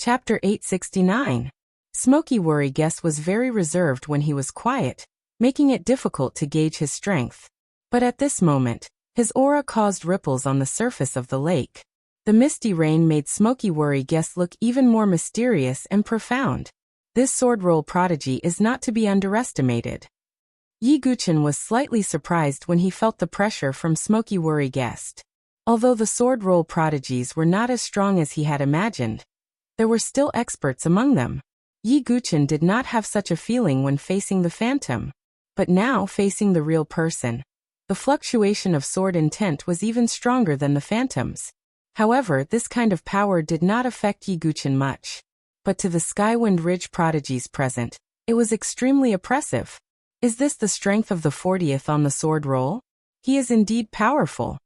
Chapter 869. Smoky Worry Guest was very reserved when he was quiet, making it difficult to gauge his strength. But at this moment, his aura caused ripples on the surface of the lake. The misty rain made Smoky Worry Guest look even more mysterious and profound. This sword roll prodigy is not to be underestimated. Yi Guchen was slightly surprised when he felt the pressure from Smoky Worry Guest. Although the sword roll prodigies were not as strong as he had imagined, there were still experts among them. Yi Guchen did not have such a feeling when facing the phantom. But now facing the real person, the fluctuation of sword intent was even stronger than the phantom's. However, this kind of power did not affect Yi Guchen much. But to the Skywind Ridge prodigies present, it was extremely oppressive. Is this the strength of the 40th on the sword roll? He is indeed powerful.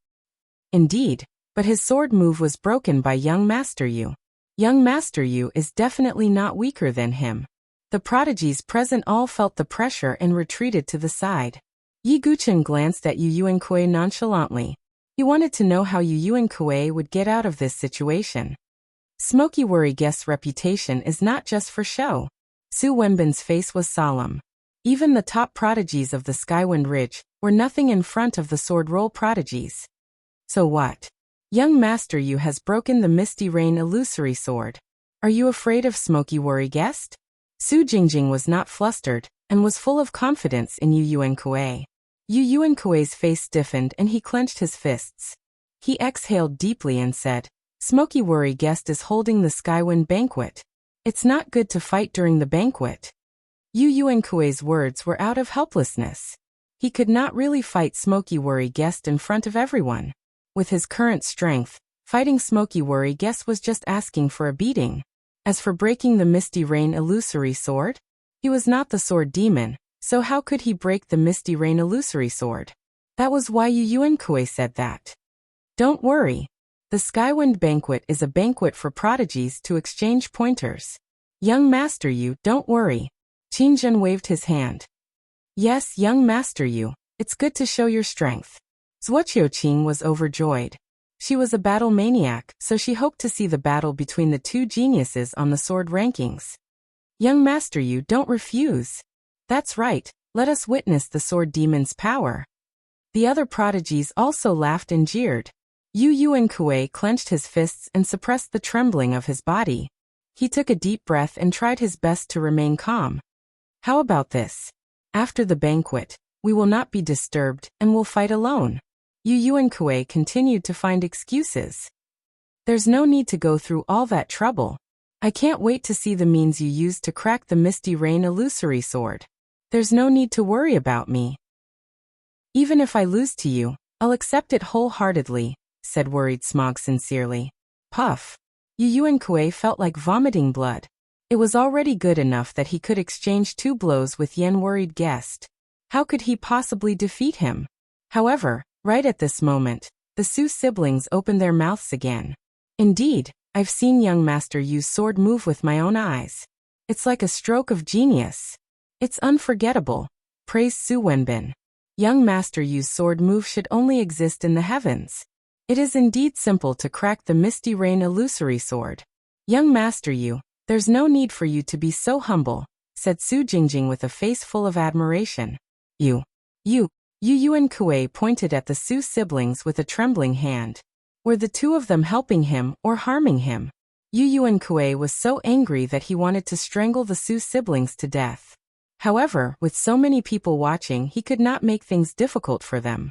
Indeed, but his sword move was broken by young Master Yu. Young Master Yu is definitely not weaker than him. The prodigies present all felt the pressure and retreated to the side. Yi Guchen glanced at Yu Yuankui nonchalantly. He wanted to know how Yu Yuankui would get out of this situation. Smoky Worry Guest's reputation is not just for show. Su Wenbin's face was solemn. Even the top prodigies of the Skywind Ridge were nothing in front of the sword roll prodigies. So what? Young Master Yu has broken the Misty Rain illusory sword. Are you afraid of Smoky Worry Guest? Su Jingjing was not flustered, and was full of confidence in Yu Yuankui. Yu Yuankui's face stiffened and he clenched his fists. He exhaled deeply and said, Smoky Worry Guest is holding the Skywind banquet. It's not good to fight during the banquet. Yu Yuankui's words were out of helplessness. He could not really fight Smoky Worry Guest in front of everyone. With his current strength, fighting Smoky Worry Guest was just asking for a beating. As for breaking the Misty Rain illusory sword, he was not the sword demon, so how could he break the Misty Rain illusory sword? That was why Yu Yuankui said that. Don't worry. The Skywind banquet is a banquet for prodigies to exchange pointers. Young Master Yu, don't worry. Qingjun waved his hand. Yes, young Master Yu, it's good to show your strength. Zhuoqiuqing was overjoyed. She was a battle maniac, so she hoped to see the battle between the two geniuses on the sword rankings. Young Master Yu, don't refuse. That's right, let us witness the sword demon's power. The other prodigies also laughed and jeered. Yu Yuankui clenched his fists and suppressed the trembling of his body. He took a deep breath and tried his best to remain calm. How about this? After the banquet, we will not be disturbed and will fight alone. Yu Yuankui continued to find excuses. There's no need to go through all that trouble. I can't wait to see the means you used to crack the Misty Rain illusory sword. There's no need to worry about me. Even if I lose to you, I'll accept it wholeheartedly, said Worried Smog sincerely. Puff. Yu Yuankui felt like vomiting blood. It was already good enough that he could exchange 2 blows with Yen Worried Guest. How could he possibly defeat him? However, right at this moment, the Su siblings opened their mouths again. Indeed, I've seen young Master Yu's sword move with my own eyes. It's like a stroke of genius. It's unforgettable, praised Su Wenbin. Young Master Yu's sword move should only exist in the heavens. It is indeed simple to crack the Misty Rain illusory sword. Young Master Yu, there's no need for you to be so humble, said Su Jingjing with a face full of admiration. Yu Yuankui pointed at the Su siblings with a trembling hand. Were the two of them helping him or harming him? Yu Yuankui was so angry that he wanted to strangle the Su siblings to death. However, with so many people watching, he could not make things difficult for them.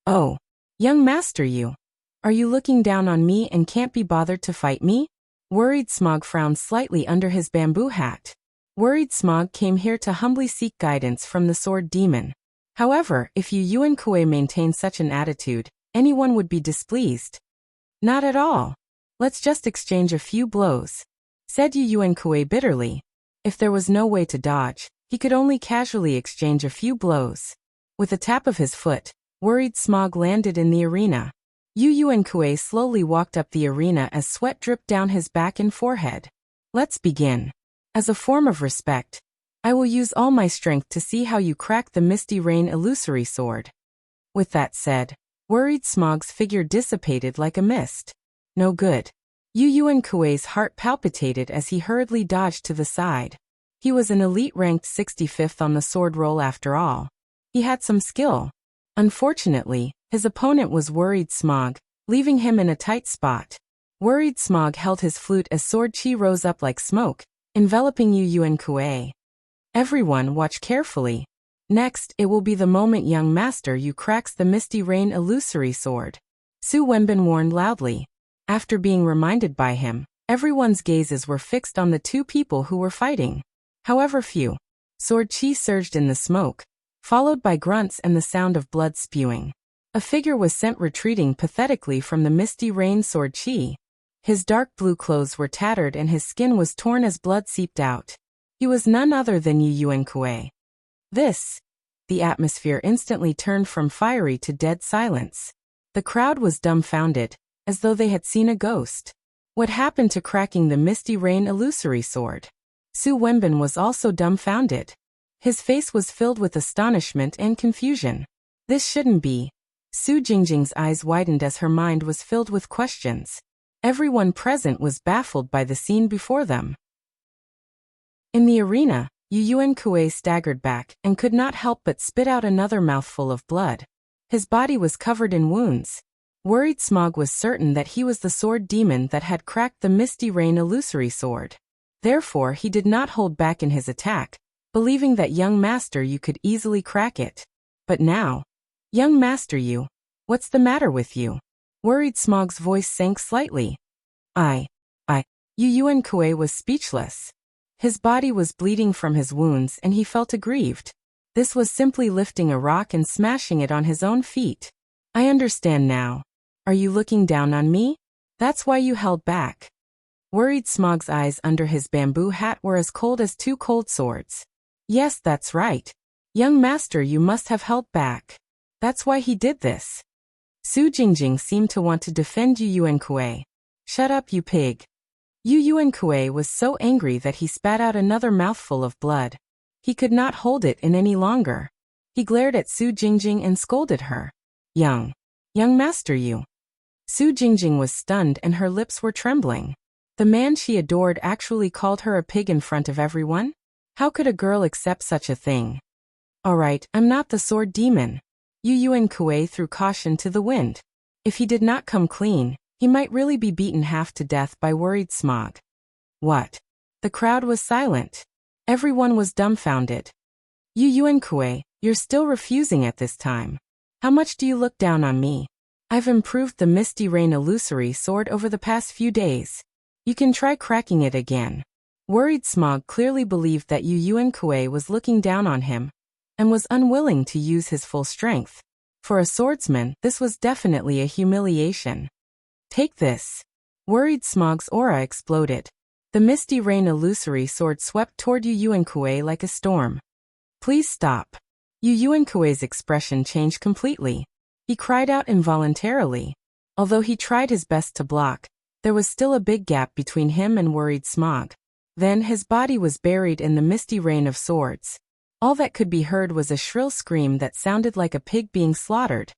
Oh, young Master Yu, are you looking down on me and can't be bothered to fight me? Worried Smog frowned slightly under his bamboo hat. Worried Smog came here to humbly seek guidance from the sword demon. However, if Yu Yuankui maintained such an attitude, anyone would be displeased. Not at all. Let's just exchange a few blows, said Yu Yuankui bitterly. If there was no way to dodge, he could only casually exchange a few blows. With a tap of his foot, Worried Smog landed in the arena. Yu Yuankui slowly walked up the arena as sweat dripped down his back and forehead. Let's begin. As a form of respect, I will use all my strength to see how you crack the Misty Rain illusory sword. With that said, Worried Smog's figure dissipated like a mist. No good. Yu Yuankuei's heart palpitated as he hurriedly dodged to the side. He was an elite ranked 65th on the sword roll after all. He had some skill. Unfortunately, his opponent was Worried Smog, leaving him in a tight spot. Worried Smog held his flute as sword chi rose up like smoke, enveloping Yu Yuankuei. Everyone watch carefully. Next, it will be the moment young Master Yu cracks the Misty Rain illusory sword. Su Wenbin warned loudly. After being reminded by him, everyone's gazes were fixed on the two people who were fighting. However few. Sword chi surged in the smoke, followed by grunts and the sound of blood spewing. A figure was sent retreating pathetically from the Misty Rain sword chi. His dark blue clothes were tattered and his skin was torn as blood seeped out. He was none other than Yu Yuankuei. The atmosphere instantly turned from fiery to dead silence. The crowd was dumbfounded, as though they had seen a ghost. What happened to cracking the Misty Rain illusory sword? Su Wenbin was also dumbfounded. His face was filled with astonishment and confusion. This shouldn't be. Su Jingjing's eyes widened as her mind was filled with questions. Everyone present was baffled by the scene before them. In the arena, Yu Yuankuei staggered back and could not help but spit out another mouthful of blood. His body was covered in wounds. Worried Smog was certain that he was the sword demon that had cracked the Misty Rain illusory sword. Therefore, he did not hold back in his attack, believing that young Master Yu could easily crack it. But now, young Master Yu, what's the matter with you? Worried Smog's voice sank slightly. Yu Yuankuei was speechless. His body was bleeding from his wounds and he felt aggrieved. This was simply lifting a rock and smashing it on his own feet. I understand now. Are you looking down on me? That's why you held back. Worried Smog's eyes under his bamboo hat were as cold as two cold swords. Yes, that's right. Young Master, you must have held back. That's why he did this. Su Jingjing seemed to want to defend Yu Yuankuei. Shut up, you pig. Yu Yuankuei was so angry that he spat out another mouthful of blood. He could not hold it in any longer. He glared at Su Jingjing and scolded her. Young Master Yu. Su Jingjing was stunned and her lips were trembling. The man she adored actually called her a pig in front of everyone? How could a girl accept such a thing? Alright, I'm not the sword demon. Yu Yuankuei threw caution to the wind. If he did not come clean, he might really be beaten half to death by Worried Smog. What? The crowd was silent. Everyone was dumbfounded. Yu Yuankuei, you're still refusing at this time. How much do you look down on me? I've improved the Misty Rain illusory sword over the past few days. You can try cracking it again. Worried Smog clearly believed that Yu Yuankuei was looking down on him, and was unwilling to use his full strength. For a swordsman, this was definitely a humiliation. Take this. Worried Smog's aura exploded. The Misty Rain illusory sword swept toward Yu Yuankuei like a storm. Please stop. Yu Yuankuei's expression changed completely. He cried out involuntarily. Although he tried his best to block, there was still a big gap between him and Worried Smog. Then his body was buried in the misty rain of swords. All that could be heard was a shrill scream that sounded like a pig being slaughtered.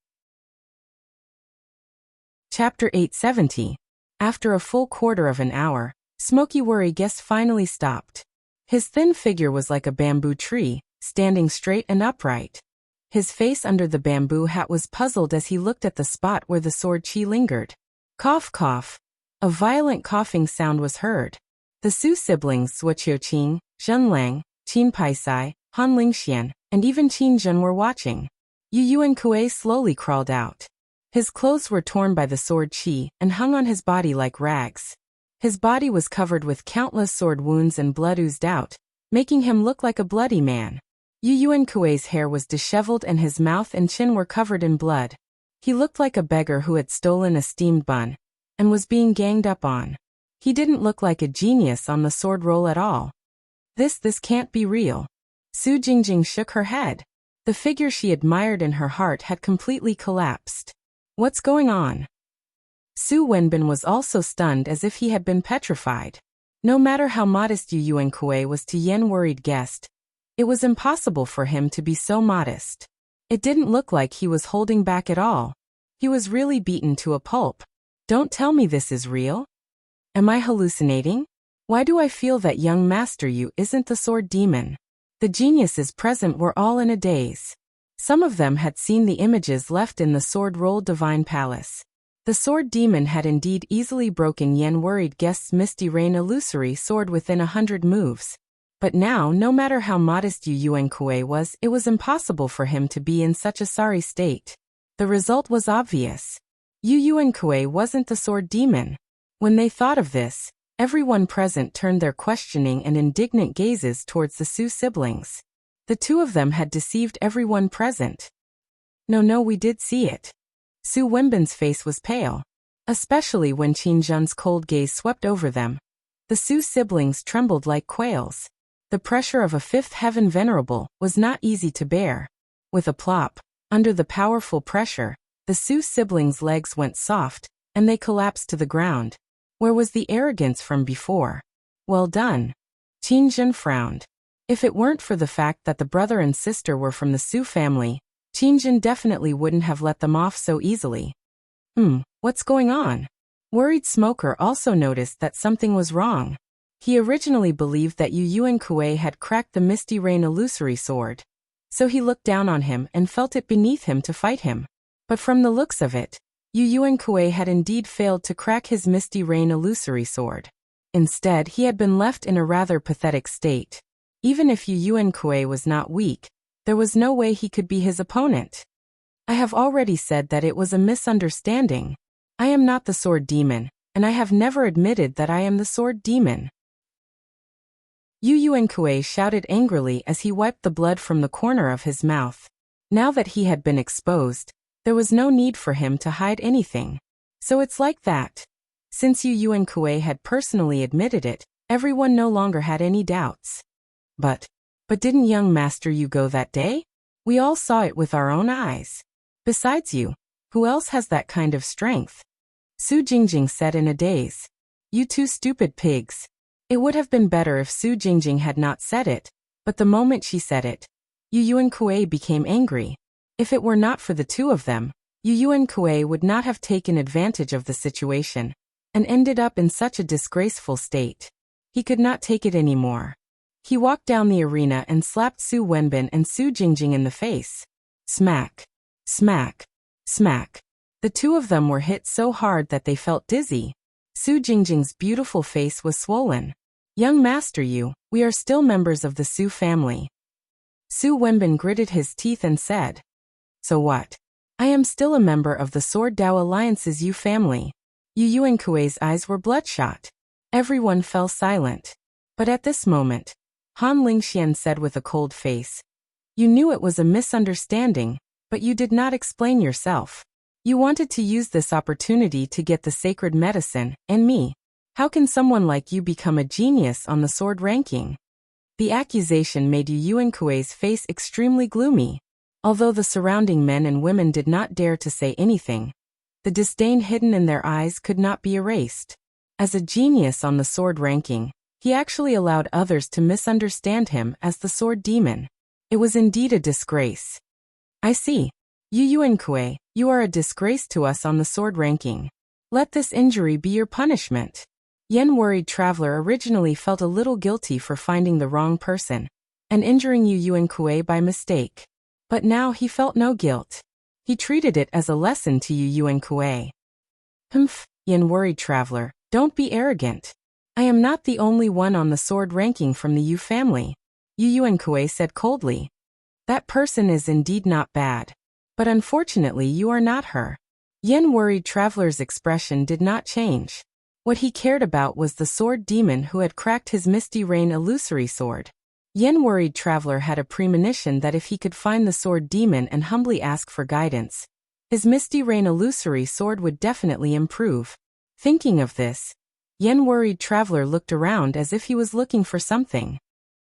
Chapter 870. After a full quarter of an hour, Smoky Worry Guest finally stopped. His thin figure was like a bamboo tree, standing straight and upright. His face under the bamboo hat was puzzled as he looked at the spot where the sword chi lingered. Cough, cough. A violent coughing sound was heard. The Su siblings Suoqiuqing, Zhenlang, Qin Paisai, Han Lingxian, and even Qin Zhen were watching. Yu Yuankuei slowly crawled out. His clothes were torn by the sword chi and hung on his body like rags. His body was covered with countless sword wounds and blood oozed out, making him look like a bloody man. Yu Yuankuei's hair was disheveled and his mouth and chin were covered in blood. He looked like a beggar who had stolen a steamed bun and was being ganged up on. He didn't look like a genius on the sword roll at all. This can't be real. Su Jingjing shook her head. The figure she admired in her heart had completely collapsed. What's going on? Su Wenbin was also stunned as if he had been petrified. No matter how modest Yu Yuankuei was to Yen Worried Guest, it was impossible for him to be so modest. It didn't look like he was holding back at all. He was really beaten to a pulp. Don't tell me this is real. Am I hallucinating? Why do I feel that young Master Yu isn't the sword demon? The geniuses present were all in a daze. Some of them had seen the images left in the sword roll divine palace. The sword demon had indeed easily broken Yen worried guest's Misty Rain illusory sword within 100 moves. But now, no matter how modest Yu Yuankui was, it was impossible for him to be in such a sorry state. The result was obvious. Yu Yuankui wasn't the sword demon. When they thought of this, everyone present turned their questioning and indignant gazes towards the Su siblings. The two of them had deceived everyone present. No, we did see it. Su Wenbin's face was pale. Especially when Qin Zhen's cold gaze swept over them. The Su siblings trembled like quails. The pressure of a fifth heaven venerable was not easy to bear. With a plop, under the powerful pressure, the Su siblings' legs went soft, and they collapsed to the ground. Where was the arrogance from before? Well done. Qin Zhen frowned. If it weren't for the fact that the brother and sister were from the Su family, Qin Zhen definitely wouldn't have let them off so easily. What's going on? Worried Smoker also noticed that something was wrong. He originally believed that Yu Yuankui had cracked the Misty Rain illusory sword. So he looked down on him and felt it beneath him to fight him. But from the looks of it, Yu Yuankui had indeed failed to crack his Misty Rain illusory sword. Instead, he had been left in a rather pathetic state. Even if Yu Yuankui was not weak, there was no way he could be his opponent. I have already said that it was a misunderstanding. I am not the sword demon, and I have never admitted that I am the sword demon. Yu Yuankui shouted angrily as he wiped the blood from the corner of his mouth. Now that he had been exposed, there was no need for him to hide anything. So it's like that. Since Yu Yuankui had personally admitted it, everyone no longer had any doubts. But didn't young Master Yu go that day? We all saw it with our own eyes. Besides you, who else has that kind of strength? Su Jingjing said in a daze. You two stupid pigs. It would have been better if Su Jingjing had not said it, but the moment she said it, Yu Yuankui became angry. If it were not for the two of them, Yu Yuankui would not have taken advantage of the situation, and ended up in such a disgraceful state. He could not take it anymore. He walked down the arena and slapped Su Wenbin and Su Jingjing in the face. Smack. Smack. Smack. The two of them were hit so hard that they felt dizzy. Su Jingjing's beautiful face was swollen. Young Master Yu, we are still members of the Su family. Su Wenbin gritted his teeth and said. So what? I am still a member of the Sword Dao Alliance's Yu family. Yu Yuankui's eyes were bloodshot. Everyone fell silent. But at this moment, Han Lingxian said with a cold face. You knew it was a misunderstanding, but you did not explain yourself. You wanted to use this opportunity to get the sacred medicine, and me. How can someone like you become a genius on the sword ranking? The accusation made Yu Yuankui's face extremely gloomy. Although the surrounding men and women did not dare to say anything, the disdain hidden in their eyes could not be erased. As a genius on the sword ranking, he actually allowed others to misunderstand him as the sword demon. It was indeed a disgrace. I see. Yu Yuankui, you are a disgrace to us on the sword ranking. Let this injury be your punishment. Yen worried traveler originally felt a little guilty for finding the wrong person and injuring Yu Yuankui by mistake. But now he felt no guilt. He treated it as a lesson to Yu Yuankui. Yen worried traveler, don't be arrogant. I am not the only one on the sword ranking from the Yu family. Yu Yuankui said coldly. That person is indeed not bad. But unfortunately you are not her. Yen worried traveler's expression did not change. What he cared about was the sword demon who had cracked his Misty Rain illusory sword. Yen worried traveler had a premonition that if he could find the sword demon and humbly ask for guidance, his Misty Rain illusory sword would definitely improve. Thinking of this, Yen worried traveler looked around as if he was looking for something.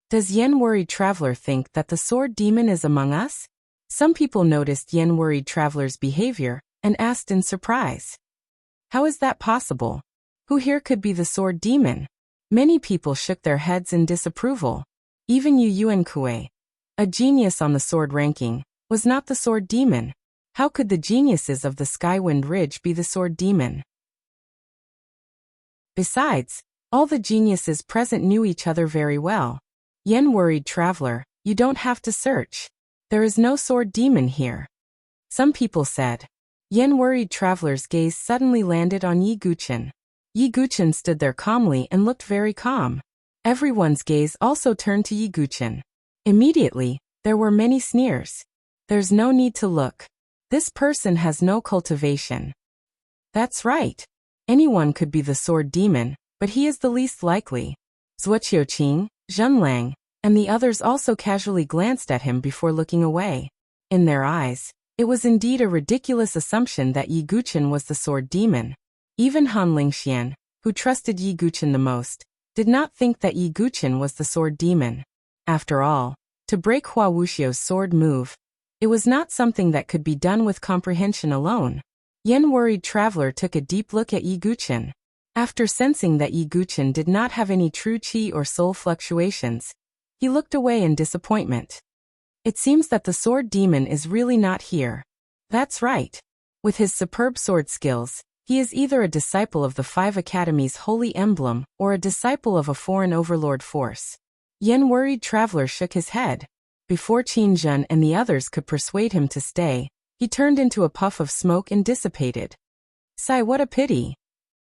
Does Yen worried traveler think that the sword demon is among us? Some people noticed Yen worried traveler's behavior and asked in surprise. How is that possible? Who here could be the sword demon? Many people shook their heads in disapproval. Even Yu Yuankui, a genius on the sword ranking, was not the sword demon. How could the geniuses of the Skywind Ridge be the sword demon? Besides, all the geniuses present knew each other very well. Yen worried traveler, you don't have to search. There is no sword demon here. Some people said. Yen worried traveler's gaze suddenly landed on Yi Guchen. Yi Guchen stood there calmly and looked very calm. Everyone's gaze also turned to Yi Guchen. Immediately, there were many sneers. There's no need to look. This person has no cultivation. That's right. Anyone could be the sword demon, but he is the least likely. Zuo Qiuqing, Zhenlang, and the others also casually glanced at him before looking away. In their eyes, it was indeed a ridiculous assumption that Yi Guchen was the sword demon. Even Han Lingxian, who trusted Yi Guchen the most, did not think that Yi Guchen was the sword demon. After all, to break Hua Wuxia's sword move, it was not something that could be done with comprehension alone. Yen worried traveler took a deep look at Yi Guchen. After sensing that Yi Guchen did not have any true qi or soul fluctuations, he looked away in disappointment. It seems that the sword demon is really not here. That's right. With his superb sword skills, he is either a disciple of the Five Academy's holy emblem or a disciple of a foreign overlord force. Yen worried traveler shook his head. Before Qin Zhen and the others could persuade him to stay, he turned into a puff of smoke and dissipated. Sigh, what a pity.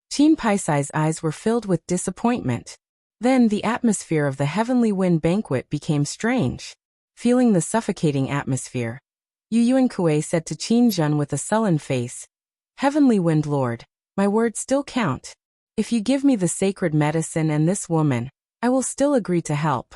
Qin Paisai's eyes were filled with disappointment. Then the atmosphere of the Heavenly Wind banquet became strange. Feeling the suffocating atmosphere, Yu Yuankui said to Qin Zhen with a sullen face, Heavenly Wind Lord, my words still count. If you give me the sacred medicine and this woman, I will still agree to help.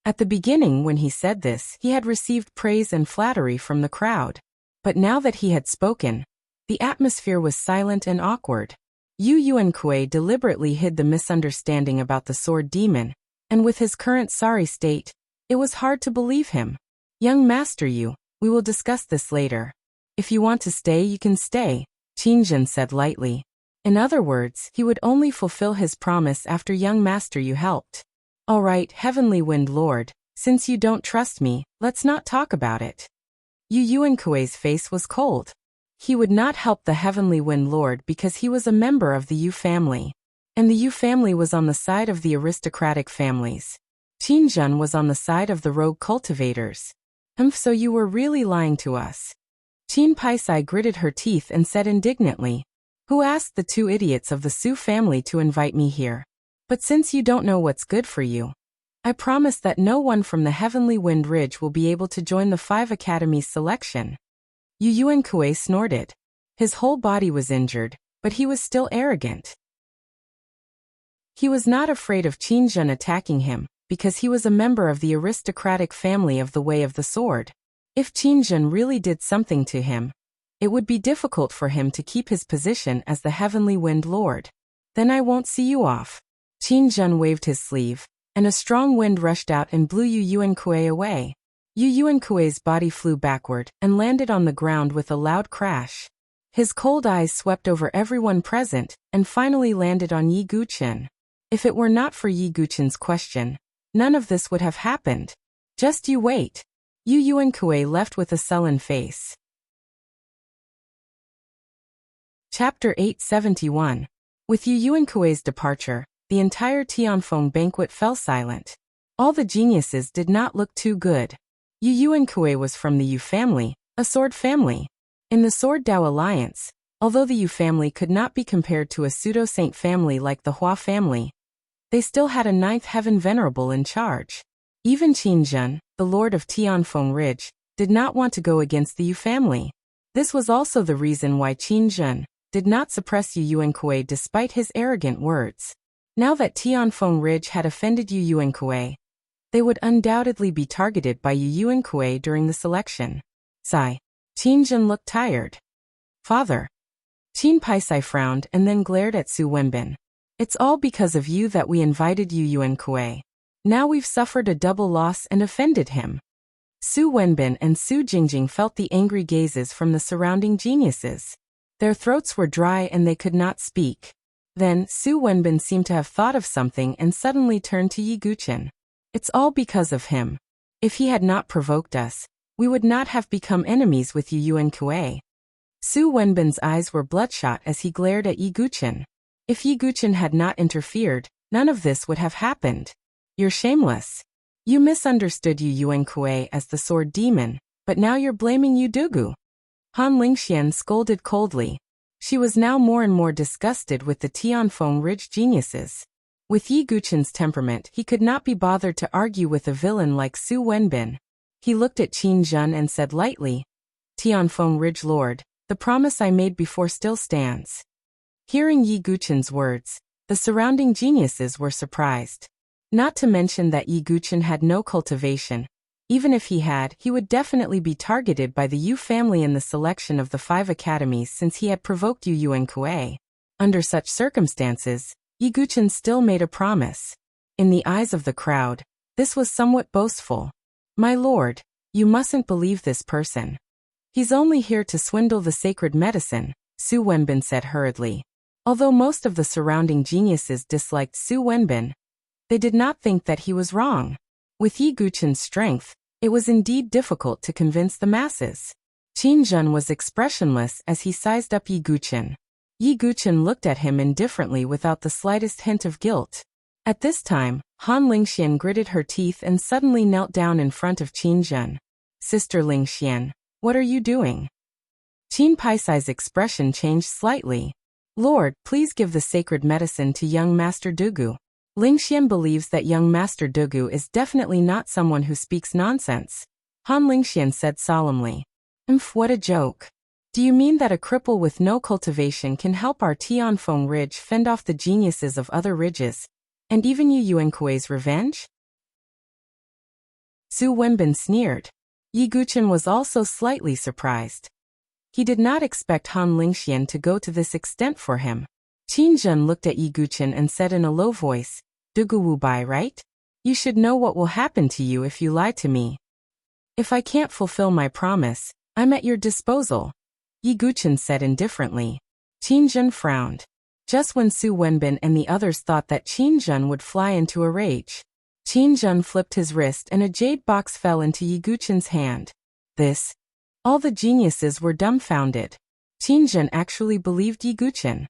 At the beginning when he said this, he had received praise and flattery from the crowd. But now that he had spoken, the atmosphere was silent and awkward. Yu Yuankui deliberately hid the misunderstanding about the sword demon, and with his current sorry state, it was hard to believe him. Young Master Yu, we will discuss this later. If you want to stay, you can stay, Qin Zhen said lightly. In other words, he would only fulfill his promise after young Master Yu helped. All right, Heavenly Wind Lord, since you don't trust me, let's not talk about it. Yu Yuankui's face was cold. He would not help the Heavenly Wind Lord because he was a member of the Yu family. And the Yu family was on the side of the aristocratic families. Qin Zhen was on the side of the rogue cultivators. So you were really lying to us. Qin Paisai gritted her teeth and said indignantly, Who asked the two idiots of the Su family to invite me here? But since you don't know what's good for you, I promise that no one from the Heavenly Wind Ridge will be able to join the Five Academy's selection. Yu Yuankui snorted. His whole body was injured, but he was still arrogant. He was not afraid of Qin Zhen attacking him, because he was a member of the aristocratic family of the Way of the Sword. If Qin Zhen really did something to him, it would be difficult for him to keep his position as the Heavenly Wind Lord. Then I won't see you off. Qin Zhen waved his sleeve, and a strong wind rushed out and blew Yu Yuankui away. Yu Yuankui's body flew backward and landed on the ground with a loud crash. His cold eyes swept over everyone present and finally landed on Yi Guchen. If it were not for Yi Guchen's question, none of this would have happened. Just you wait. Yu Yuankui left with a sullen face. Chapter 871. With Yu Yuankui's departure, the entire Tianfeng banquet fell silent. All the geniuses did not look too good. Yu Yuankui was from the Yu family, a sword family. In the Sword Dao Alliance, although the Yu family could not be compared to a pseudo-saint family like the Hua family, they still had a ninth heaven venerable in charge. Even Qin Zhen, the lord of Tianfeng Ridge, did not want to go against the Yu family. This was also the reason why Qin Zhen did not suppress Yu Yuankui despite his arrogant words. Now that Tianfeng Ridge had offended Yu Yuankui, they would undoubtedly be targeted by Yu Yuankui during the selection. Sigh. Qin Zhen looked tired. Father. Qin Paisai frowned and then glared at Su Wenbin. It's all because of you that we invited Yu Yuankui. Now we've suffered a double loss and offended him. Su Wenbin and Su Jingjing felt the angry gazes from the surrounding geniuses. Their throats were dry and they could not speak. Then, Su Wenbin seemed to have thought of something and suddenly turned to Yi Guchen. It's all because of him. If he had not provoked us, we would not have become enemies with Yu Yuankui. Su Wenbin's eyes were bloodshot as he glared at Yi Guchen. If Yi Guchen had not interfered, none of this would have happened. You're shameless. You misunderstood Yu Yuankui as the sword demon, but now you're blaming Yu Dugu. Han Lingxian scolded coldly. She was now more and more disgusted with the Tianfeng Ridge geniuses. With Yi Guchen's temperament, he could not be bothered to argue with a villain like Su Wenbin. He looked at Qin Zhen and said lightly, Tianfeng Ridge Lord, the promise I made before still stands. Hearing Yi Guchen's words, the surrounding geniuses were surprised. Not to mention that Yi Guchen had no cultivation. Even if he had, he would definitely be targeted by the Yu family in the selection of the 5 academies since he had provoked Yu Yuankui. Under such circumstances, Yi Guchen still made a promise. In the eyes of the crowd, this was somewhat boastful. My lord, you mustn't believe this person. He's only here to swindle the sacred medicine, Su Wenbin said hurriedly. Although most of the surrounding geniuses disliked Su Wenbin, they did not think that he was wrong. With Yi Guchen's strength, it was indeed difficult to convince the masses. Qin Zhen was expressionless as he sized up Yi Guchen. Yi Guchen looked at him indifferently without the slightest hint of guilt. At this time, Han Lingxian gritted her teeth and suddenly knelt down in front of Qin Zhen. Sister Lingxian, what are you doing? Qin Paisai's expression changed slightly. Lord, please give the sacred medicine to young Master Dugu. Lingxian believes that young Master Dugu is definitely not someone who speaks nonsense. Han Lingxian said solemnly. What a joke. Do you mean that a cripple with no cultivation can help our Tianfeng Ridge fend off the geniuses of other ridges, and even Yu Yuankui's revenge? Su Wenbin sneered. Yi Guchen was also slightly surprised. He did not expect Han Lingxian to go to this extent for him. Qin Zhen looked at Yi Guchen and said in a low voice, Dugu Wu Bai, right? You should know what will happen to you if you lie to me. If I can't fulfill my promise, I'm at your disposal, Yi Guchen said indifferently. Qin Zhen frowned. Just when Su Wenbin and the others thought that Qin Zhen would fly into a rage, Qin Zhen flipped his wrist and a jade box fell into Yi Guchen's hand. This? All the geniuses were dumbfounded. Qin Zhen actually believed Yi Guchen.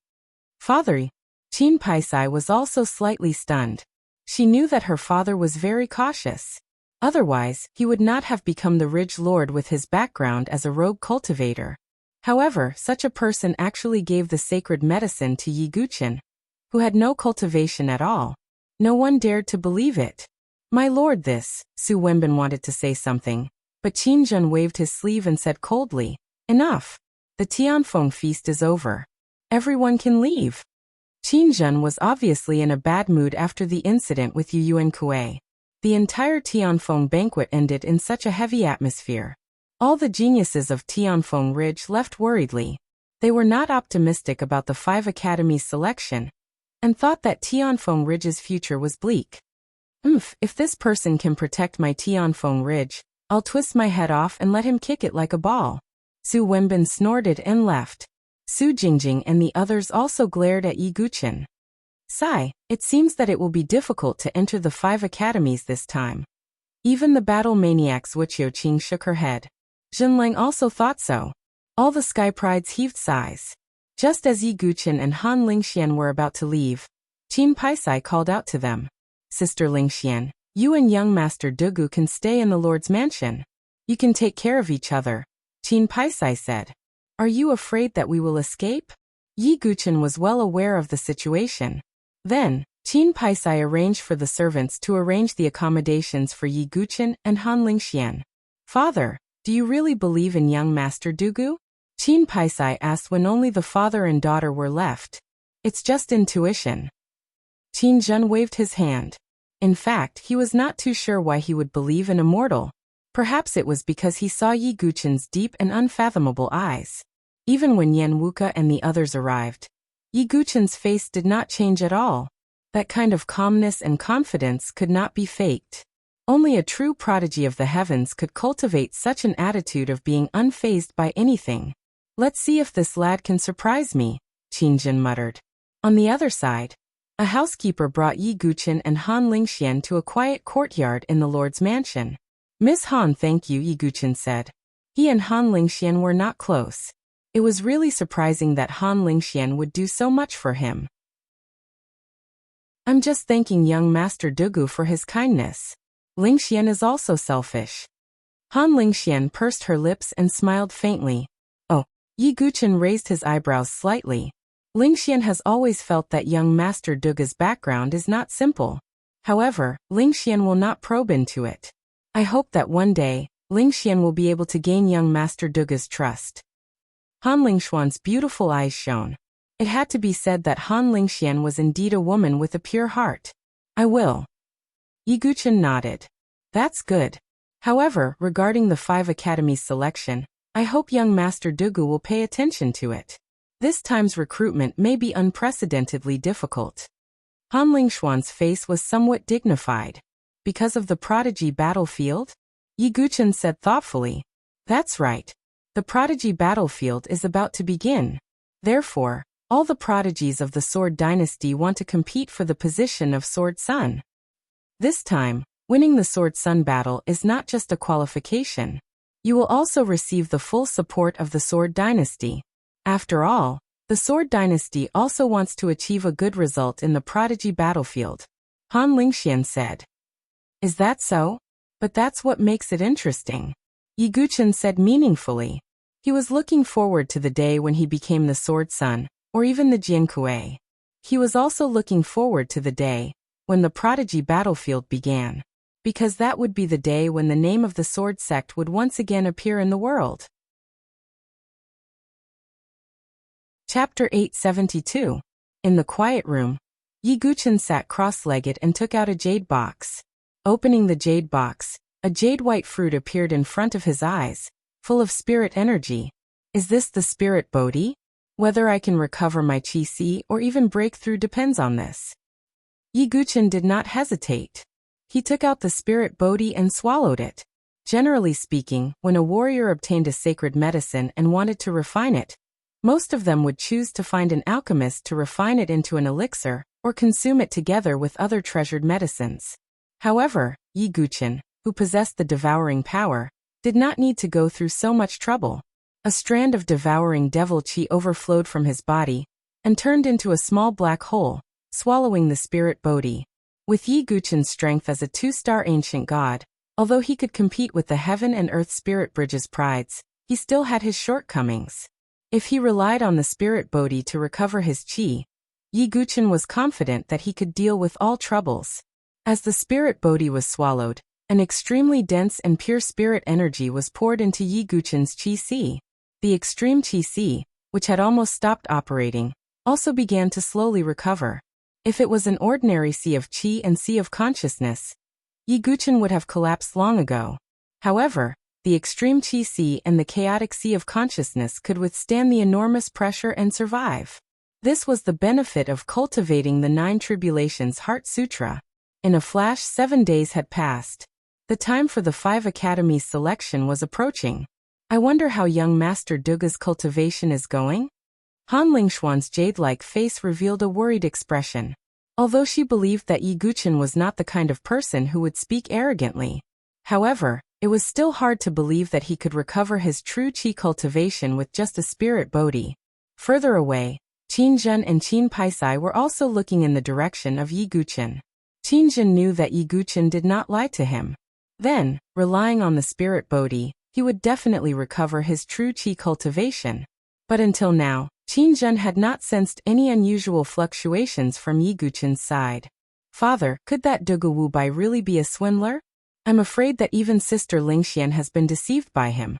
Father, Qin Paisai was also slightly stunned. She knew that her father was very cautious. Otherwise, he would not have become the Ridge Lord with his background as a rogue cultivator. However, such a person actually gave the sacred medicine to Yi Guchen, who had no cultivation at all. No one dared to believe it. My lord, this, Su Wenbin wanted to say something, but Qin Zhen waved his sleeve and said coldly, Enough. The Tianfeng feast is over. Everyone can leave. Qin Zhen was obviously in a bad mood after the incident with Yu Yuankui. The entire Tianfeng banquet ended in such a heavy atmosphere. All the geniuses of Tianfeng Ridge left worriedly. They were not optimistic about the 5 academies selection, and thought that Tianfeng Ridge's future was bleak. If this person can protect my Tianfeng Ridge, I'll twist my head off and let him kick it like a ball. Su Wenbin snorted and left. Su Jingjing and the others also glared at Yi Guchen. Sigh, it seems that it will be difficult to enter the 5 academies this time. Even the battle maniacs Wuxia Qing shook her head. Zhenlang also thought so. All the sky prides heaved sighs. Just as Yi Guchen and Han Lingxian were about to leave, Qin Paisai called out to them. Sister Lingxian, you and young Master Dugu can stay in the Lord's mansion. You can take care of each other, Qin Paisai said. Are you afraid that we will escape? Yi Guchen was well aware of the situation. Then, Qin Paisai arranged for the servants to arrange the accommodations for Yi Guchen and Han Lingxian. Father, do you really believe in young Master Dugu? Qin Paisai asked when only the father and daughter were left. It's just intuition. Qin Zhen waved his hand. In fact, he was not too sure why he would believe in a mortal. Perhaps it was because he saw Yi Guchen's deep and unfathomable eyes. Even when Yan Wuka and the others arrived, Yi Guchen's face did not change at all. That kind of calmness and confidence could not be faked. Only a true prodigy of the heavens could cultivate such an attitude of being unfazed by anything. Let's see if this lad can surprise me, Qin Zhen muttered. On the other side, a housekeeper brought Yi Guchen and Han Lingxian to a quiet courtyard in the Lord's mansion. Miss Han, thank you, Yi Guchen said. He and Han Lingxian were not close. It was really surprising that Han Lingxian would do so much for him. I'm just thanking young Master Dugu for his kindness. Lingxian is also selfish. Han Lingxian pursed her lips and smiled faintly. Oh. Yi Guchen raised his eyebrows slightly. Lingxian has always felt that young Master Dugu's background is not simple. However, Lingxian will not probe into it. I hope that one day, Lingxian will be able to gain young Master Dugu's trust. Han Lingxuan's beautiful eyes shone. It had to be said that Han Lingxian was indeed a woman with a pure heart. I will. Yi Guchen nodded. That's good. However, regarding the 5 academies selection, I hope young Master Dugu will pay attention to it. This time's recruitment may be unprecedentedly difficult. Han Lingxuan's face was somewhat dignified. Because of the prodigy battlefield? Yi Guchen said thoughtfully. That's right. The prodigy battlefield is about to begin. Therefore, all the prodigies of the Sword Dynasty want to compete for the position of Sword Sun. This time, winning the Sword Sun battle is not just a qualification. You will also receive the full support of the Sword Dynasty. After all, the Sword Dynasty also wants to achieve a good result in the prodigy battlefield. Han Lingxian said. Is that so? But that's what makes it interesting. Yi Guchen said meaningfully. He was looking forward to the day when he became the Sword Sun, or even the Jiankui. He was also looking forward to the day when the prodigy battlefield began, because that would be the day when the name of the sword sect would once again appear in the world. Chapter 872. In the quiet room, Yi Guchen sat cross-legged and took out a jade box. Opening the jade box, a jade-white fruit appeared in front of his eyes, full of spirit energy. Is this the spirit Bodhi? Whether I can recover my Qi or even break through depends on this. Yi Guchen did not hesitate. He took out the spirit Bodhi and swallowed it. Generally speaking, when a warrior obtained a sacred medicine and wanted to refine it, most of them would choose to find an alchemist to refine it into an elixir, or consume it together with other treasured medicines. However, Yi Guchen, who possessed the devouring power, did not need to go through so much trouble. A strand of devouring devil qi overflowed from his body, and turned into a small black hole, swallowing the spirit Bodhi. With Yi Guchen's strength as a 2-star ancient god, although he could compete with the heaven and earth spirit bridges prides, he still had his shortcomings. If he relied on the spirit Bodhi to recover his qi, Yi Guchen was confident that he could deal with all troubles. As the spirit Bodhi was swallowed, an extremely dense and pure spirit energy was poured into Yi Guchen's Qi. The extreme Qi, which had almost stopped operating, also began to slowly recover. If it was an ordinary sea of Qi and sea of consciousness, Yi Guchen would have collapsed long ago. However, the extreme Qi and the chaotic sea of consciousness could withstand the enormous pressure and survive. This was the benefit of cultivating the 9 Tribulations Heart Sutra. In a flash, 7 days had passed. The time for the 5 academies selection was approaching. I wonder how young Master Dugu's cultivation is going? Han Lingxuan's jade-like face revealed a worried expression. Although she believed that Yi Guchen was not the kind of person who would speak arrogantly. However, it was still hard to believe that he could recover his true qi cultivation with just a spirit Bodhi. Further away, Qin Zhen and Qin Paisai were also looking in the direction of Yi Guchen. Qin Zhen knew that Yi Guchen did not lie to him. Then, relying on the spirit Bodhi, he would definitely recover his true qi cultivation. But until now, Qin Zhen had not sensed any unusual fluctuations from Yi Guchen's side. Father, could that Dugu Wubai really be a swindler? I'm afraid that even Sister Lingxian has been deceived by him.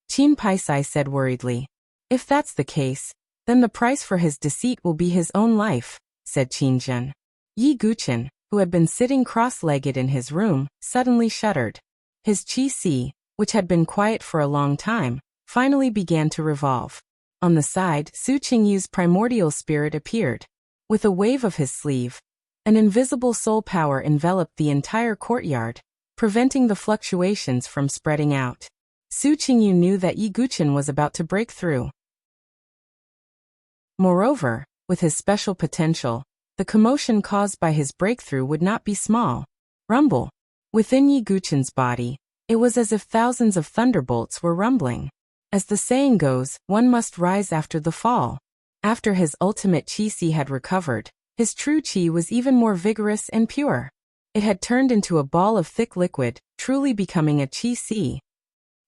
Qin Paisai said worriedly. If that's the case, then the price for his deceit will be his own life, said Qin Zhen. Yi Guchen, who had been sitting cross-legged in his room, suddenly shuddered. His Qi, which had been quiet for a long time, finally began to revolve. On the side, Su Qingyu's primordial spirit appeared. With a wave of his sleeve, an invisible soul power enveloped the entire courtyard, preventing the fluctuations from spreading out. Su Qingyu knew that Yi Guchen was about to break through. Moreover, with his special potential, the commotion caused by his breakthrough would not be small. Rumble. Within Yi Guchen's body, it was as if thousands of thunderbolts were rumbling. As the saying goes, one must rise after the fall. After his ultimate Qi had recovered, His true qi was even more vigorous and pure. It had turned into a ball of thick liquid, truly becoming a qi sea.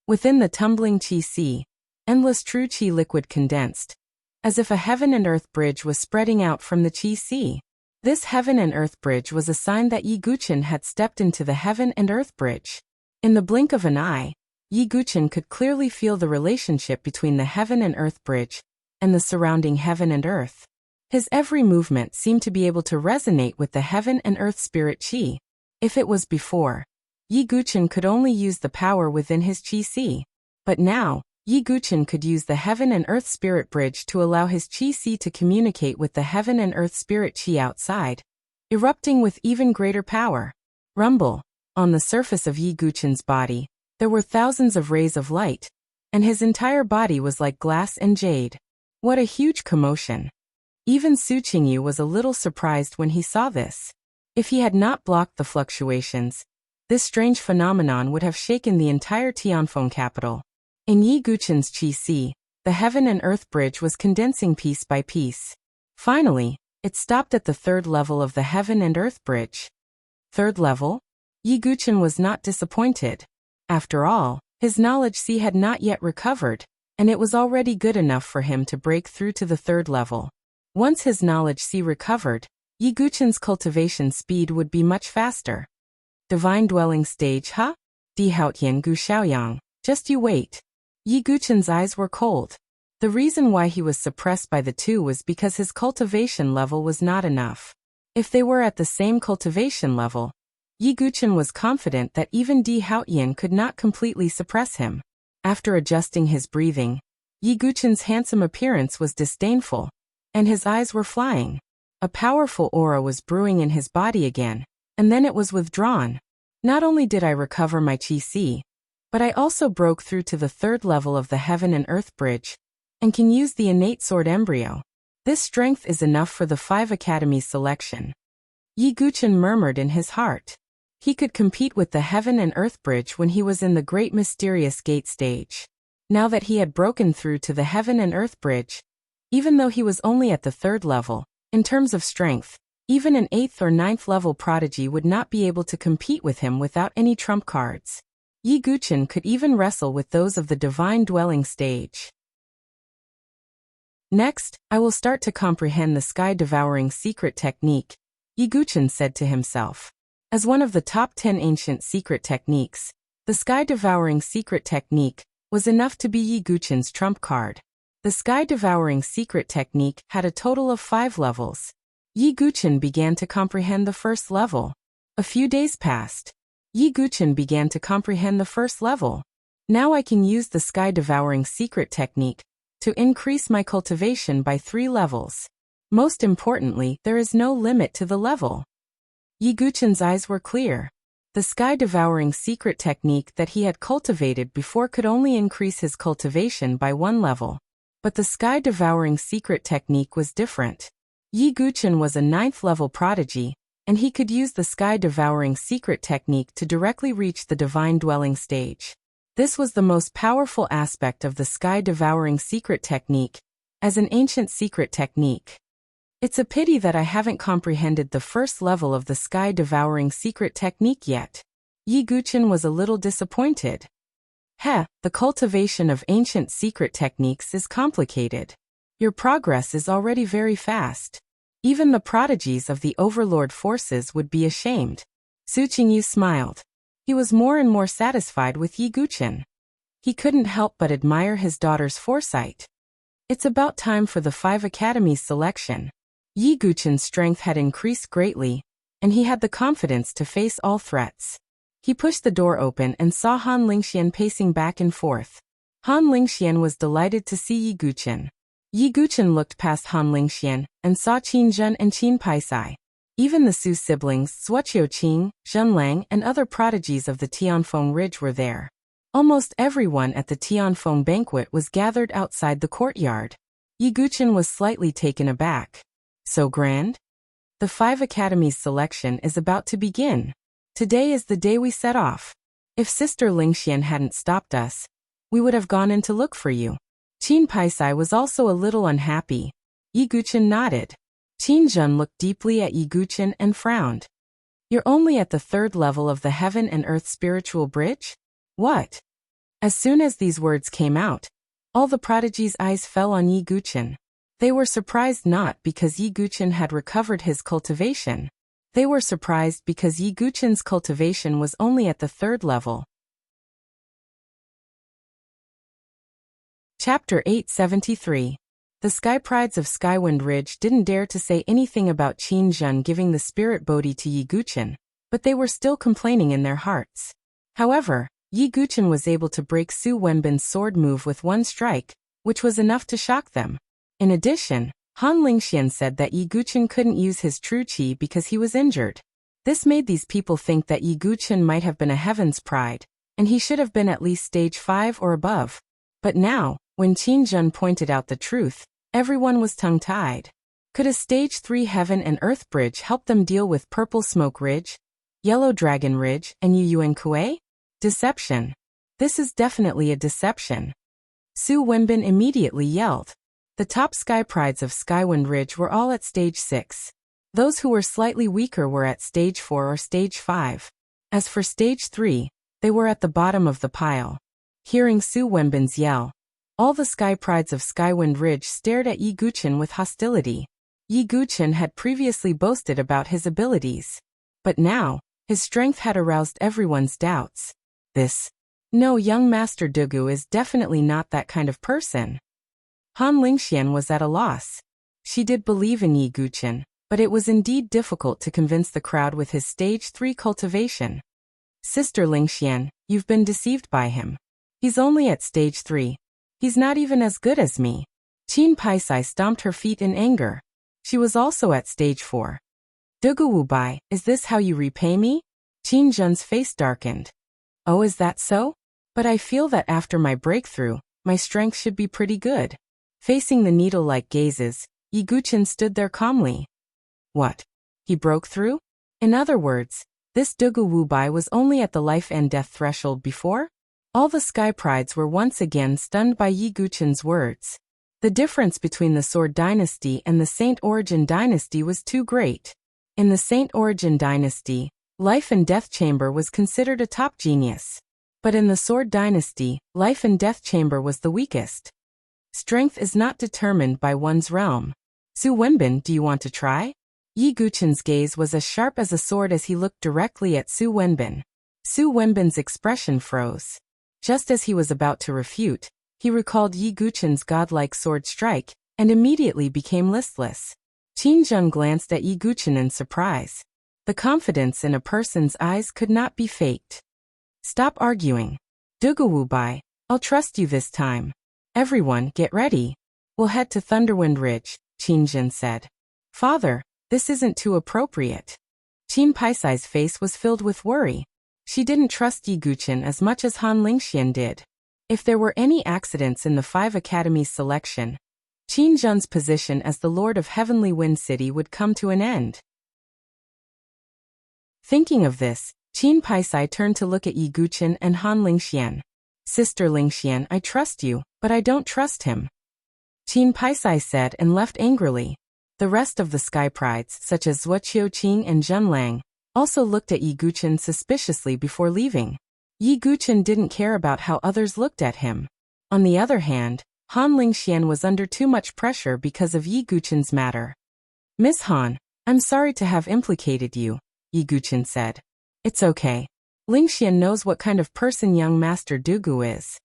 Within the tumbling qi sea, endless true qi liquid condensed, as if a heaven and earth bridge was spreading out from the qi sea. This heaven and earth bridge was a sign that Yi Guqin had stepped into the heaven and earth bridge. In the blink of an eye, Yi Guqin could clearly feel the relationship between the heaven and earth bridge and the surrounding heaven and earth. His every movement seemed to be able to resonate with the heaven and earth spirit qi. If it was before, Yi Guqin could only use the power within his qi sea. But now, Yi Guqin could use the heaven and earth spirit bridge to allow his qi sea to communicate with the heaven and earth spirit qi outside, erupting with even greater power. Rumble. On the surface of Yi Guqin's body, there were thousands of rays of light, and his entire body was like glass and jade. What a huge commotion. Even Su Qingyu was a little surprised when he saw this. If he had not blocked the fluctuations, this strange phenomenon would have shaken the entire Tianfeng capital. In Yi Guqin's qi sea, the heaven and earth bridge was condensing piece by piece. Finally, it stopped at the third level of the heaven and earth bridge. Third level? Yi Guqin was not disappointed. After all, his knowledge sea had not yet recovered, and it was already good enough for him to break through to the third level. Once his knowledge sea recovered, Yi Guqin's cultivation speed would be much faster. Divine dwelling stage, huh? Di Haotian Gu Xiaoyang, just you wait. Yi Guqin's eyes were cold. The reason why he was suppressed by the two was because his cultivation level was not enough. If they were at the same cultivation level, Yi Guqin was confident that even Di Haotian could not completely suppress him. After adjusting his breathing, Yi Guqin's handsome appearance was disdainful, and his eyes were flying. A powerful aura was brewing in his body again, and then it was withdrawn. Not only did I recover my qi sea, but I also broke through to the third level of the heaven and earth bridge, and can use the innate sword embryo. This strength is enough for the 5 academies selection. Yi Guqin murmured in his heart. He could compete with the heaven and earth bridge when he was in the great mysterious gate stage. Now that he had broken through to the heaven and earth bridge, even though he was only at the third level, in terms of strength, even an 8th or 9th level prodigy would not be able to compete with him without any trump cards. Yi Guqin could even wrestle with those of the divine dwelling stage. Next, I will start to comprehend the sky-devouring secret technique, Yi Guqin said to himself. As one of the top 10 ancient secret techniques, the sky-devouring secret technique was enough to be Yi Guqin's trump card. The sky-devouring secret technique had a total of 5 levels. Yi Guqin began to comprehend the first level. A few days passed. Yi Guqin began to comprehend the first level. Now I can use the sky-devouring secret technique to increase my cultivation by 3 levels. Most importantly, there is no limit to the level. Yi Guqin's eyes were clear. The sky-devouring secret technique that he had cultivated before could only increase his cultivation by 1 level. But the sky-devouring secret technique was different. Yi Guqin was a 9th level prodigy, and he could use the sky-devouring secret technique to directly reach the divine dwelling stage. This was the most powerful aspect of the sky-devouring secret technique, as an ancient secret technique. It's a pity that I haven't comprehended the first level of the sky-devouring secret technique yet. Yi Guqin was a little disappointed. The cultivation of ancient secret techniques is complicated. Your progress is already very fast. Even the prodigies of the overlord forces would be ashamed. Su Qingyu smiled. He was more and more satisfied with Yi Guqin. He couldn't help but admire his daughter's foresight. It's about time for the 5 academies selection. Yi Guqin's strength had increased greatly, and he had the confidence to face all threats. He pushed the door open and saw Han Lingxian pacing back and forth. Han Lingxian was delighted to see Yi Guqin. Yi Guqin looked past Han Lingxian and saw Qin Zhen and Qin Paisai. Even the Su siblings, Suoqiu Qing, Zhen Lang, and other prodigies of the Tianfeng Ridge were there. Almost everyone at the Tianfeng banquet was gathered outside the courtyard. Yi Guqin was slightly taken aback. So grand? The 5 academies selection is about to begin. Today is the day we set off. If Sister Lingxian hadn't stopped us, we would have gone in to look for you. Qin Paisai was also a little unhappy. Yi Guqin nodded. Qin Jun looked deeply at Yi Guqin and frowned. You're only at the 3rd level of the heaven and earth spiritual bridge? What? As soon as these words came out, all the prodigy's eyes fell on Yi Guqin. They were surprised not because Yi Guqin had recovered his cultivation. They were surprised because Yi Guqin's cultivation was only at the 3rd level. Chapter 873. The Sky Prides of Skywind Ridge didn't dare to say anything about Qin Jun giving the spirit Bodhi to Yi Guqin, but they were still complaining in their hearts. However, Yi Guqin was able to break Su Wenbin's sword move with one strike, which was enough to shock them. In addition, Han Lingxian said that Yi Guqin couldn't use his true qi because he was injured. This made these people think that Yi Guqin might have been a heaven's pride, and he should have been at least stage 5 or above. But now, when Qin Jun pointed out the truth, everyone was tongue-tied. Could a stage 3 heaven and earth bridge help them deal with Purple Smoke Ridge, Yellow Dragon Ridge, and Yuyuan Kuei? Deception. This is definitely a deception. Su Wenbin immediately yelled. The top Sky Prides of Skywind Ridge were all at stage 6. Those who were slightly weaker were at stage 4 or stage 5. As for stage 3, they were at the bottom of the pile. Hearing Su Wenbin's yell, all the Sky Prides of Skywind Ridge stared at Yi Guqin with hostility. Yi Guqin had previously boasted about his abilities. But now, his strength had aroused everyone's doubts. No, young Master Dugu is definitely not that kind of person. Han Lingxian was at a loss. She did believe in Yi Guqin, but it was indeed difficult to convince the crowd with his stage 3 cultivation. Sister Lingxian, you've been deceived by him. He's only at stage 3. He's not even as good as me. Qin Paisai stomped her feet in anger. She was also at stage 4. Dugu Wu Bai, is this how you repay me? Qin Jun's face darkened. Oh, is that so? But I feel that after my breakthrough, my strength should be pretty good. Facing the needle-like gazes, Yi Guqin stood there calmly. What? He broke through? In other words, this Dugu Wu Bai was only at the life and death threshold before? All the Sky Prides were once again stunned by Yi Guqin's words. The difference between the Sword Dynasty and the Saint Origin Dynasty was too great. In the Saint Origin Dynasty, Life and Death Chamber was considered a top genius. But in the Sword Dynasty, Life and Death Chamber was the weakest. Strength is not determined by one's realm. Su Wenbin, do you want to try? Yi Guqin's gaze was as sharp as a sword as he looked directly at Su Wenbin. Su Wenbin's expression froze. Just as he was about to refute, he recalled Yi Guqin's godlike sword strike, and immediately became listless. Qin Jun glanced at Yi Guqin in surprise. The confidence in a person's eyes could not be faked. Stop arguing. Dugu Wu Bai, I'll trust you this time. Everyone, get ready. We'll head to Thunderwind Ridge, Qin Jun said. Father, this isn't too appropriate. Qin Paisai's face was filled with worry. She didn't trust Yi Guqin as much as Han Lingxian did. If there were any accidents in the 5 academies selection, Qin Jun's position as the Lord of Heavenly Wind City would come to an end. Thinking of this, Qin Paisai turned to look at Yi Guqin and Han Lingxian. Sister Lingxian, I trust you, but I don't trust him. Qin Paisai said and left angrily. The rest of the Sky Prides, such as Zhuo Qiuqing and Zhen Lang, also looked at Yi Guqin suspiciously before leaving. Yi Guqin didn't care about how others looked at him. On the other hand, Han Lingxian was under too much pressure because of Yi Guqin's matter. Miss Han, I'm sorry to have implicated you, Yi Guqin said. It's okay. Lingxian knows what kind of person young Master Dugu is.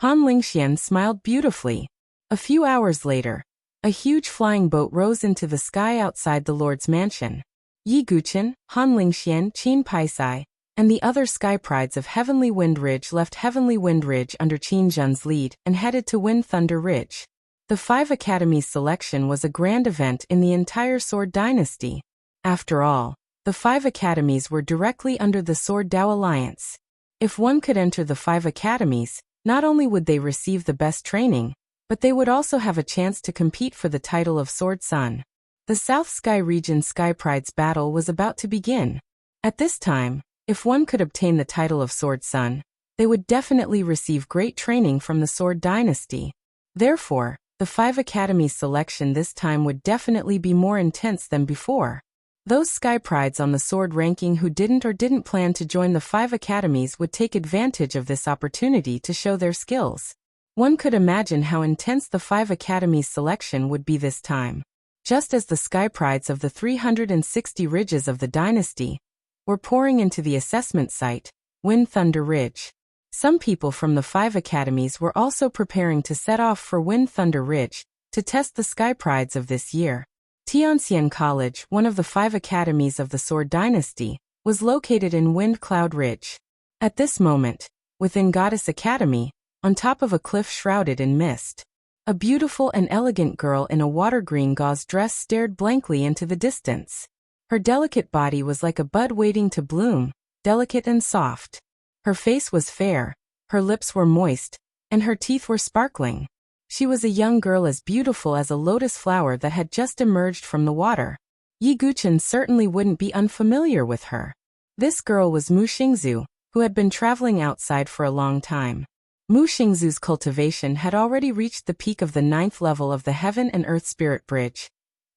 Han Lingxian smiled beautifully. A few hours later, a huge flying boat rose into the sky outside the Lord's mansion. Yi Guqin, Han Lingxian, Qin Paisai, and the other Sky Prides of Heavenly Wind Ridge left Heavenly Wind Ridge under Qin Jun's lead and headed to Wind Thunder Ridge. The 5 academies selection was a grand event in the entire Sword Dynasty. After all, the 5 academies were directly under the Sword Dao Alliance. If one could enter the 5 academies, not only would they receive the best training, but they would also have a chance to compete for the title of Sword Sun. The South Sky Region Sky Prides battle was about to begin. At this time, if one could obtain the title of Sword Sun, they would definitely receive great training from the Sword Dynasty. Therefore, The 5 academies selection this time would definitely be more intense than before. Those sky prides on the sword ranking who didn't plan to join the 5 academies would take advantage of this opportunity to show their skills. One could imagine how intense the 5 academies selection would be this time. Just as the sky prides of the 360 ridges of the dynasty were pouring into the assessment site, Wind Thunder Ridge. Some people from the 5 academies were also preparing to set off for Wind Thunder Ridge to test the sky prides of this year. Tianxian College, one of the 5 academies of the Sword Dynasty, was located in Wind Cloud Ridge. At this moment, within Goddess Academy, on top of a cliff shrouded in mist, a beautiful and elegant girl in a water-green gauze dress stared blankly into the distance. Her delicate body was like a bud waiting to bloom, delicate and soft. Her face was fair, her lips were moist, and her teeth were sparkling. She was a young girl as beautiful as a lotus flower that had just emerged from the water. Yi Guchen certainly wouldn't be unfamiliar with her. This girl was Mu Xingzu, who had been traveling outside for a long time. Mu Xingzu's cultivation had already reached the peak of the 9th level of the Heaven and Earth Spirit Bridge,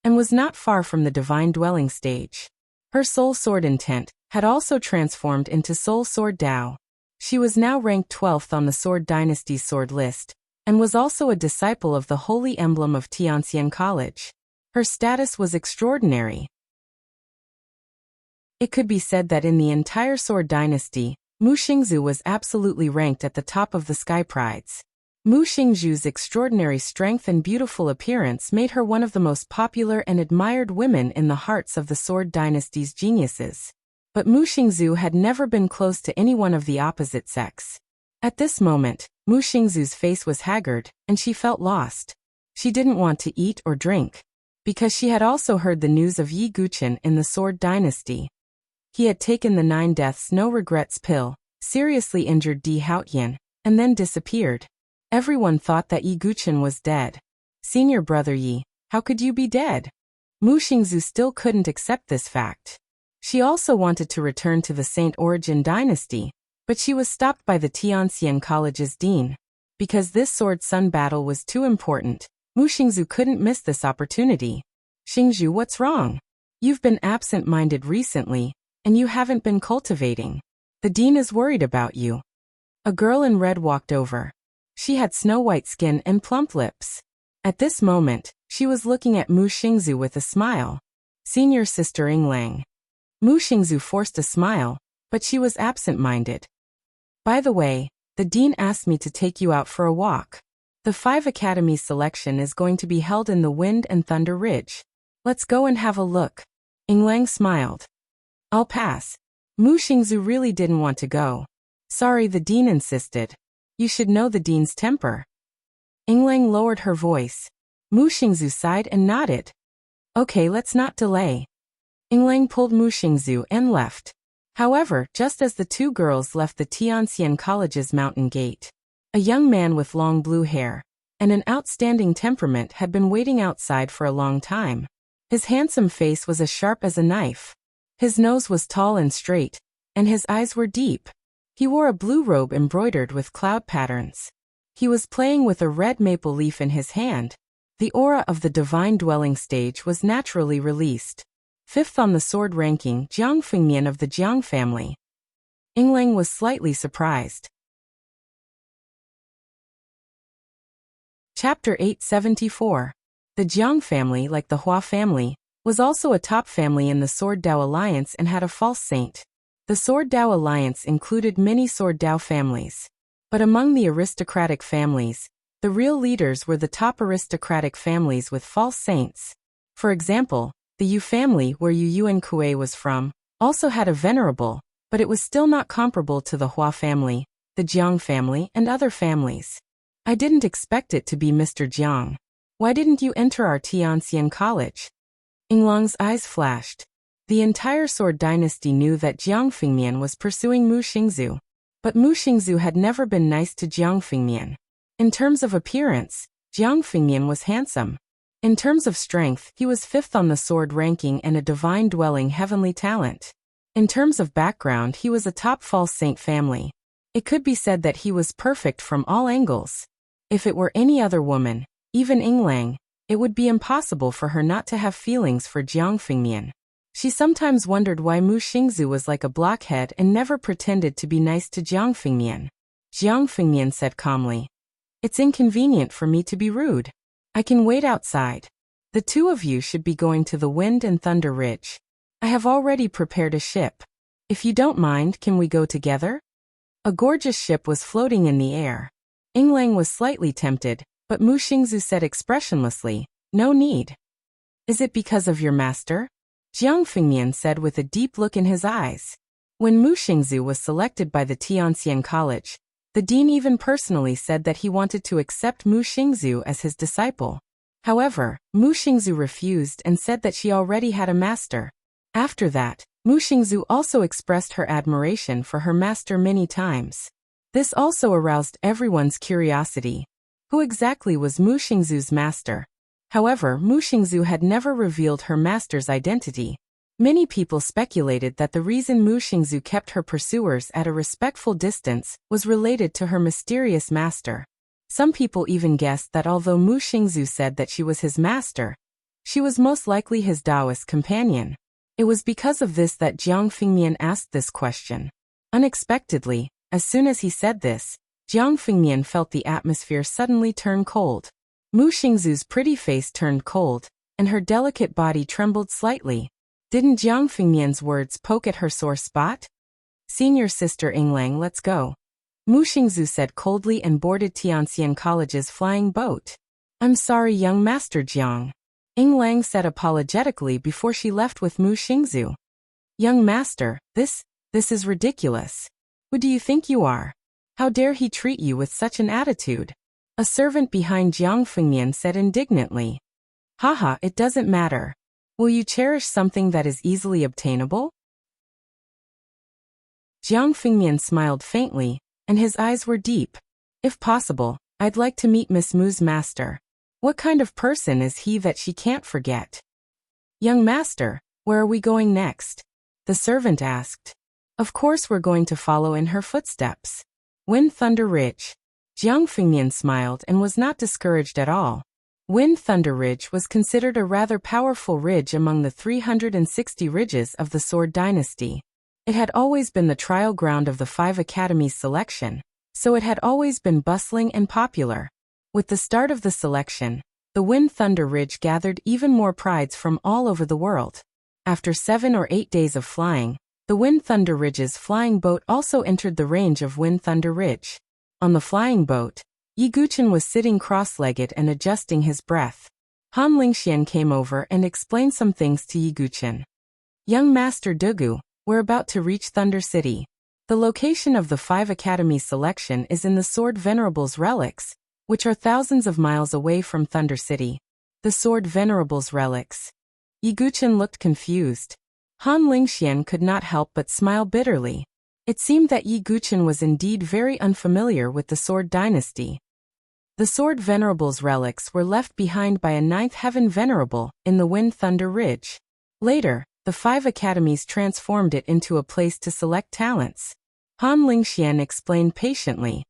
and was not far from the Divine Dwelling stage. Her Soul Sword intent had also transformed into Soul Sword Dao. She was now ranked 12th on the Sword Dynasty's sword list, and was also a disciple of the Holy Emblem of Tianxian College. Her status was extraordinary. It could be said that in the entire Sword Dynasty, Mu Xingzu was absolutely ranked at the top of the sky prides. Mu Xingzu's extraordinary strength and beautiful appearance made her one of the most popular and admired women in the hearts of the Sword Dynasty's geniuses. But Mu Xingzu had never been close to anyone of the opposite sex. At this moment, Mu Xingzu's face was haggard, and she felt lost. She didn't want to eat or drink, because she had also heard the news of Yi Guchen in the Sword Dynasty. He had taken the 9 deaths no regrets pill, seriously injured Di Haotian, and then disappeared. Everyone thought that Yi Guchen was dead. Senior brother Yi, how could you be dead? Mu Xingzu still couldn't accept this fact. She also wanted to return to the Saint Origin dynasty, but she was stopped by the Tianxian College's dean. Because this Sword Sun battle was too important, Mu Xingzu couldn't miss this opportunity. Xingzhu, what's wrong? You've been absent-minded recently, and you haven't been cultivating. The dean is worried about you. A girl in red walked over. She had snow-white skin and plump lips. At this moment, she was looking at Mu Xingzu with a smile. Senior Sister Yinglang. Mu Xingzu forced a smile, but she was absent-minded. By the way, the dean asked me to take you out for a walk. The 5 Academy selection is going to be held in the Wind and Thunder Ridge. Let's go and have a look. Yinglang smiled. I'll pass. Mu Xingzu really didn't want to go. Sorry, the dean insisted. You should know the dean's temper. Yinglang lowered her voice. Mu Xingzu sighed and nodded. Okay, let's not delay. Yinglang pulled Mu Xingzu and left. However, just as the 2 girls left the Tianxian College's mountain gate, a young man with long blue hair and an outstanding temperament had been waiting outside for a long time. His handsome face was as sharp as a knife. His nose was tall and straight, and his eyes were deep. He wore a blue robe embroidered with cloud patterns. He was playing with a red maple leaf in his hand. The aura of the Divine Dwelling stage was naturally released. 5th on the sword ranking, Jiang Fengmian of the Jiang family. Yinglang was slightly surprised. Chapter 874. The Jiang family, like the Hua family, was also a top family in the Sword Dao Alliance and had a false saint. The Sword Dao Alliance included many Sword Dao families. But among the aristocratic families, the real leaders were the top aristocratic families with false saints. For example, the Yu family, where Yu Yuan Kuei was from, also had a venerable, but it was still not comparable to the Hua family, the Jiang family, and other families. I didn't expect it to be Mr. Jiang. Why didn't you enter our Tianxian College? Yinglang's eyes flashed. The entire Sword Dynasty knew that Jiang Fengmian was pursuing Mu Xingzu. But Mu Xingzu had never been nice to Jiang Fengmian. In terms of appearance, Jiang Fengmian was handsome. In terms of strength, he was 5th on the sword ranking and a divine dwelling heavenly talent. In terms of background, he was a top false saint family. It could be said that he was perfect from all angles. If it were any other woman, Even Yinglang, it would be impossible for her not to have feelings for Jiang Fengmian. She sometimes wondered why Mu Xingzu was like a blockhead and never pretended to be nice to Jiang Fengmian. Jiang Fengmian said calmly, "It's inconvenient for me to be rude. I can wait outside. The two of you should be going to the Wind and Thunder Ridge. I have already prepared a ship. If you don't mind, can we go together?" A gorgeous ship was floating in the air. Yinglang was slightly tempted, but Mu Xingzu said expressionlessly, "No need." "Is it because of your master?" Jiang Fengmian said with a deep look in his eyes. When Mu Xingzu was selected by the Tianxian College, the dean even personally said that he wanted to accept Mu Xingzu as his disciple. However, Mu Xingzu refused and said that she already had a master. After that, Mu Xingzu also expressed her admiration for her master many times. This also aroused everyone's curiosity. Who exactly was Mu Xingzu's master? However, Mu Xingzu had never revealed her master's identity. Many people speculated that the reason Mu Xingzu kept her pursuers at a respectful distance was related to her mysterious master. Some people even guessed that although Mu Xingzu said that she was his master, she was most likely his Taoist companion. It was because of this that Jiang Fengmian asked this question. Unexpectedly, as soon as he said this, Jiang Fengmian felt the atmosphere suddenly turn cold. Mu Xingzu's pretty face turned cold, and her delicate body trembled slightly. Didn't Jiang Fengmian's words poke at her sore spot? "Senior sister Yinglang, let's go." Mu Xingzu said coldly and boarded Tianxian College's flying boat. "I'm sorry, young master Jiang," Yinglang said apologetically before she left with Mu Xingzu. "Young master, this is ridiculous. Who do you think you are? How dare he treat you with such an attitude?" A servant behind Jiang Fengmian said indignantly. "Haha, it doesn't matter. Will you cherish something that is easily obtainable?" Jiang Fengmian smiled faintly, and his eyes were deep. "If possible, I'd like to meet Miss Mu's master. What kind of person is he that she can't forget?" "Young master, where are we going next?" the servant asked. "Of course we're going to follow in her footsteps. Wind Thunder Ridge." Jiang Fengmian smiled and was not discouraged at all. Wind Thunder Ridge was considered a rather powerful ridge among the 360 ridges of the Sword Dynasty. It had always been the trial ground of the 5 academies selection, so it had always been bustling and popular. With the start of the selection, the Wind Thunder Ridge gathered even more prides from all over the world. After 7 or 8 days of flying, the Wind Thunder Ridge's flying boat also entered the range of Wind Thunder Ridge. On the flying boat, Yi Guchen was sitting cross-legged and adjusting his breath. Han Lingxian came over and explained some things to Yi Guchen. "Young Master Dugu, we're about to reach Thunder City. The location of the 5 Academy selection is in the Sword Venerable's relics, which are thousands of miles away from Thunder City." The Sword Venerable's relics. Yi Guchen looked confused. Han Lingxian could not help but smile bitterly. It seemed that Yi Guchen was indeed very unfamiliar with the Sword Dynasty. The Sword Venerable's relics were left behind by a 9th Heaven Venerable in the Wind Thunder Ridge. Later, the 5 academies transformed it into a place to select talents. Han Lingxian explained patiently.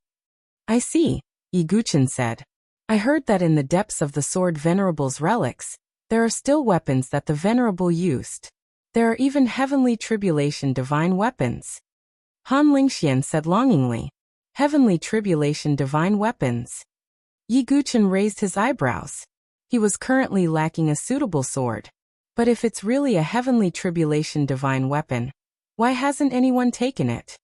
"I see," Yi Guchen said. "I heard that in the depths of the Sword Venerable's relics, there are still weapons that the Venerable used. There are even Heavenly Tribulation divine weapons." Han Lingxian said longingly. "Heavenly Tribulation divine weapons?" Yi Guchen raised his eyebrows. He was currently lacking a suitable sword. But if it's really a Heavenly Tribulation divine weapon, why hasn't anyone taken it?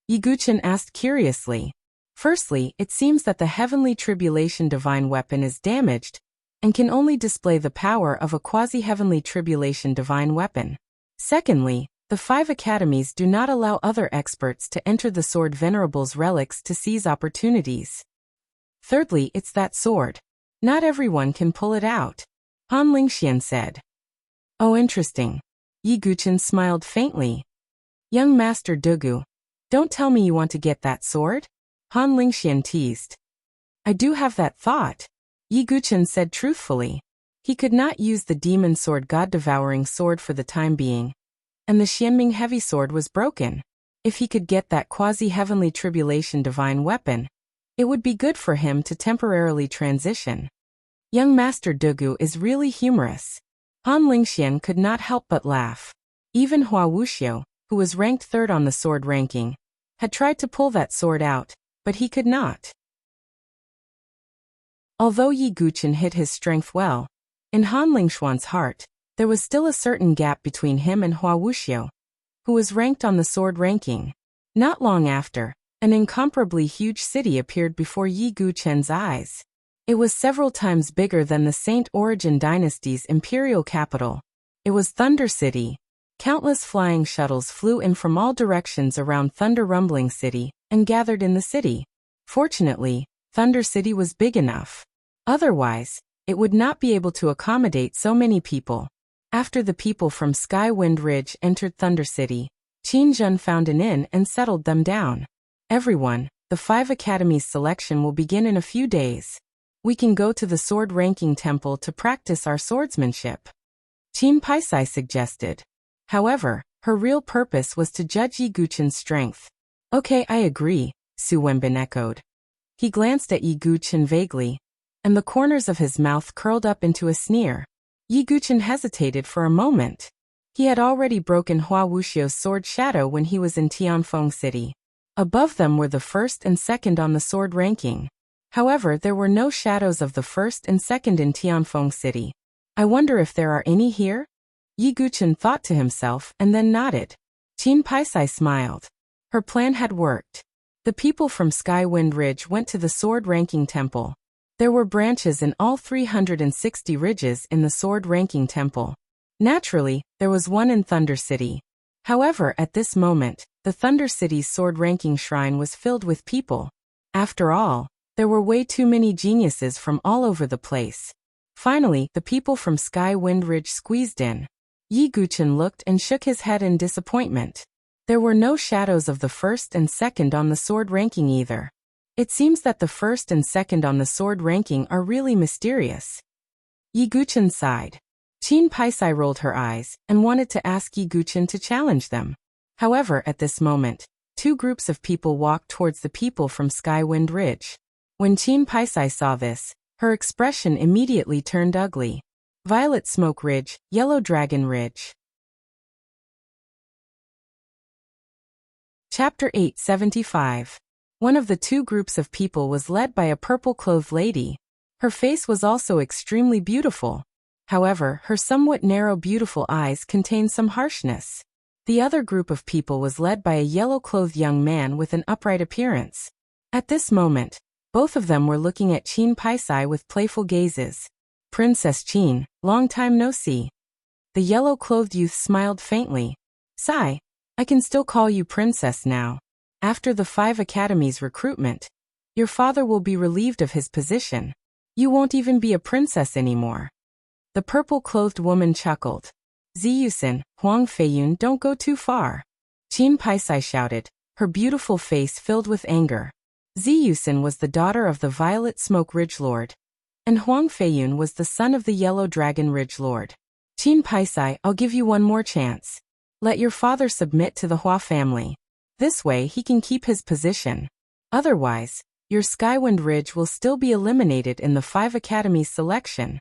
Yi Guchen asked curiously. Firstly, it seems that the Heavenly Tribulation divine weapon is damaged, and can only display the power of a quasi-Heavenly Tribulation divine weapon. Secondly, the 5 academies do not allow other experts to enter the Sword Venerable's relics to seize opportunities. Thirdly, it's that sword. Not everyone can pull it out. Han Lingxian said. "Oh, interesting." Yi Guchen smiled faintly. "Young Master Dugu, don't tell me you want to get that sword?" Han Lingxian teased. "I do have that thought," Yi Guchen said truthfully. He could not use the demon sword god-devouring sword for the time being, and the Xianming heavy sword was broken. If he could get that quasi-heavenly tribulation divine weapon, it would be good for him to temporarily transition. Young Master Dugu is really humorous. Han Lingxian could not help but laugh. Even Hua Wuxia, who was ranked third on the sword ranking, had tried to pull that sword out, but he could not. Although Yi Guqin hid his strength well, in Han Lingxuan's heart, there was still a certain gap between him and Hua Wuxia, who was ranked on the sword ranking. Not long after, an incomparably huge city appeared before Yi Guqin's eyes. It was several times bigger than the Saint Origin dynasty's imperial capital. It was Thunder City. Countless flying shuttles flew in from all directions around Thunder Rumbling City and gathered in the city. Fortunately, Thunder City was big enough. Otherwise, it would not be able to accommodate so many people. After the people from Sky Wind Ridge entered Thunder City, Qin Zhen found an inn and settled them down. Everyone, the 5 academies selection will begin in a few days. We can go to the sword ranking temple to practice our swordsmanship, Qin Paisai suggested. However, her real purpose was to judge Yi Guqin's strength. Okay, I agree, Su Wenbin echoed. He glanced at Yi Guqin vaguely, and the corners of his mouth curled up into a sneer. Yi Guqin hesitated for a moment. He had already broken Hua Wuxia's sword shadow when he was in Tianfeng City. Above them were the first and second on the sword ranking. However, there were no shadows of the first and second in Tianfeng City. I wonder if there are any here? Yi Guqin thought to himself and then nodded. Qin Paisai smiled. Her plan had worked. The people from Sky Wind Ridge went to the sword ranking temple. There were branches in all 360 ridges in the sword ranking temple. Naturally, there was one in Thunder City. However, at this moment, the Thunder City's sword ranking shrine was filled with people. After all, there were way too many geniuses from all over the place. Finally, the people from Sky Wind Ridge squeezed in. Yi Guqin looked and shook his head in disappointment. There were no shadows of the first and second on the sword ranking either. It seems that the first and second on the sword ranking are really mysterious. Yi Guqin sighed. Qin Paisai rolled her eyes and wanted to ask Yi Guqin to challenge them. However, at this moment, 2 groups of people walked towards the people from Sky Wind Ridge. When Qin Paisai saw this, her expression immediately turned ugly. Violet Smoke Ridge, Yellow Dragon Ridge. Chapter 875. One of the 2 groups of people was led by a purple-clothed lady. Her face was also extremely beautiful. However, her somewhat narrow beautiful eyes contained some harshness. The other group of people was led by a yellow-clothed young man with an upright appearance. At this moment, both of them were looking at Qin Paisai with playful gazes. Princess Qin, long time no see. The yellow-clothed youth smiled faintly. Sai, I can still call you princess now. After the 5 academies recruitment, your father will be relieved of his position. You won't even be a princess anymore. The purple-clothed woman chuckled. Ziyusen, Huang Feiyun, don't go too far. Qin Paisai shouted, her beautiful face filled with anger. Ziyusen was the daughter of the Violet Smoke Ridge Lord, and Huang Feiyun was the son of the Yellow Dragon Ridge Lord. Qin Paisai, I'll give you one more chance. Let your father submit to the Hua family. This way he can keep his position. Otherwise, your Skywind Ridge will still be eliminated in the 5 academies selection.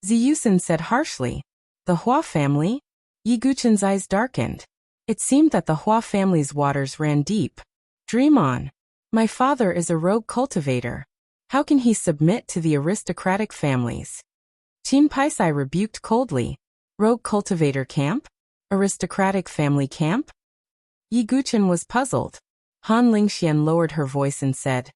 Ziyusen said harshly. The Hua family? Yi Guqin's eyes darkened. It seemed that the Hua family's waters ran deep. Dream on. My father is a rogue cultivator. How can he submit to the aristocratic families? Qin Paisai rebuked coldly. Rogue cultivator camp? Aristocratic family camp? Yi Guqin was puzzled. Han Lingxian lowered her voice and said,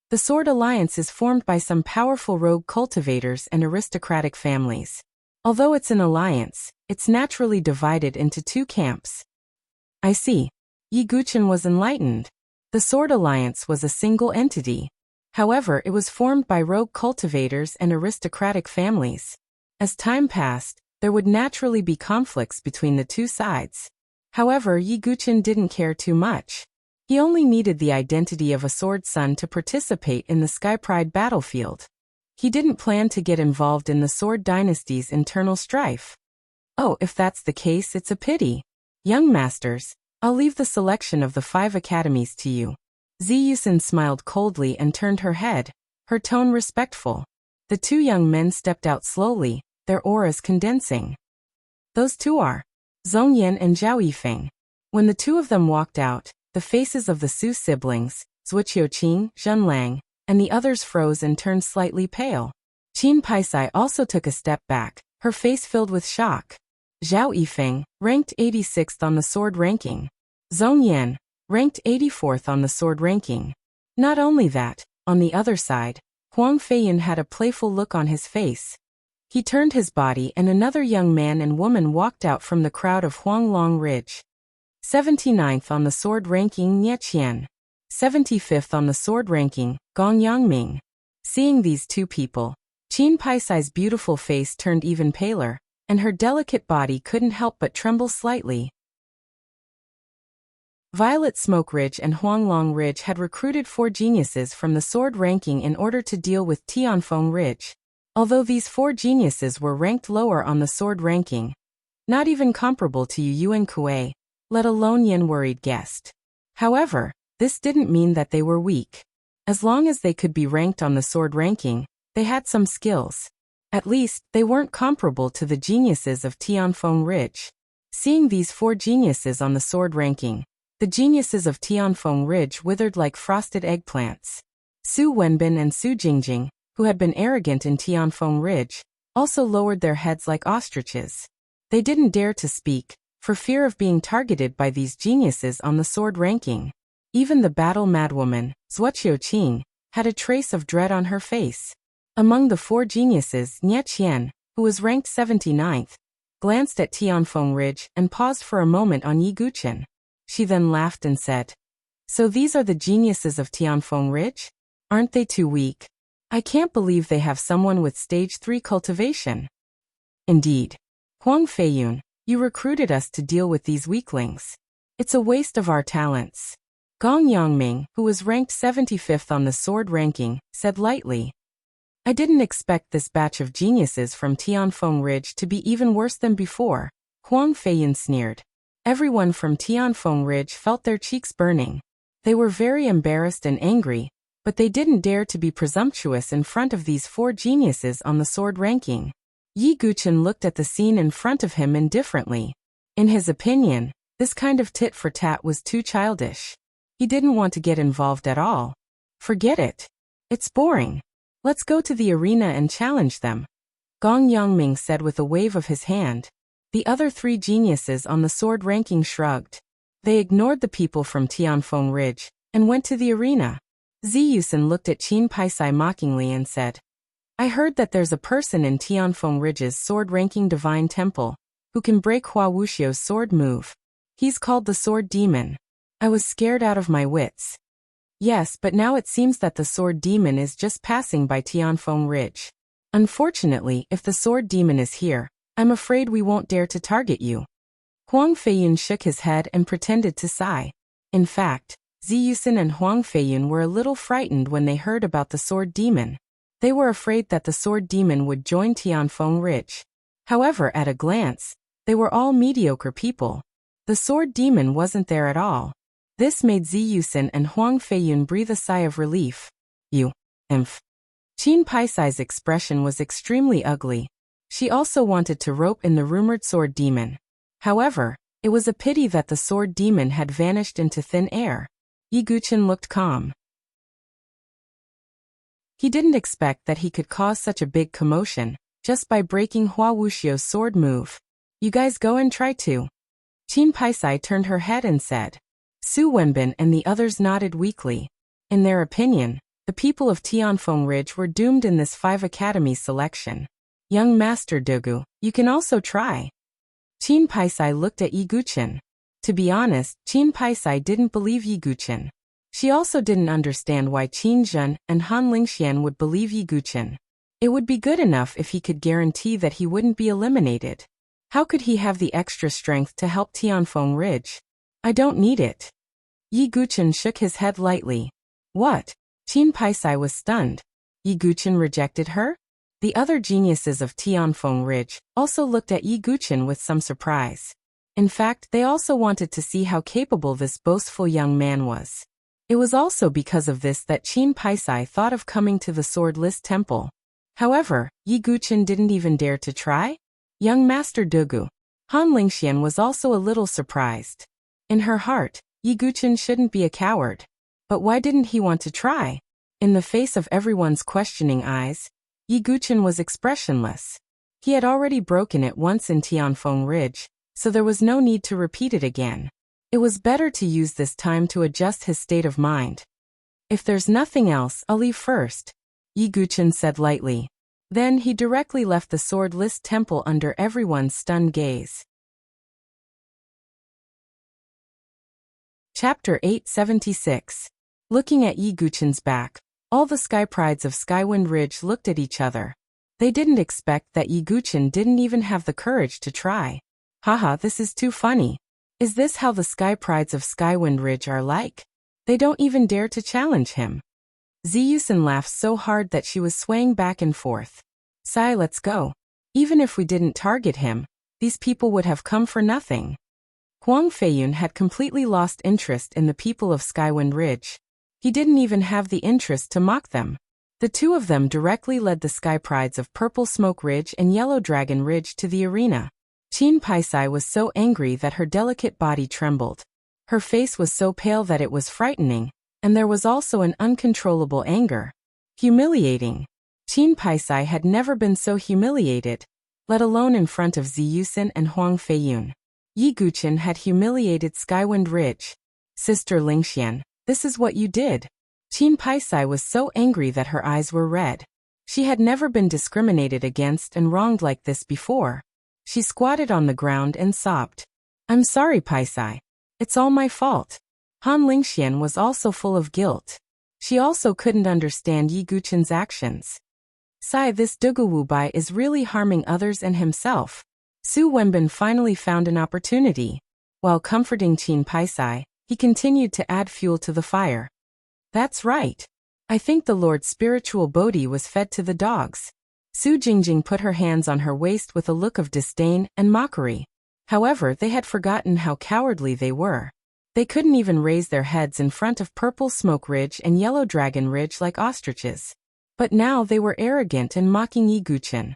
the Sword Alliance is formed by some powerful rogue cultivators and aristocratic families. Although it's an alliance, it's naturally divided into 2 camps. I see. Yi Guqin was enlightened. The Sword Alliance was a single entity. However, it was formed by rogue cultivators and aristocratic families. As time passed, there would naturally be conflicts between the 2 sides. However, Yi Guqin didn't care too much. He only needed the identity of a sword son to participate in the Sky Pride battlefield. He didn't plan to get involved in the Sword Dynasty's internal strife. Oh, if that's the case, it's a pity. Young masters, I'll leave the selection of the 5 academies to you. Ziyusen smiled coldly and turned her head, her tone respectful. The two young men stepped out slowly, their auras condensing. Those two are Zhong Yan and Zhao Yifeng. When the two of them walked out, the faces of the Su siblings, Zhuo Qiuqing, Zhen Lang, and the others froze and turned slightly pale. Qin Paisai also took a step back, her face filled with shock. Zhao Yifeng, ranked 86th on the sword ranking. Zhong Yan, ranked 84th on the sword ranking. Not only that, on the other side, Huang Feiyun had a playful look on his face. He turned his body and another young man and woman walked out from the crowd of Huanglong Ridge. 79th on the sword ranking Nie Qian. 75th on the sword ranking, Gong Yangming. Seeing these two people, Qin Paisai's beautiful face turned even paler, and her delicate body couldn't help but tremble slightly. Violet Smoke Ridge and Huanglong Ridge had recruited 4 geniuses from the sword ranking in order to deal with Tianfeng Ridge. Although these 4 geniuses were ranked lower on the sword ranking, not even comparable to Yuan Kuei, let alone Yin worried guessed. However, this didn't mean that they were weak. As long as they could be ranked on the sword ranking, they had some skills. At least, they weren't comparable to the geniuses of Tianfeng Ridge. Seeing these 4 geniuses on the sword ranking, the geniuses of Tianfeng Ridge withered like frosted eggplants. Su Wenbin and Su Jingjing, who had been arrogant in Tianfeng Ridge, also lowered their heads like ostriches. They didn't dare to speak, for fear of being targeted by these geniuses on the sword ranking. Even the battle madwoman, Zhuo Qiuqing, had a trace of dread on her face. Among the 4 geniuses, Nie Qian, who was ranked 79th, glanced at Tianfeng Ridge and paused for a moment on Yi Guchen. She then laughed and said, "So these are the geniuses of Tianfeng Ridge? Aren't they too weak? I can't believe they have someone with stage 3 cultivation." Indeed. Huang Feiyun, you recruited us to deal with these weaklings. It's a waste of our talents. Gong Yangming, who was ranked 75th on the sword ranking, said lightly. I didn't expect this batch of geniuses from Tianfeng Ridge to be even worse than before, Huang Feiyun sneered. Everyone from Tianfeng Ridge felt their cheeks burning. They were very embarrassed and angry, but they didn't dare to be presumptuous in front of these 4 geniuses on the sword ranking. Yi Guchen looked at the scene in front of him indifferently. In his opinion, this kind of tit-for-tat was too childish. He didn't want to get involved at all. Forget it. It's boring. Let's go to the arena and challenge them, Gong Yangming said with a wave of his hand. The other 3 geniuses on the sword ranking shrugged. They ignored the people from Tianfeng Ridge and went to the arena. Ziyusen looked at Qin Paisai mockingly and said, I heard that there's a person in Tianfeng Ridge's sword-ranking divine temple who can break Hua Wuxia's sword move. He's called the Sword Demon. I was scared out of my wits. Yes, but now it seems that the Sword Demon is just passing by Tianfeng Ridge. Unfortunately, if the Sword Demon is here, I'm afraid we won't dare to target you. Huang Feiyun shook his head and pretended to sigh. In fact, Ziyusen and Huang Feiyun were a little frightened when they heard about the Sword Demon. They were afraid that the Sword Demon would join Tianfeng Ridge. However, at a glance, they were all mediocre people. The Sword Demon wasn't there at all. This made Ziyusen and Huang Feiyun breathe a sigh of relief. You, imph. Qin Paisai's expression was extremely ugly. She also wanted to rope in the rumored Sword Demon. However, it was a pity that the Sword Demon had vanished into thin air. Yi Guchen looked calm. He didn't expect that he could cause such a big commotion, just by breaking Hua Wuxia's sword move. You guys go and try to. Qin Paisai turned her head and said. Su Wenbin and the others nodded weakly. In their opinion, the people of Tianfeng Ridge were doomed in this 5 academy selection. Young Master Dogu, you can also try. Qin Paisai looked at Yi Guchen. To be honest, Qin Paisai didn't believe Yi Guchen. She also didn't understand why Qin Zhen and Han Lingxian would believe Yi Guchen. It would be good enough if he could guarantee that he wouldn't be eliminated. How could he have the extra strength to help Tianfeng Ridge? I don't need it. Yi Guchen shook his head lightly. What? Qin Paisai was stunned. Yi Guchen rejected her? The other geniuses of Tianfeng Ridge also looked at Yi Guchen with some surprise. In fact, they also wanted to see how capable this boastful young man was. It was also because of this that Qin Paisai thought of coming to the Swordless Temple. However, Yi Guqin didn't even dare to try? Young Master Dugu. Han Lingxian was also a little surprised. In her heart, Yi Guqin shouldn't be a coward. But why didn't he want to try? In the face of everyone's questioning eyes, Yi Guqin was expressionless. He had already broken it once in Tianfeng Ridge, so there was no need to repeat it again. It was better to use this time to adjust his state of mind. If there's nothing else, I'll leave first, Yi Guqin said lightly. Then he directly left the swordless temple under everyone's stunned gaze. Chapter 876. Looking at Yi Guqin's back, all the sky prides of Skywind Ridge looked at each other. They didn't expect that Yi Guqin didn't even have the courage to try. Haha, this is too funny. Is this how the sky prides of Skywind Ridge are like? They don't even dare to challenge him. Ziyusen laughed so hard that she was swaying back and forth. Sai, let's go. Even if we didn't target him, these people would have come for nothing. Huang Feiyun had completely lost interest in the people of Skywind Ridge. He didn't even have the interest to mock them. The two of them directly led the sky prides of Purple Smoke Ridge and Yellow Dragon Ridge to the arena. Qin Paisai was so angry that her delicate body trembled. Her face was so pale that it was frightening, and there was also an uncontrollable anger. Humiliating. Qin Paisai had never been so humiliated, let alone in front of Ziyusen and Huang Feiyun. Yi Guqin had humiliated Skywind Ridge. Sister Lingxian, this is what you did. Qin Paisai was so angry that her eyes were red. She had never been discriminated against and wronged like this before. She squatted on the ground and sobbed. I'm sorry, Paisai. It's all my fault. Han Lingxian was also full of guilt. She also couldn't understand Yi Guqin's actions. Sai, this Dugu Wubai is really harming others and himself. Su Wenbin finally found an opportunity. While comforting Qin Paisai, he continued to add fuel to the fire. That's right. I think the Lord's spiritual Bodhi was fed to the dogs. Su Jingjing put her hands on her waist with a look of disdain and mockery. However, they had forgotten how cowardly they were. They couldn't even raise their heads in front of Purple Smoke Ridge and Yellow Dragon Ridge like ostriches. But now they were arrogant and mocking Yi Guqin.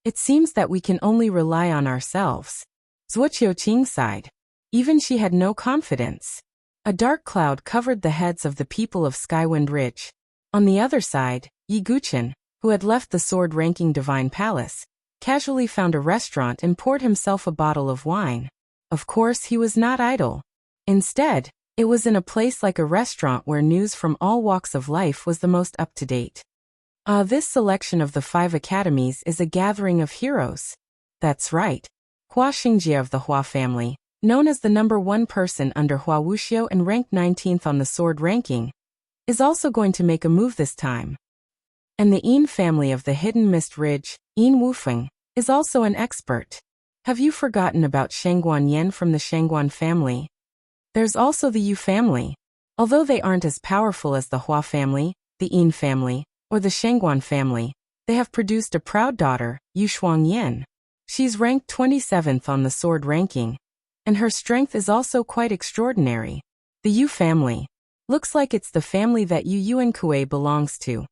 It seems that we can only rely on ourselves. Zhuo Qiuqing sighed. Even she had no confidence. A dark cloud covered the heads of the people of Skywind Ridge. On the other side, Yi Guqin, who had left the sword-ranking Divine Palace, casually found a restaurant and poured himself a bottle of wine. Of course, he was not idle. Instead, it was in a place like a restaurant where news from all walks of life was the most up-to-date. This selection of the 5 academies is a gathering of heroes. That's right. Hua Xingjie of the Hua family, known as the #1 person under Hua Wuxia and ranked 19th on the sword ranking, is also going to make a move this time. And the Yin family of the Hidden Mist Ridge, Yin Wufeng, is also an expert. Have you forgotten about Shangguan Yen from the Shangguan family? There's also the Yu family. Although they aren't as powerful as the Hua family, the Yin family, or the Shangguan family, they have produced a proud daughter, Yu Shuangyan. She's ranked 27th on the sword ranking, and her strength is also quite extraordinary. The Yu family. Looks like it's the family that Yu Yuankue belongs to.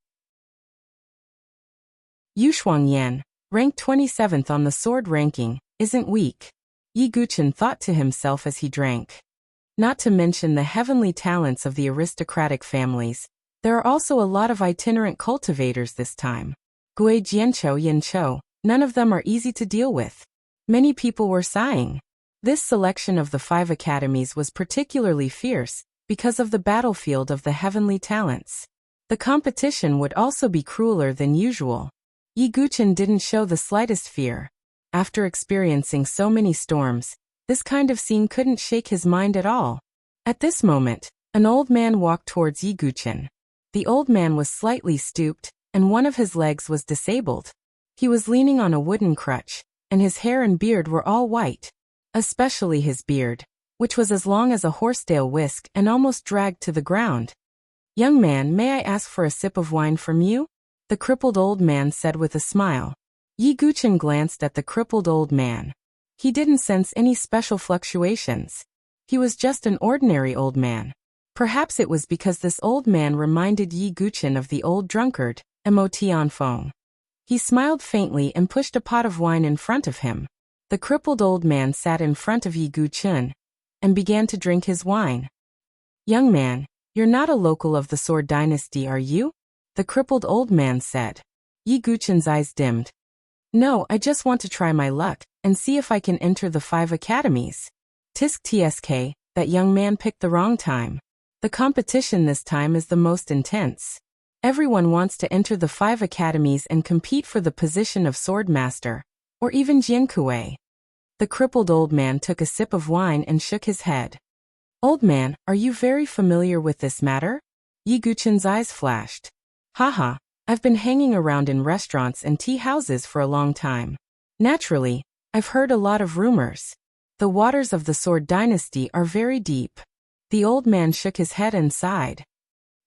Yu Shuangyan, ranked 27th on the sword ranking, isn't weak. Yi Guqin thought to himself as he drank. Not to mention the heavenly talents of the aristocratic families, there are also a lot of itinerant cultivators this time. Gui Jianchou Yinchou, none of them are easy to deal with. Many people were sighing. This selection of the 5 academies was particularly fierce, because of the battlefield of the heavenly talents. The competition would also be crueler than usual. Yi Guqin didn't show the slightest fear. After experiencing so many storms, this kind of scene couldn't shake his mind at all. At this moment, an old man walked towards Yi Guqin. The old man was slightly stooped, and one of his legs was disabled. He was leaning on a wooden crutch, and his hair and beard were all white. Especially his beard, which was as long as a horsetail whisk and almost dragged to the ground. Young man, may I ask for a sip of wine from you? The crippled old man said with a smile. Yi Guqin glanced at the crippled old man. He didn't sense any special fluctuations. He was just an ordinary old man. Perhaps it was because this old man reminded Yi Guqin of the old drunkard, Mo Tianfeng. He smiled faintly and pushed a pot of wine in front of him. The crippled old man sat in front of Yi Guqun and began to drink his wine. "Young man, you're not a local of the Sword Dynasty, are you?" the crippled old man said. Yi Guqun's eyes dimmed. "No, I just want to try my luck and see if I can enter the 5 academies." Tisk tsk, that young man picked the wrong time. The competition this time is the most intense. Everyone wants to enter the 5 academies and compete for the position of Swordmaster, or even Jiankui. The crippled old man took a sip of wine and shook his head. "Old man, are you very familiar with this matter?" Yi Guqun's eyes flashed. "Haha, I've been hanging around in restaurants and tea houses for a long time. Naturally, I've heard a lot of rumors. The waters of the Sword Dynasty are very deep." The old man shook his head and sighed.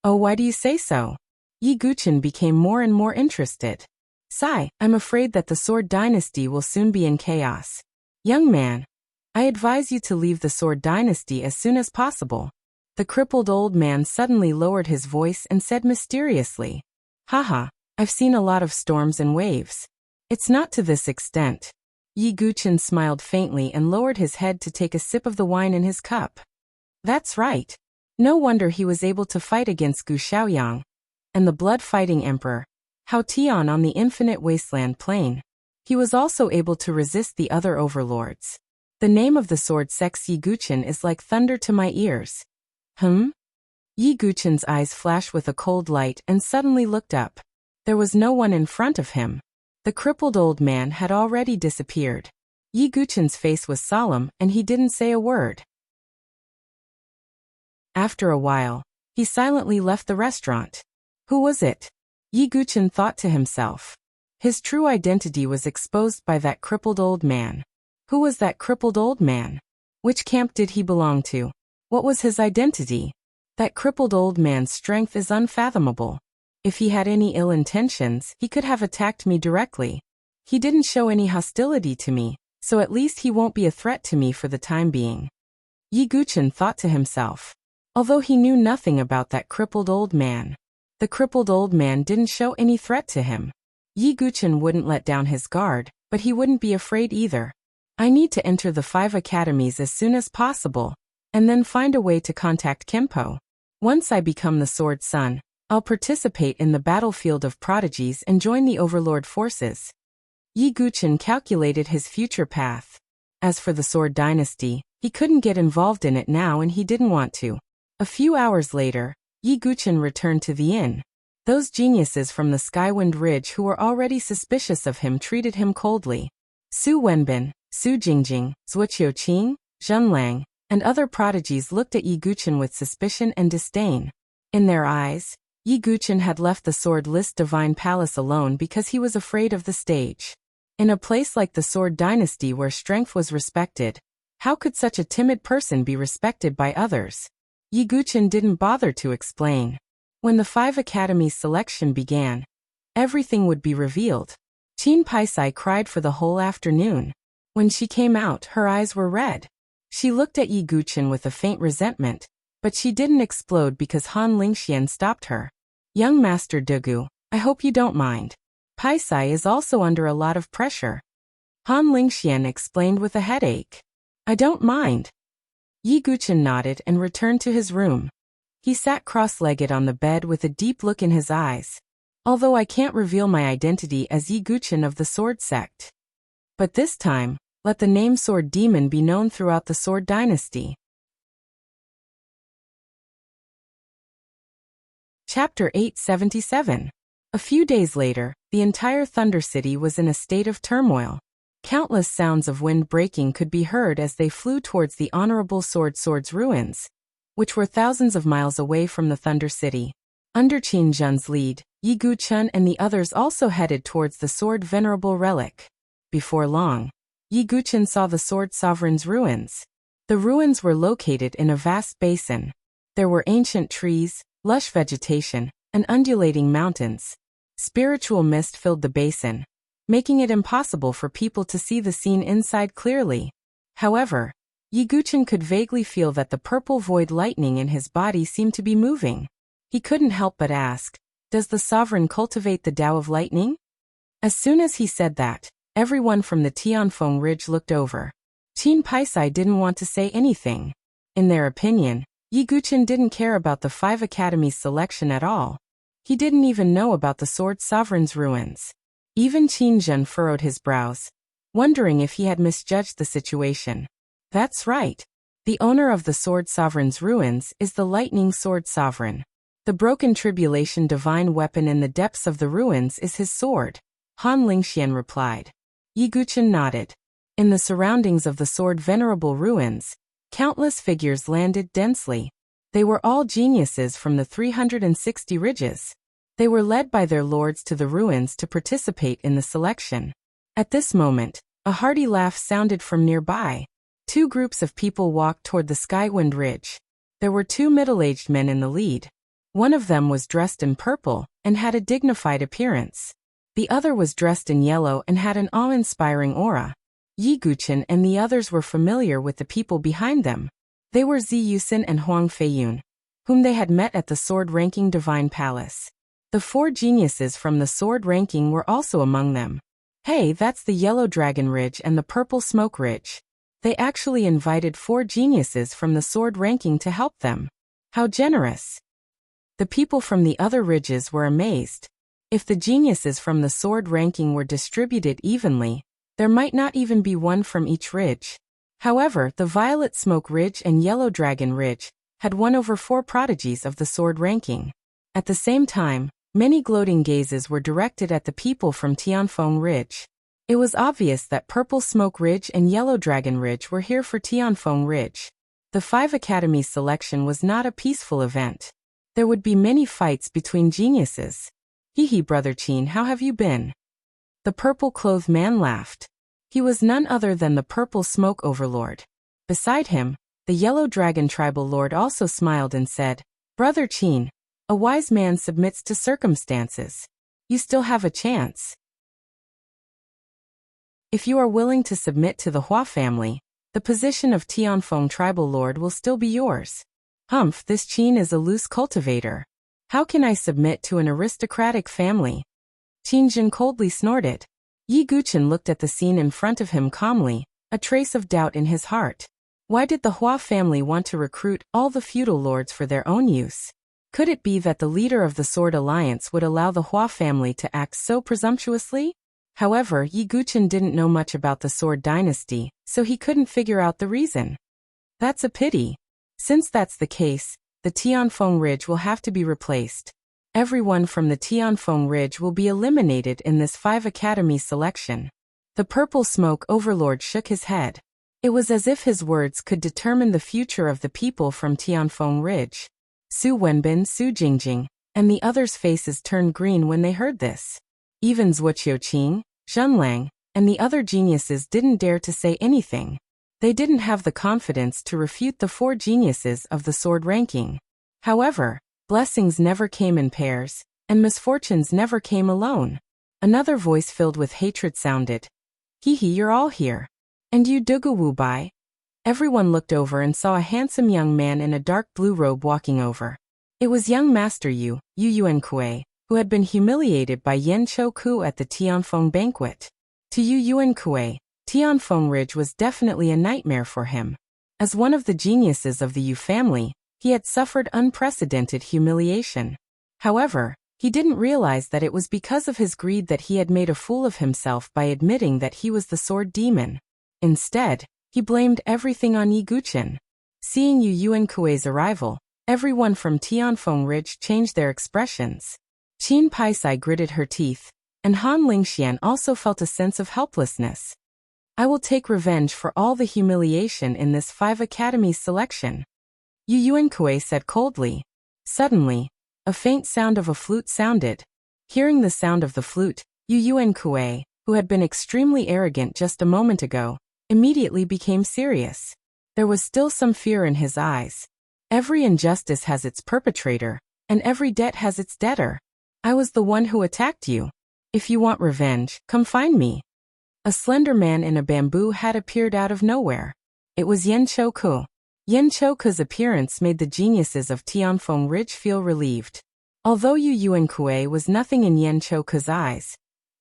"Oh, why do you say so?" Yi Guqun became more and more interested. "Sigh, I'm afraid that the Sword Dynasty will soon be in chaos. Young man, I advise you to leave the Sword Dynasty as soon as possible." The crippled old man suddenly lowered his voice and said mysteriously, "Haha, I've seen a lot of storms and waves. It's not to this extent." Yi Guqun smiled faintly and lowered his head to take a sip of the wine in his cup. That's right. No wonder he was able to fight against Gu Xiaoyang and the blood-fighting emperor, Hao Tian, on the infinite wasteland plain. He was also able to resist the other overlords. The name of the sword sex Yi Guqun is like thunder to my ears. Yi Guqun's eyes flashed with a cold light and suddenly looked up. There was no one in front of him. The crippled old man had already disappeared. Yi Guqun's face was solemn and he didn't say a word. After a while, he silently left the restaurant. Who was it? Yi Guqun thought to himself. His true identity was exposed by that crippled old man. Who was that crippled old man? Which camp did he belong to? What was his identity? That crippled old man's strength is unfathomable. If he had any ill intentions, he could have attacked me directly. He didn't show any hostility to me, so at least he won't be a threat to me for the time being. Yi Guqun thought to himself. Although he knew nothing about that crippled old man, the crippled old man didn't show any threat to him. Yi Guqun wouldn't let down his guard, but he wouldn't be afraid either. I need to enter the 5 academies as soon as possible, and then find a way to contact Kempo. Once I become the Sword Son, I'll participate in the battlefield of prodigies and join the overlord forces. Yi Guqun calculated his future path. As for the Sword Dynasty, he couldn't get involved in it now and he didn't want to. A few hours later, Yi Guqun returned to the inn. Those geniuses from the Skywind Ridge who were already suspicious of him treated him coldly. Su Wenbin, Su Jingjing, Zhuqiuqing, Zhenlang, and other prodigies looked at Yi Guqun with suspicion and disdain. In their eyes, Yi Guqun had left the swordless divine palace alone because he was afraid of the stage. In a place like the Sword Dynasty where strength was respected, how could such a timid person be respected by others? Yi Guqun didn't bother to explain. When the 5 academies selection began, everything would be revealed. Qin Paisai cried for the whole afternoon. When she came out, her eyes were red. She looked at Yi Guqun with a faint resentment, but she didn't explode because Han Lingxian stopped her. Young Master Dugu, I hope you don't mind. Paisai is also under a lot of pressure. Han Lingxian explained with a headache. I don't mind. Yi Guqun nodded and returned to his room. He sat cross-legged on the bed with a deep look in his eyes. Although I can't reveal my identity as Yi Guqun of the Sword Sect. But this time, let the name Sword Demon be known throughout the Sword Dynasty. Chapter 877. A few days later, the entire Thunder City was in a state of turmoil. Countless sounds of wind breaking could be heard as they flew towards the Honorable Sword's ruins, which were thousands of miles away from the Thunder City. Under Qin Zhen's lead, Yi Guqun and the others also headed towards the Sword Venerable Relic. Before long, Yi Guqun saw the Sword Sovereign's ruins. The ruins were located in a vast basin. There were ancient trees, lush vegetation, and undulating mountains. Spiritual mist filled the basin, making it impossible for people to see the scene inside clearly. However, Yi Guqun could vaguely feel that the purple void lightning in his body seemed to be moving. He couldn't help but ask, does the sovereign cultivate the Tao of lightning? As soon as he said that, everyone from the Tianfeng Ridge looked over. Qin Paisai didn't want to say anything. In their opinion, Yi Guqin didn't care about the 5 academies selection at all. He didn't even know about the Sword Sovereign's ruins. Even Qin Zhen furrowed his brows, wondering if he had misjudged the situation. That's right. The owner of the Sword Sovereign's ruins is the Lightning Sword Sovereign. The broken tribulation divine weapon in the depths of the ruins is his sword, Han Lingxian replied. Yi Guqin nodded. In the surroundings of the sword venerable ruins, countless figures landed densely. They were all geniuses from the 360 ridges. They were led by their lords to the ruins to participate in the selection. At this moment, a hearty laugh sounded from nearby. 2 groups of people walked toward the Skywind Ridge. There were 2 middle-aged men in the lead. One of them was dressed in purple and had a dignified appearance. The other was dressed in yellow and had an awe-inspiring aura. Yi Guqin and the others were familiar with the people behind them. They were Zi Yusin and Huang Feiyun, whom they had met at the Sword Ranking Divine Palace. The 4 geniuses from the Sword Ranking were also among them. Hey, that's the Yellow Dragon Ridge and the Purple Smoke Ridge. They actually invited 4 geniuses from the Sword Ranking to help them. How generous! The people from the other ridges were amazed. If the geniuses from the Sword Ranking were distributed evenly, there might not even be one from each ridge. However, the Violet Smoke Ridge and Yellow Dragon Ridge had won over 4 prodigies of the Sword Ranking. At the same time, many gloating gazes were directed at the people from Tianfeng Ridge. It was obvious that Purple Smoke Ridge and Yellow Dragon Ridge were here for Tianfeng Ridge. The 5 academies selection was not a peaceful event. There would be many fights between geniuses. Hee brother Qin, how have you been? The purple-clothed man laughed. He was none other than the Purple Smoke Overlord. Beside him, the Yellow Dragon Tribal Lord also smiled and said, Brother Qin, a wise man submits to circumstances. You still have a chance. If you are willing to submit to the Hua family, the position of Tianfeng Tribal Lord will still be yours. Humph, this Qin is a loose cultivator. How can I submit to an aristocratic family? Qin Jin coldly snorted. Yi Guqin looked at the scene in front of him calmly, a trace of doubt in his heart. Why did the Hua family want to recruit all the feudal lords for their own use? Could it be that the leader of the Sword Alliance would allow the Hua family to act so presumptuously? However, Yi Guqin didn't know much about the Sword Dynasty, so he couldn't figure out the reason. That's a pity. Since that's the case, the Tianfeng Ridge will have to be replaced. Everyone from the Tianfeng Ridge will be eliminated in this 5 academy selection. The Purple Smoke Overlord shook his head. It was as if his words could determine the future of the people from Tianfeng Ridge. Su Wenbin, Su Jingjing, and the others' faces turned green when they heard this. Even Zhuo Qiuqing, Zhenlang, and the other geniuses didn't dare to say anything. They didn't have the confidence to refute the 4 geniuses of the Sword Ranking. However, blessings never came in pairs, and misfortunes never came alone. Another voice filled with hatred sounded. You're all here. And you Dugu Wu Bai? Everyone looked over and saw a handsome young man in a dark blue robe walking over. It was young Master Yu Yuan Kuei, who had been humiliated by Yan Chou Ku at the Tianfeng banquet. To Yu Yuan Kuei, Tianfeng Ridge was definitely a nightmare for him. As one of the geniuses of the Yu family, he had suffered unprecedented humiliation. However, he didn't realize that it was because of his greed that he had made a fool of himself by admitting that he was the sword demon. Instead, he blamed everything on Yi Guqin. Seeing Yu Yuan Kuei's arrival, everyone from Tianfeng Ridge changed their expressions. Qin Paisai gritted her teeth, and Han Lingxian also felt a sense of helplessness. I will take revenge for all the humiliation in this 5 academy selection. Yu Yuan Kuei said coldly. Suddenly, a faint sound of a flute sounded. Hearing the sound of the flute, Yu Yuan Kuei, who had been extremely arrogant just a moment ago, immediately became serious. There was still some fear in his eyes. Every injustice has its perpetrator, and every debt has its debtor. I was the one who attacked you. If you want revenge, come find me. A slender man in a bamboo hat appeared out of nowhere. It was Yan Chou Ku. Yan Chou Ku's appearance made the geniuses of Tianfeng Ridge feel relieved. Although Yu Yuan Kuei was nothing in Yan Chou Ku's eyes,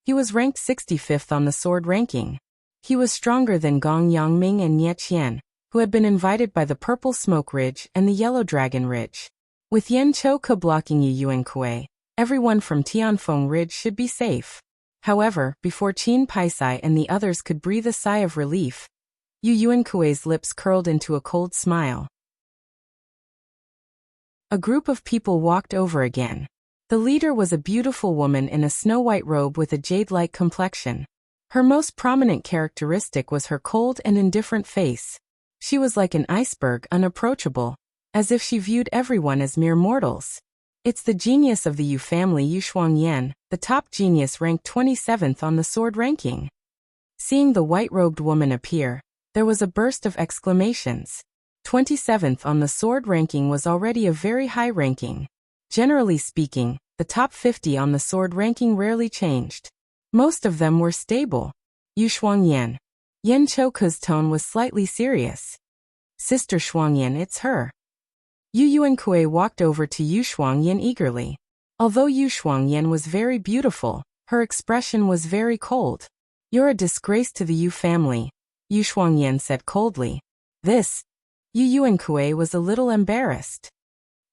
He was ranked 65th on the sword ranking. He was stronger than Gong Yangming and Ye Qian, who had been invited by the Purple Smoke Ridge and the Yellow Dragon Ridge. With Yan Chouke blocking Yi Yuankui, everyone from Tianfeng Ridge should be safe. However, before Qin Paisai and the others could breathe a sigh of relief, Yu Yuankui's lips curled into a cold smile. A group of people walked over again. The leader was a beautiful woman in a snow-white robe with a jade-like complexion. Her most prominent characteristic was her cold and indifferent face. She was like an iceberg, unapproachable, as if she viewed everyone as mere mortals. It's the genius of the Yu family, Yu Shuangyan, the top genius ranked 27th on the sword ranking. Seeing the white-robed woman appear, there was a burst of exclamations. 27th on the sword ranking was already a very high ranking. Generally speaking, the top 50 on the sword ranking rarely changed. Most of them were stable. Yu Shuangyan. Yan Chouke's tone was slightly serious. Sister Shuangyan, it's her. Yu Yuankui walked over to Yu Shuangyan eagerly. Although Yu Shuangyan was very beautiful, her expression was very cold. You're a disgrace to the Yu family, Yu Shuangyan said coldly. This. Yu Yuankui was a little embarrassed.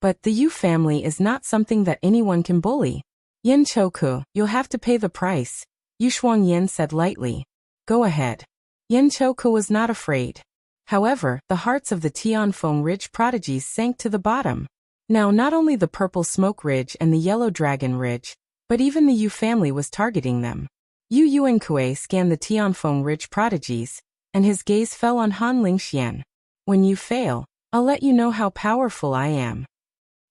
But the Yu family is not something that anyone can bully. Yan Chouke, you'll have to pay the price, Yu Shuangyan said lightly. Go ahead. Yan Chouke was not afraid. However, the hearts of the Tianfeng Ridge prodigies sank to the bottom. Now not only the Purple Smoke Ridge and the Yellow Dragon Ridge, but even the Yu family was targeting them. Yu Yuankui scanned the Tianfeng Ridge prodigies, and his gaze fell on Han Lingxian. When you fail, I'll let you know how powerful I am.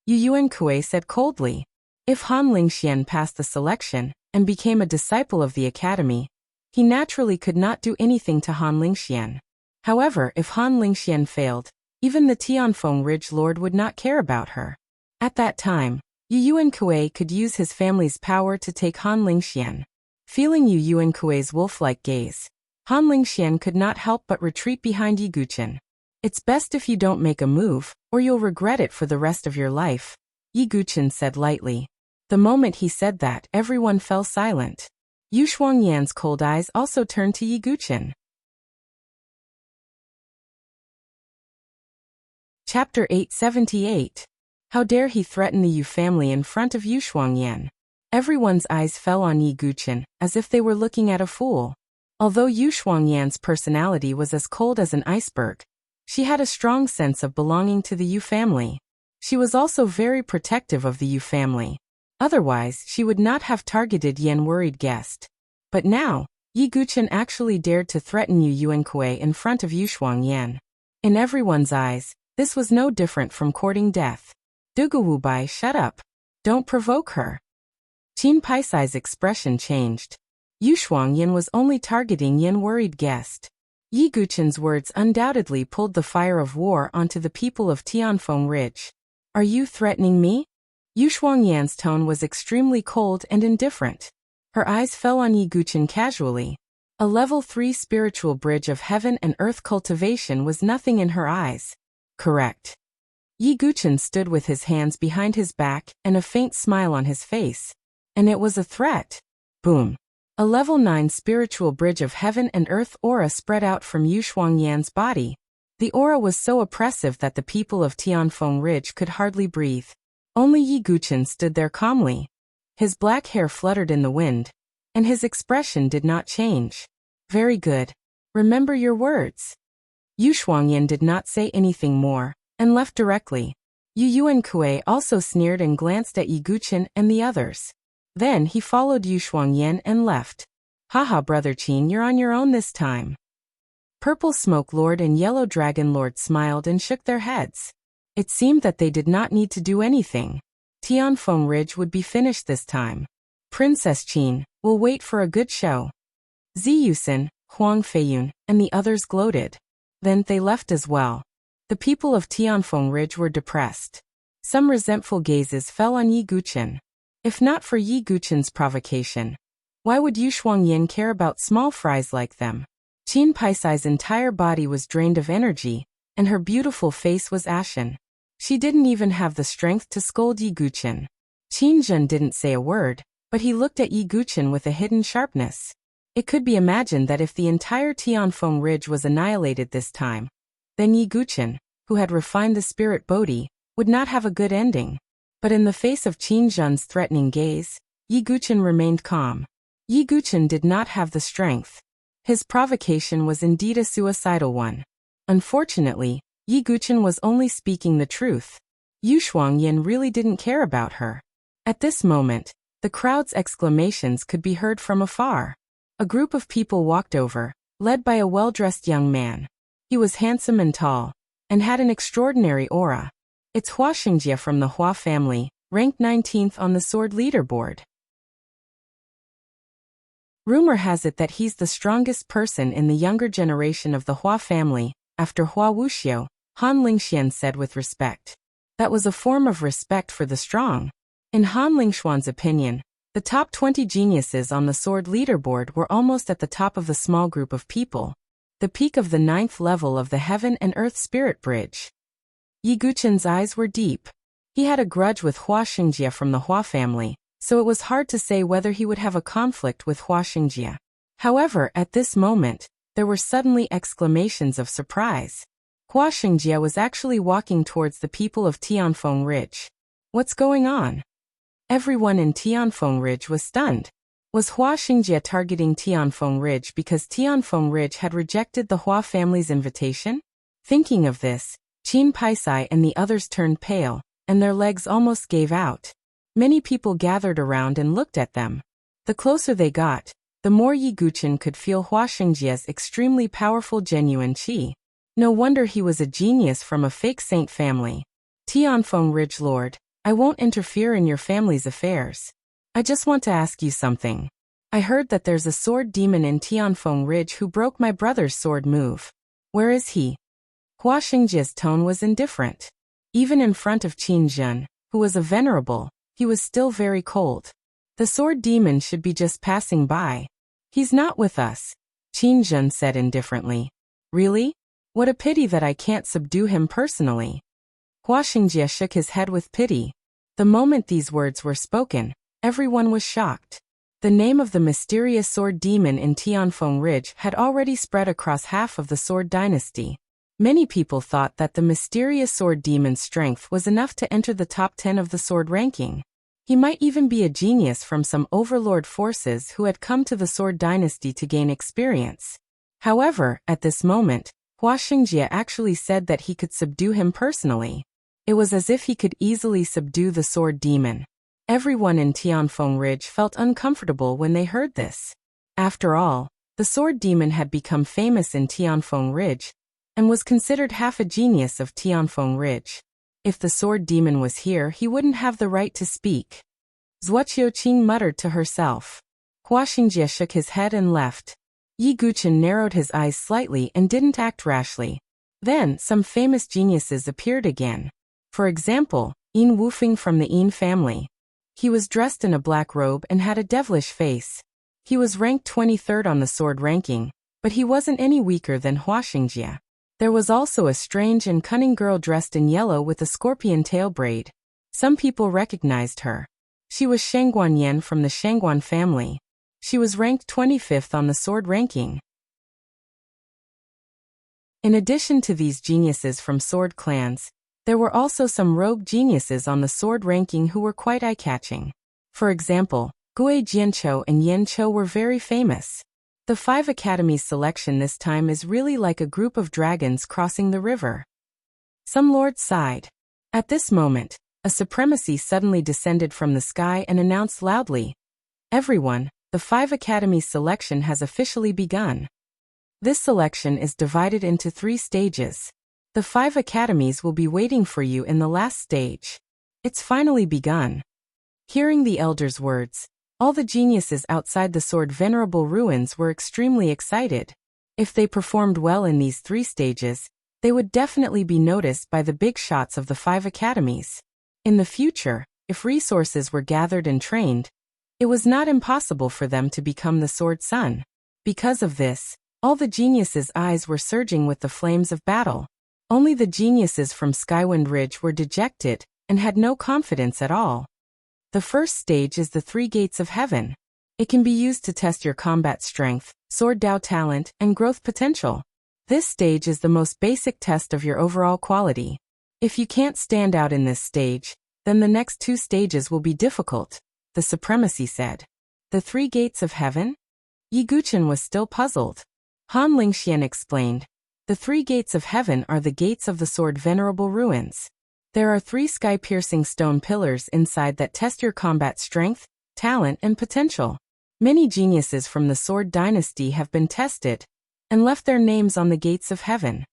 Yu Yuankui said coldly. If Han Lingxian passed the selection and became a disciple of the academy, he naturally could not do anything to Han Lingxian. However, if Han Lingxian failed, even the Tianfeng Ridge Lord would not care about her. At that time, Yu Yuankui could use his family's power to take Han Lingxian. Feeling Yu Yuankui's wolf-like gaze, Han Lingxian could not help but retreat behind Yi Guchen. It's best if you don't make a move, or you'll regret it for the rest of your life, Yi Guchen said lightly. The moment he said that, everyone fell silent. Yu Shuangyan's cold eyes also turned to Yi Guchen. Chapter 878. How dare he threaten the Yu family in front of Yu Shuangyan? Everyone's eyes fell on Yi Guchen, as if they were looking at a fool. Although Yu Shuangyan's personality was as cold as an iceberg, she had a strong sense of belonging to the Yu family. She was also very protective of the Yu family. Otherwise, she would not have targeted Yan worried guest. But now, Yi Guchen actually dared to threaten Yu Yuankui in front of Yu Shuangyan. In everyone's eyes, this was no different from courting death. Duguwubai, shut up. Don't provoke her. Qin Paisai's expression changed. Yu Shuangyan was only targeting Yan worried guest. Yi Guchen's words undoubtedly pulled the fire of war onto the people of Tianfeng Ridge. Are you threatening me? Yu Shuangyan's tone was extremely cold and indifferent. Her eyes fell on Yi Guchen casually. A level 3 spiritual bridge of heaven and earth cultivation was nothing in her eyes. Correct. Yi Guchen stood with his hands behind his back and a faint smile on his face. And it was a threat. Boom. A level 9 spiritual bridge of heaven and earth aura spread out from Yu Shuangyan's body. The aura was so oppressive that the people of Tianfeng Ridge could hardly breathe. Only Yi Guchen stood there calmly. His black hair fluttered in the wind, and his expression did not change. Very good. Remember your words. Yu Shuangyan did not say anything more, and left directly. Yu Yuankui also sneered and glanced at Yi Guchen and the others. Then he followed Yu Shuangyan and left. Haha, Brother Qin, you're on your own this time. Purple Smoke Lord and Yellow Dragon Lord smiled and shook their heads. It seemed that they did not need to do anything. Tianfeng Ridge would be finished this time. Princess Qin, we'll wait for a good show. Ziyusen, Huang Feiyun, and the others gloated. Then they left as well. The people of Tianfeng Ridge were depressed. Some resentful gazes fell on Yi Guchen. If not for Yi Guchen's provocation, why would Yu Shuangyan care about small fries like them? Qin Paisai's entire body was drained of energy, and her beautiful face was ashen. She didn't even have the strength to scold Yi Guchen. Qin Zhen didn't say a word, but he looked at Yi Guchen with a hidden sharpness. It could be imagined that if the entire Tianfeng Ridge was annihilated this time, then Yi Guchen, who had refined the spirit Bodhi, would not have a good ending. But in the face of Qin Zhen's threatening gaze, Yi Guchen remained calm. Yi Guchen did not have the strength. His provocation was indeed a suicidal one. Unfortunately, Yi Guchen was only speaking the truth. Yu Shuangyin really didn't care about her. At this moment, the crowd's exclamations could be heard from afar. A group of people walked over, led by a well-dressed young man. He was handsome and tall, and had an extraordinary aura. It's Hua Xingjie from the Hua family, ranked 19th on the sword leaderboard. Rumor has it that he's the strongest person in the younger generation of the Hua family, after Hua Wuxia, Han Lingxian said with respect. That was a form of respect for the strong. In Han Lingshuan's opinion, the top 20 geniuses on the sword leaderboard were almost at the top of the small group of people, the peak of the 9th level of the Heaven and Earth Spirit Bridge. Yi Guchen's eyes were deep. He had a grudge with Hua Xingjie from the Hua family, so it was hard to say whether he would have a conflict with Hua Xingjie. However, at this moment, there were suddenly exclamations of surprise. Hua Xingjie was actually walking towards the people of Tianfeng Ridge. What's going on? Everyone in Tianfeng Ridge was stunned. Was Hua Xingjie targeting Tianfeng Ridge because Tianfeng Ridge had rejected the Hua family's invitation? Thinking of this, Qin Paisai and the others turned pale, and their legs almost gave out. Many people gathered around and looked at them. The closer they got, the more Yi Guchen could feel Hua Xingjie's extremely powerful genuine qi. No wonder he was a genius from a fake saint family. Tianfeng Ridge Lord, I won't interfere in your family's affairs. I just want to ask you something. I heard that there's a sword demon in Tianfeng Ridge who broke my brother's sword move. Where is he? Hua Xingjie's tone was indifferent. Even in front of Qin Zhen, who was a venerable, he was still very cold. The sword demon should be just passing by. He's not with us, Qin Zhen said indifferently. Really? What a pity that I can't subdue him personally. Hua Xingjie shook his head with pity. The moment these words were spoken, everyone was shocked. The name of the mysterious sword demon in Tianfeng Ridge had already spread across half of the sword dynasty. Many people thought that the mysterious sword demon's strength was enough to enter the top 10 of the sword ranking. He might even be a genius from some overlord forces who had come to the sword dynasty to gain experience. However, at this moment, Hua Xingjie actually said that he could subdue him personally. It was as if he could easily subdue the sword demon. Everyone in Tianfeng Ridge felt uncomfortable when they heard this. After all, the sword demon had become famous in Tianfeng Ridge, and was considered half a genius of Tianfeng Ridge. If the sword demon was here, he wouldn't have the right to speak. Zhuo Qiuqing muttered to herself. Hua Xingjie shook his head and left. Yi Guchen narrowed his eyes slightly and didn't act rashly. Then, some famous geniuses appeared again. For example, Yin Wufeng from the Yin family. He was dressed in a black robe and had a devilish face. He was ranked 23rd on the sword ranking, but he wasn't any weaker than Hua Xingjie. There was also a strange and cunning girl dressed in yellow with a scorpion tail braid. Some people recognized her. She was Shangguan Yan from the Shangguan family. She was ranked 25th on the sword ranking. In addition to these geniuses from sword clans, there were also some rogue geniuses on the sword ranking who were quite eye-catching. For example, Gui Jianqiu and Yan Qiu were very famous. The 5 academies selection this time is really like a group of dragons crossing the river. Some lords sighed. At this moment, a supremacy suddenly descended from the sky and announced loudly, "Everyone, the 5 academies selection has officially begun." This selection is divided into 3 stages. The 5 academies will be waiting for you in the last stage. It's finally begun. Hearing the elder's words, all the geniuses outside the sword venerable ruins were extremely excited. If they performed well in these 3 stages, they would definitely be noticed by the big shots of the 5 academies. In the future, if resources were gathered and trained, it was not impossible for them to become the sword sun. Because of this, all the geniuses' eyes were surging with the flames of battle. Only the geniuses from Skywind Ridge were dejected and had no confidence at all. The first stage is the 3 gates of heaven. It can be used to test your combat strength, sword Dao talent, and growth potential. This stage is the most basic test of your overall quality. If you can't stand out in this stage, then the next 2 stages will be difficult, the supremacy said. The 3 gates of heaven? Yi Guchen was still puzzled. Han Lingxian explained. The 3 gates of heaven are the gates of the sword Venerable Ruins. There are 3 sky-piercing stone pillars inside that test your combat strength, talent, and potential. Many geniuses from the Sword Dynasty have been tested and left their names on the gates of heaven.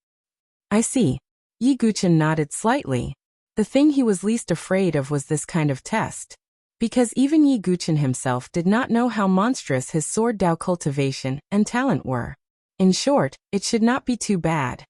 I see. Yi Guchen nodded slightly. The thing he was least afraid of was this kind of test. Because even Yi Guchen himself did not know how monstrous his sword Dao cultivation and talent were. In short, it should not be too bad.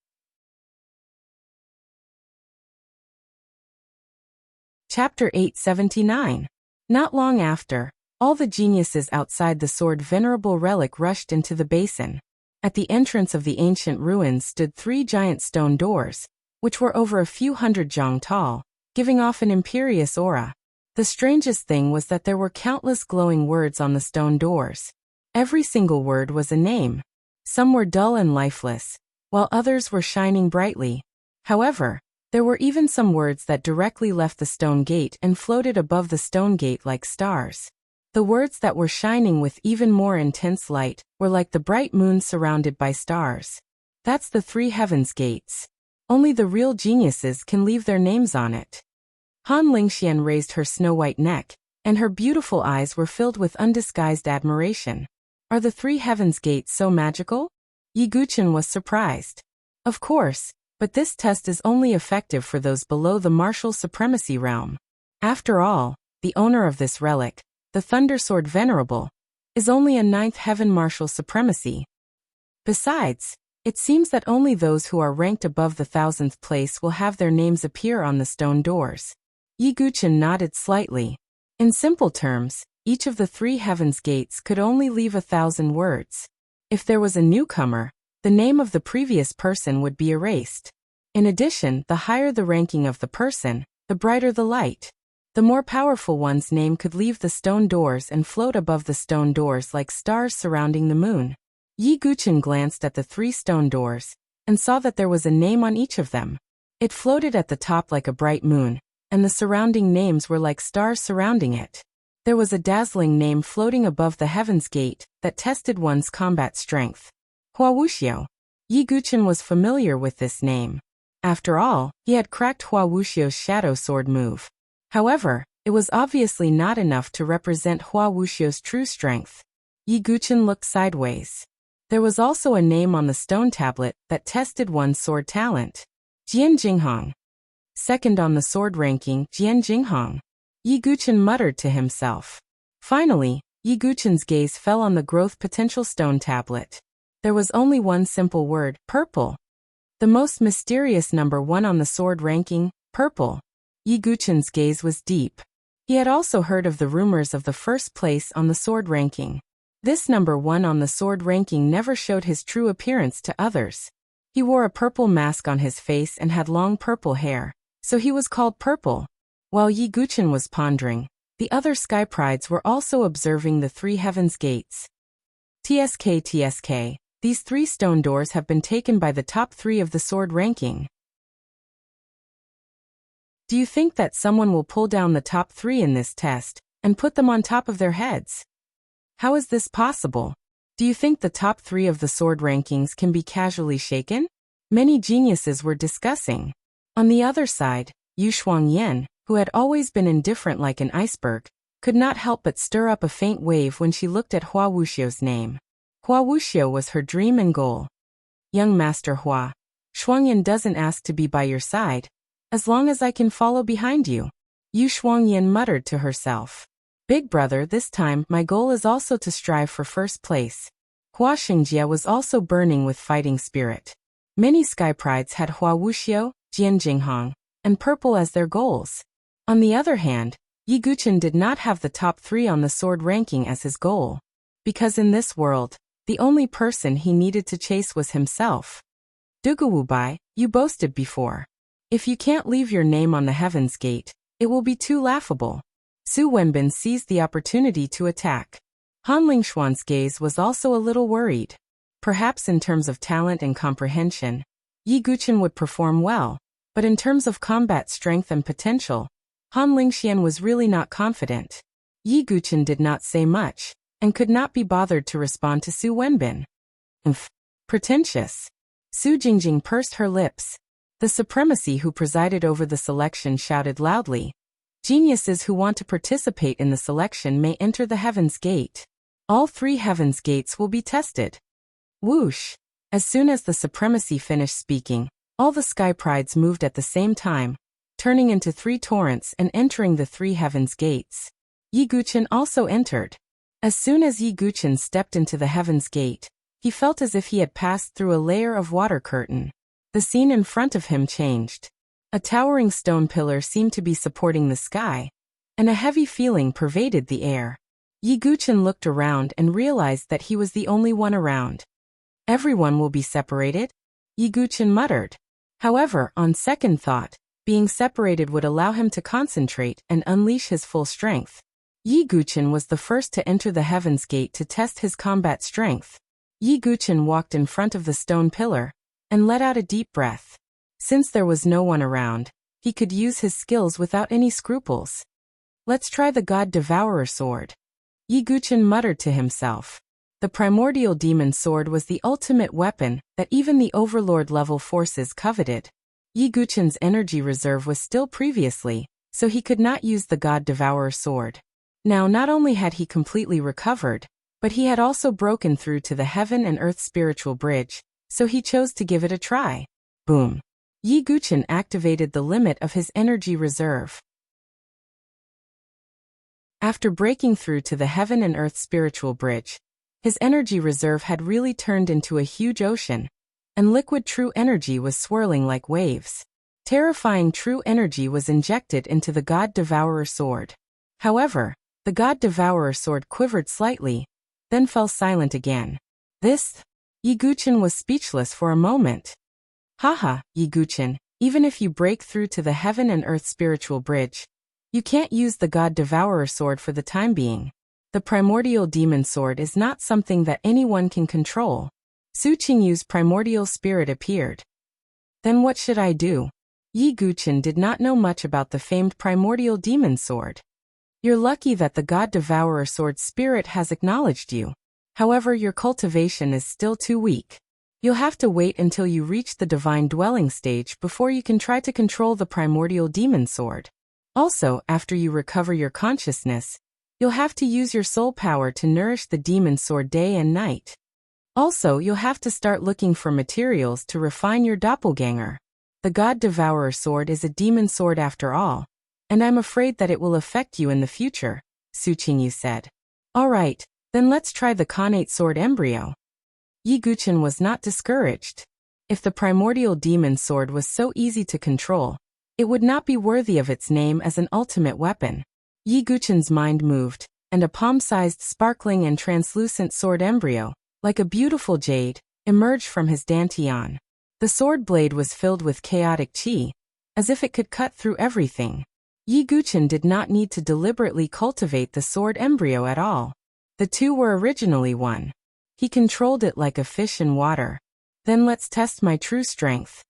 Chapter 879. Not long after, all the geniuses outside the sword Venerable Relic rushed into the basin. At the entrance of the ancient ruins stood 3 giant stone doors, which were over a few hundred zhang tall, giving off an imperious aura. The strangest thing was that there were countless glowing words on the stone doors. Every single word was a name. Some were dull and lifeless, while others were shining brightly. However, there were even some words that directly left the stone gate and floated above the stone gate like stars. The words that were shining with even more intense light were like the bright moon surrounded by stars. That's the 3 heavens gates. Only the real geniuses can leave their names on it. Han Lingxian raised her snow-white neck, and her beautiful eyes were filled with undisguised admiration. Are the 3 heavens gates so magical? Yi Guchen was surprised. Of course, but this test is only effective for those below the martial supremacy realm. After all, the owner of this relic, the Thunder Sword Venerable, is only a 9th heaven martial supremacy. Besides, it seems that only those who are ranked above the 1000th place will have their names appear on the stone doors. Yi Guchen nodded slightly. In simple terms, each of the 3 heavens gates could only leave 1,000 words. If there was a newcomer, the name of the previous person would be erased. In addition, the higher the ranking of the person, the brighter the light. The more powerful one's name could leave the stone doors and float above the stone doors like stars surrounding the moon. Yi Guchen glanced at the 3 stone doors and saw that there was a name on each of them. It floated at the top like a bright moon, and the surrounding names were like stars surrounding it. There was a dazzling name floating above the heavens gate that tested one's combat strength. Wuxia. Yi Guchen was familiar with this name. After all, he had cracked Wuxia's shadow sword move. However, it was obviously not enough to represent Wuxia's true strength. Yi Guchen looked sideways. There was also a name on the stone tablet that tested one's sword talent. Jian Jinghong. Second on the sword ranking, Jian Jinghong. Yi Guchen muttered to himself. Finally, Yi Guchen's gaze fell on the growth potential stone tablet. There was only one simple word, purple. The most mysterious number 1 on the sword ranking, purple. Yi Guchen's gaze was deep. He had also heard of the rumors of the first place on the sword ranking. This number 1 on the sword ranking never showed his true appearance to others. He wore a purple mask on his face and had long purple hair, so he was called Purple. While Yi Guchen was pondering, the other sky prides were also observing the 3 heavens gates. TSK, these 3 stone doors have been taken by the top 3 of the sword ranking. Do you think that someone will pull down the top 3 in this test and put them on top of their heads? How is this possible? Do you think the top 3 of the sword rankings can be casually shaken? Many geniuses were discussing. On the other side, Yu Shuangyan, who had always been indifferent like an iceberg, could not help but stir up a faint wave when she looked at Hua Wuxia's name. Hua Wuxia was her dream and goal. Young Master Hua, Shuangyan doesn't ask to be by your side, as long as I can follow behind you. Yu Shuangyan muttered to herself. Big brother, this time my goal is also to strive for first place. Hua Xingjie was also burning with fighting spirit. Many sky prides had Hua Wuxia, Jian Jinghong, and Purple as their goals. On the other hand, Yi Guchen did not have the top 3 on the sword ranking as his goal. Because in this world, the only person he needed to chase was himself. Duguwubai, you boasted before. If you can't leave your name on the heavens gate, it will be too laughable. Su Wenbin seized the opportunity to attack. Han Lingxuan's gaze was also a little worried. Perhaps in terms of talent and comprehension, Yi Guqian would perform well, but in terms of combat strength and potential, Han Lingxian was really not confident. Yi Guqian did not say much, and could not be bothered to respond to Su Wenbin. Pretentious. Su Jingjing pursed her lips. The supremacy who presided over the selection shouted loudly, "Geniuses who want to participate in the selection may enter the Heaven's Gate. All 3 Heaven's Gates will be tested." Whoosh! As soon as the supremacy finished speaking, all the sky prides moved at the same time, turning into 3 torrents and entering the 3 Heaven's Gates. Yi Guqian also entered. As soon as Yi Guqian stepped into the Heaven's Gate, he felt as if he had passed through a layer of water curtain. The scene in front of him changed. A towering stone pillar seemed to be supporting the sky, and a heavy feeling pervaded the air. Yi Guqian looked around and realized that he was the only one around. "Everyone will be separated?" Yi Guqian muttered. However, on second thought, being separated would allow him to concentrate and unleash his full strength. Yi Guqian was the first to enter the Heaven's Gate to test his combat strength. Yi Guqian walked in front of the stone pillar and let out a deep breath. Since there was no one around, he could use his skills without any scruples. "Let's try the God Devourer sword," Yi Guqian muttered to himself. The primordial demon sword was the ultimate weapon that even the overlord-level forces coveted. Yi Guqian's energy reserve was still previously, so he could not use the God Devourer sword. Now not only had he completely recovered, but he had also broken through to the heaven and earth spiritual bridge, so he chose to give it a try. Boom! Yi Guqian activated the limit of his energy reserve. After breaking through to the heaven and earth spiritual bridge, his energy reserve had really turned into a huge ocean, and liquid true energy was swirling like waves. Terrifying true energy was injected into the God Devourer sword. However, the God Devourer sword quivered slightly, then fell silent again. Yi Guqian was speechless for a moment. "Haha, Yi Guqian, even if you break through to the heaven and earth spiritual bridge, you can't use the God Devourer sword for the time being. The primordial demon sword is not something that anyone can control." Su Qingyu's primordial spirit appeared. "Then what should I do?" Yi Guqian did not know much about the famed primordial demon sword. "You're lucky that the God Devourer sword spirit has acknowledged you. However, your cultivation is still too weak. You'll have to wait until you reach the divine dwelling stage before you can try to control the primordial demon sword. Also, after you recover your consciousness, you'll have to use your soul power to nourish the demon sword day and night. Also, you'll have to start looking for materials to refine your doppelganger. The God Devourer sword is a demon sword after all, and I'm afraid that it will affect you in the future," Su Qingyu said. "Alright, then let's try the Khanate sword embryo." Yi Guqian was not discouraged. If the primordial demon sword was so easy to control, it would not be worthy of its name as an ultimate weapon. Yi Guqian's mind moved, and a palm-sized sparkling and translucent sword embryo, like a beautiful jade, emerged from his dantian. The sword blade was filled with chaotic qi, as if it could cut through everything. Yi Guqian did not need to deliberately cultivate the sword embryo at all. The two were originally one. He controlled it like a fish in water. "Then let's test my true strength."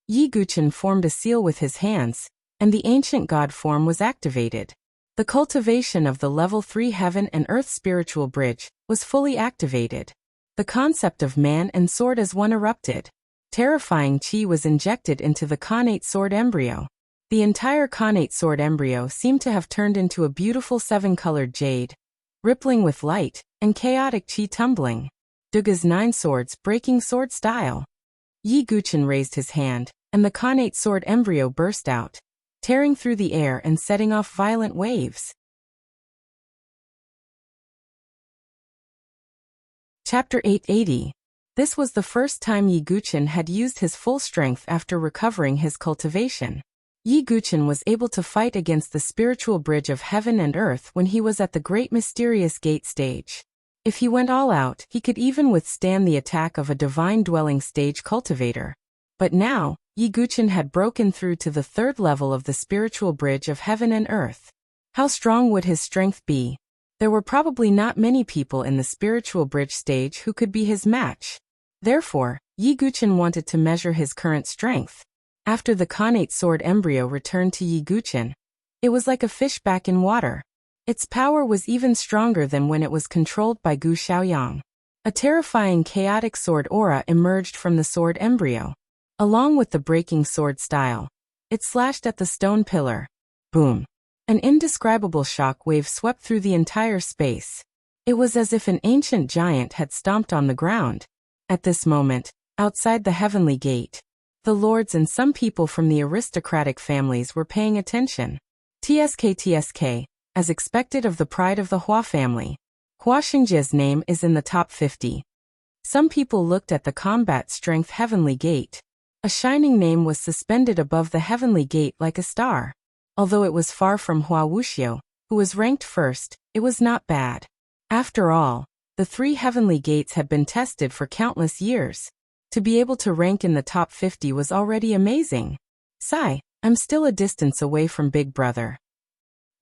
Yi Guqian formed a seal with his hands, and the ancient god form was activated. The cultivation of the level 3 heaven and earth spiritual bridge was fully activated. The concept of man and sword as one erupted. Terrifying qi was injected into the Khanate sword embryo. The entire Khanate sword embryo seemed to have turned into a beautiful 7-colored jade, rippling with light, and chaotic qi tumbling. Duga's 9 swords breaking sword style. Yi Guqian raised his hand, and the Khanate sword embryo burst out, tearing through the air and setting off violent waves. Chapter 880. This was the first time Yi Guqian had used his full strength after recovering his cultivation. Yi Guqian was able to fight against the spiritual bridge of heaven and earth when he was at the great mysterious gate stage. If he went all out, he could even withstand the attack of a divine dwelling stage cultivator. But now, Yi Guqian had broken through to the 3rd level of the spiritual bridge of heaven and earth. How strong would his strength be? There were probably not many people in the spiritual bridge stage who could be his match. Therefore, Yi Guchen wanted to measure his current strength. After the Khanate sword embryo returned to Yi Guchen, it was like a fish back in water. Its power was even stronger than when it was controlled by Gu Xiaoyang. A terrifying chaotic sword aura emerged from the sword embryo. Along with the breaking sword style, it slashed at the stone pillar. Boom! An indescribable shock wave swept through the entire space. It was as if an ancient giant had stomped on the ground. At this moment, outside the heavenly gate, the lords and some people from the aristocratic families were paying attention. TSK, as expected of the pride of the Hua family, Hua Xingjia's name is in the top 50. Some people looked at the combat strength heavenly gate. A shining name was suspended above the heavenly gate like a star. Although it was far from Hua Wuxia, who was ranked first, it was not bad. After all, the 3 heavenly gates had been tested for countless years. To be able to rank in the top 50 was already amazing. Sigh, I'm still a distance away from Big Brother.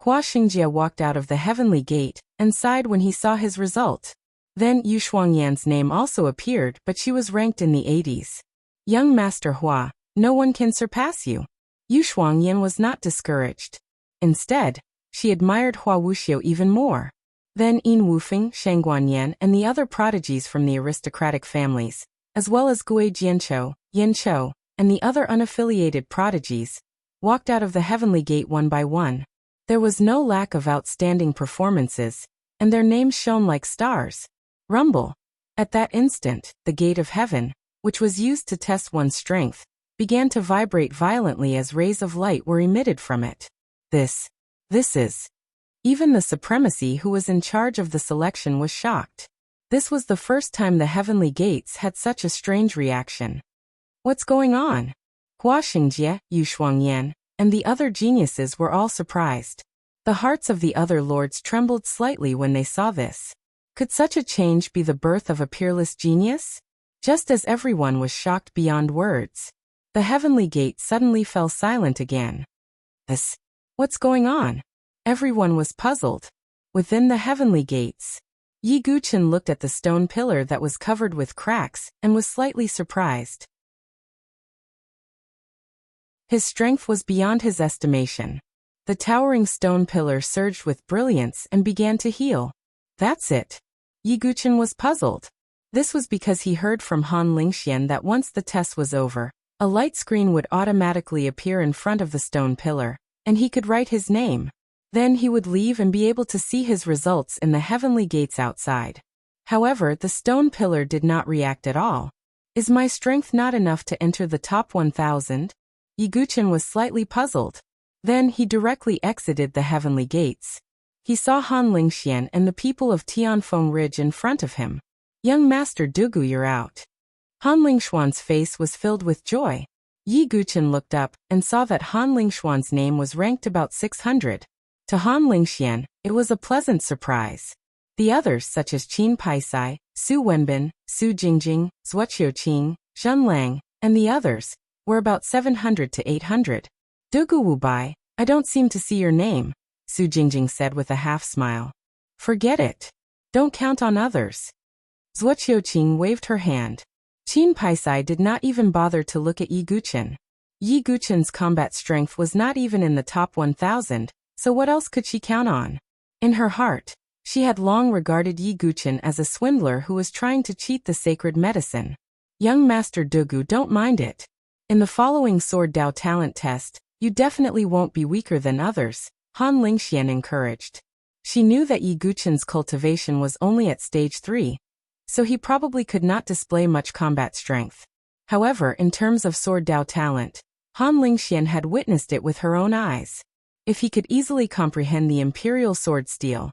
Hua Xingjia walked out of the heavenly gate and sighed when he saw his result. Then Yu Shuangyan's name also appeared, but she was ranked in the 80s. Young Master Hua, no one can surpass you. Yu Shuangyan was not discouraged. Instead, she admired Hua Wuxiu even more. Then Yin Wufeng, Shang Guanyan, and the other prodigies from the aristocratic families, as well as Gui Jianchou, Yin Chou, and the other unaffiliated prodigies, walked out of the heavenly gate one by one. There was no lack of outstanding performances, and their names shone like stars. Rumble. At that instant, the gate of heaven, which was used to test one's strength, began to vibrate violently as rays of light were emitted from it. This is. Even the supremacy who was in charge of the selection was shocked. This was the first time the heavenly gates had such a strange reaction. What's going on? Hua Xingjie, Yu Shuangyan, and the other geniuses were all surprised. The hearts of the other lords trembled slightly when they saw this. Could such a change be the birth of a peerless genius? Just as everyone was shocked beyond words, the heavenly gate suddenly fell silent again. What's going on? Everyone was puzzled. Within the heavenly gates, Yi Guchen looked at the stone pillar that was covered with cracks and was slightly surprised. His strength was beyond his estimation. The towering stone pillar surged with brilliance and began to heal. That's it. Yi Guchen was puzzled. This was because he heard from Han Lingxian that once the test was over, a light screen would automatically appear in front of the stone pillar, and he could write his name. Then he would leave and be able to see his results in the heavenly gates outside. However, the stone pillar did not react at all. Is my strength not enough to enter the top 1,000? Yi Guchen was slightly puzzled. Then he directly exited the heavenly gates. He saw Han Lingxian and the people of Tianfeng Ridge in front of him. Young Master Dugu, you're out. Han Lingshuan's face was filled with joy. Yi Guchen looked up and saw that Han Lingshuan's name was ranked about 600. To Han Lingxian, it was a pleasant surprise. The others, such as Qin Paisai, Su Wenbin, Su Jingjing, Zhuoqiuqing, Zhen Lang, and the others, were about 700 to 800. Dugu Wubai, I don't seem to see your name, Su Jingjing said with a half-smile. Forget it. Don't count on others. Zhuoqiuqing waved her hand. Qin Paisai did not even bother to look at Yi Guchen. Yi Guchen's combat strength was not even in the top 1,000, so what else could she count on? In her heart, she had long regarded Yi Guchen as a swindler who was trying to cheat the sacred medicine. Young Master Dugu, don't mind it. In the following Sword Dao talent test, you definitely won't be weaker than others, Han Lingxian encouraged. She knew that Yi Guchen's cultivation was only at stage 3, so he probably could not display much combat strength. However, in terms of Sword Dao talent, Han Lingxian had witnessed it with her own eyes. If he could easily comprehend the imperial sword steel,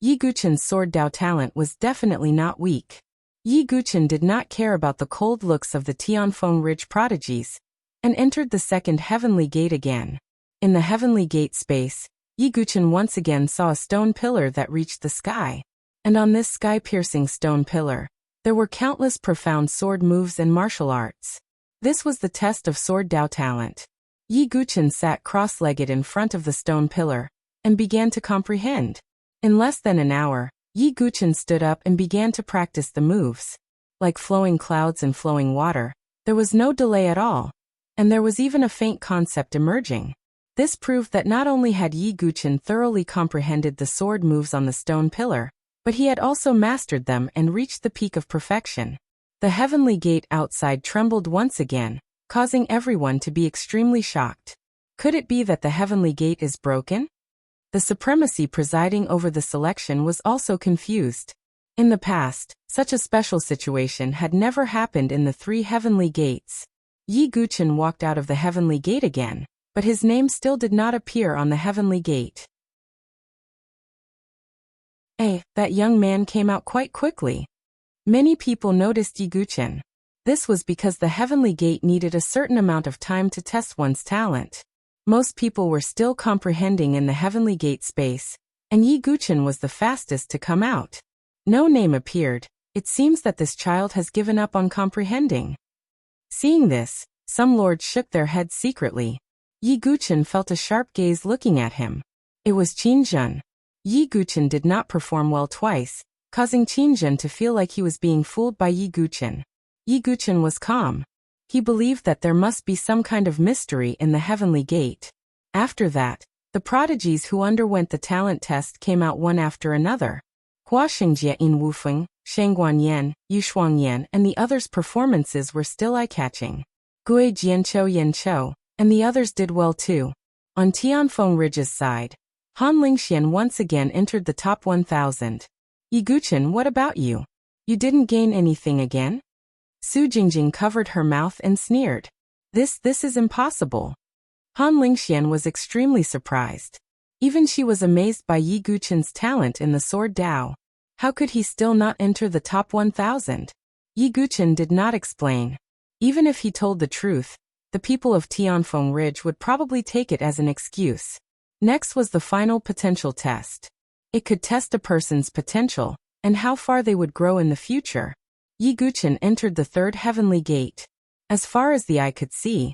Yi Guchen's Sword Dao talent was definitely not weak. Yi Guchen did not care about the cold looks of the Tianfeng Ridge prodigies, and entered the second heavenly gate again. In the heavenly gate space, Yi Guchen once again saw a stone pillar that reached the sky, and on this sky-piercing stone pillar, there were countless profound sword moves and martial arts. This was the test of Sword Dao talent. Yi Guchen sat cross-legged in front of the stone pillar, and began to comprehend. In less than an hour, Yi Guchen stood up and began to practice the moves. Like flowing clouds and flowing water, there was no delay at all, and there was even a faint concept emerging. This proved that not only had Yi Guchen thoroughly comprehended the sword moves on the stone pillar, but he had also mastered them and reached the peak of perfection. The heavenly gate outside trembled once again, causing everyone to be extremely shocked. Could it be that the heavenly gate is broken? The supremacy presiding over the selection was also confused. In the past, such a special situation had never happened in the 3 heavenly gates. Yi Guchen walked out of the heavenly gate again, but his name still did not appear on the heavenly gate. That young man came out quite quickly. Many people noticed Yi Guchen. This was because the heavenly gate needed a certain amount of time to test one's talent. Most people were still comprehending in the heavenly gate space, and Yi Guchen was the fastest to come out. No name appeared. It seems that this child has given up on comprehending. Seeing this, some lords shook their heads secretly. Yi Guchen felt a sharp gaze looking at him. It was Qin Zhen. Yi Guchen did not perform well twice, causing Qin Zhen to feel like he was being fooled by Yi Guchen. Yi Guchen was calm. He believed that there must be some kind of mystery in the heavenly gate. After that, the prodigies who underwent the talent test came out one after another. Hua Xingjie in Wufeng, Shangguan Yu Shuangyan and the others' performances were still eye-catching. Gui Jianchou and the others did well too. On Tianfeng Ridge's side, Han Lingxian once again entered the top 1,000. Yi Guchen, what about you? You didn't gain anything again? Su Jingjing covered her mouth and sneered. This is impossible. Han Lingxian was extremely surprised. Even she was amazed by Yi Guchen's talent in the sword Dao. How could he still not enter the top 1,000? Yi Guchen did not explain. Even if he told the truth, the people of Tianfeng Ridge would probably take it as an excuse. Next was the final potential test. It could test a person's potential, and how far they would grow in the future. Yi Guchen entered the 3rd heavenly gate. As far as the eye could see,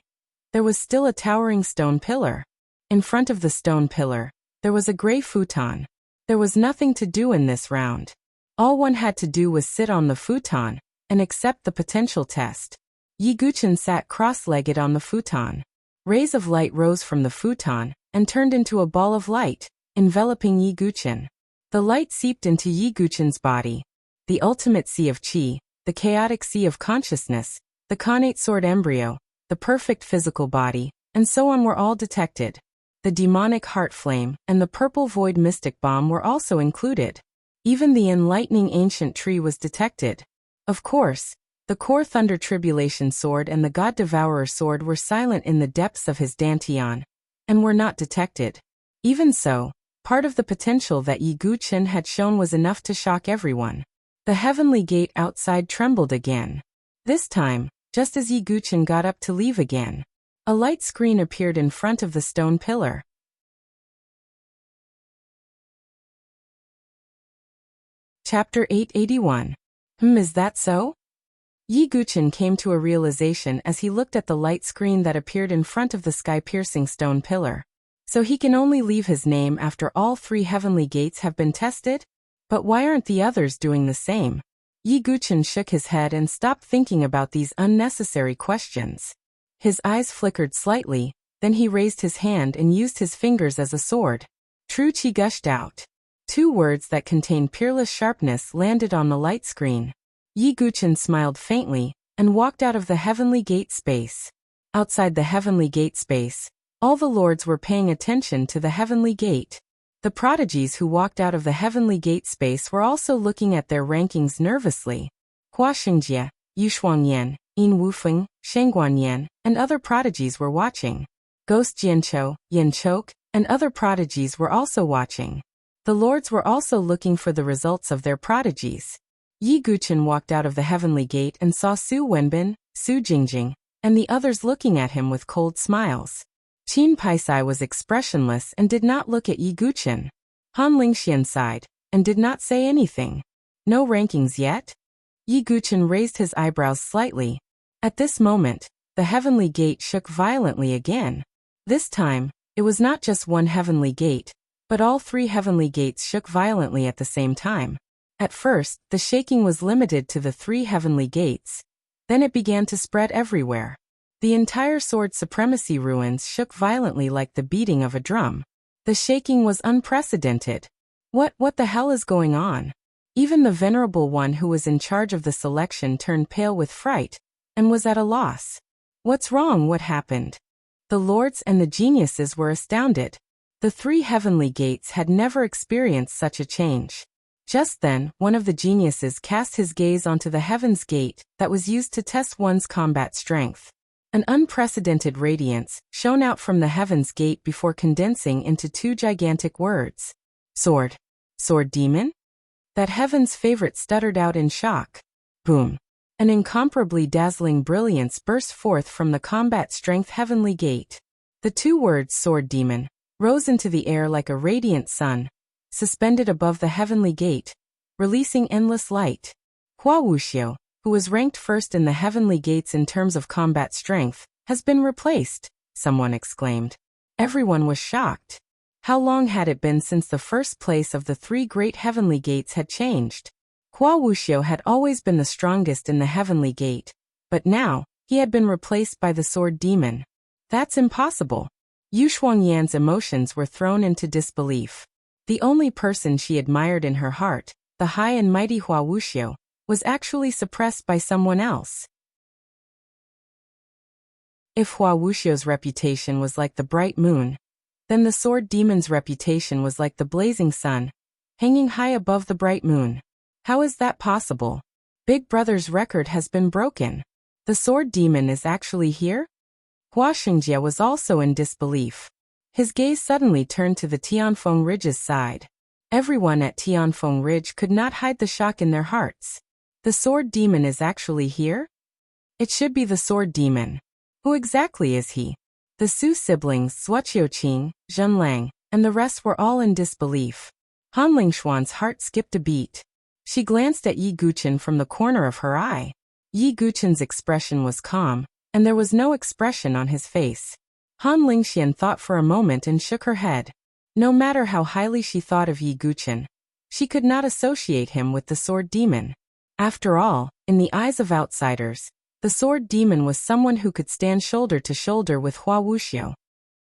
there was still a towering stone pillar. In front of the stone pillar, there was a gray futon. There was nothing to do in this round. All one had to do was sit on the futon and accept the potential test. Yi Guchen sat cross-legged on the futon. Rays of light rose from the futon and turned into a ball of light, enveloping Yi Guchen. The light seeped into Yi Guchen's body. The ultimate sea of qi, the chaotic sea of consciousness, the connate sword embryo, the perfect physical body, and so on were all detected. The demonic heart flame and the purple void mystic bomb were also included. Even the enlightening ancient tree was detected. Of course, the core thunder tribulation sword and the god devourer sword were silent in the depths of his dantian, and were not detected. Even so, part of the potential that Yi Guchen had shown was enough to shock everyone. The heavenly gate outside trembled again. This time, just as Yi Guchen got up to leave again, a light screen appeared in front of the stone pillar. Chapter 881. Is that so? Yi Guchen came to a realization as he looked at the light screen that appeared in front of the sky-piercing stone pillar. So he can only leave his name after all 3 heavenly gates have been tested? But why aren't the others doing the same? Yi Guchen shook his head and stopped thinking about these unnecessary questions. His eyes flickered slightly, then he raised his hand and used his fingers as a sword. True Qi gushed out. 2 words that contained peerless sharpness landed on the light screen. Yi Guchen smiled faintly and walked out of the heavenly gate space. Outside the heavenly gate space, all the lords were paying attention to the heavenly gate. The prodigies who walked out of the heavenly gate space were also looking at their rankings nervously. Hua Xingjie, Yu Shuangyan, In Wufeng, Shangguan and other prodigies were watching. Ghost Jianchou, Yin Chok, and other prodigies were also watching. The lords were also looking for the results of their prodigies. Yi Guchen walked out of the heavenly gate and saw Su Wenbin, Su Jingjing, and the others looking at him with cold smiles. Qin Paisai was expressionless and did not look at Yi Guchen. Han Lingxian sighed and did not say anything. No rankings yet? Yi Guchen raised his eyebrows slightly. At this moment, the heavenly gate shook violently again. This time, it was not just one heavenly gate, But all three heavenly gates shook violently at the same time. At first, the shaking was limited to the three heavenly gates. Then it began to spread everywhere. The entire sword supremacy ruins shook violently like the beating of a drum. The shaking was unprecedented. What the hell is going on? Even the venerable one who was in charge of the selection turned pale with fright, and was at a loss. What's wrong? What happened? The lords and the geniuses were astounded. The three heavenly gates had never experienced such a change. Just then, one of the geniuses cast his gaze onto the heaven's gate that was used to test one's combat strength. An unprecedented radiance shone out from the heaven's gate before condensing into two gigantic words. Sword. Sword demon? That heaven's favorite stuttered out in shock. Boom. An incomparably dazzling brilliance burst forth from the combat strength heavenly gate. The two words sword demon rose into the air like a radiant sun, suspended above the heavenly gate, releasing endless light. Wuxia, who was ranked first in the heavenly gates in terms of combat strength, has been replaced, someone exclaimed. Everyone was shocked. How long had it been since the first place of the three great heavenly gates had changed? Wuxia had always been the strongest in the heavenly gate, but now, he had been replaced by the sword demon. That's impossible. Yu Shuangyan's emotions were thrown into disbelief. The only person she admired in her heart, the high and mighty Wuxia, was actually suppressed by someone else. If Wuxia's reputation was like the bright moon, then the sword demon's reputation was like the blazing sun, hanging high above the bright moon. How is that possible? Big Brother's record has been broken. The sword demon is actually here? Hua Xingjie was also in disbelief. His gaze suddenly turned to the Tianfeng Ridge's side. Everyone at Tianfeng Ridge could not hide the shock in their hearts. The sword demon is actually here? It should be the sword demon. Who exactly is he? The Su siblings Suoqiuqing, Zhenlang, and the rest were all in disbelief. Han Lingshuan's heart skipped a beat. She glanced at Yi Guqin from the corner of her eye. Yi Guqin's expression was calm, and there was no expression on his face. Han Lingxian thought for a moment and shook her head. No matter how highly she thought of Yi Guqin, she could not associate him with the sword demon. After all, in the eyes of outsiders, the sword demon was someone who could stand shoulder to shoulder with Wuxia.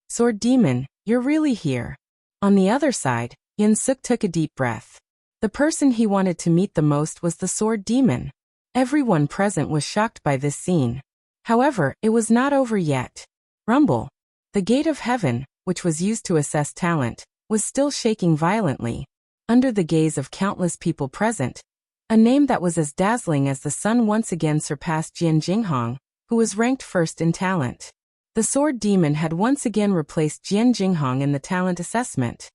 Sword demon, you're really here. On the other side, Yin Suk took a deep breath. The person he wanted to meet the most was the sword demon. Everyone present was shocked by this scene. However, it was not over yet. Rumble. The gate of heaven, which was used to assess talent, was still shaking violently. Under the gaze of countless people present, a name that was as dazzling as the sun once again surpassed Jian Jinghong, who was ranked first in talent. The sword demon had once again replaced Jian Jinghong in the talent assessment.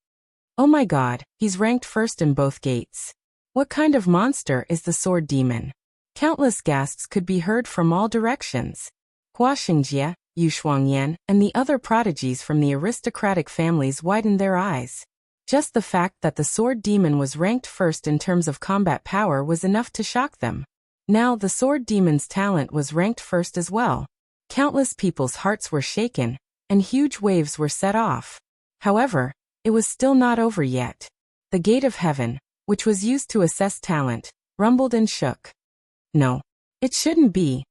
Oh my god, he's ranked first in both gates. What kind of monster is the sword demon? Countless gasps could be heard from all directions. Hua Xingjie, Yu Shuangyan, and the other prodigies from the aristocratic families widened their eyes. Just the fact that the sword demon was ranked first in terms of combat power was enough to shock them. Now the sword demon's talent was ranked first as well. Countless people's hearts were shaken, and huge waves were set off. However, it was still not over yet. The gate of heaven, which was used to assess talent, rumbled and shook. No. It shouldn't be.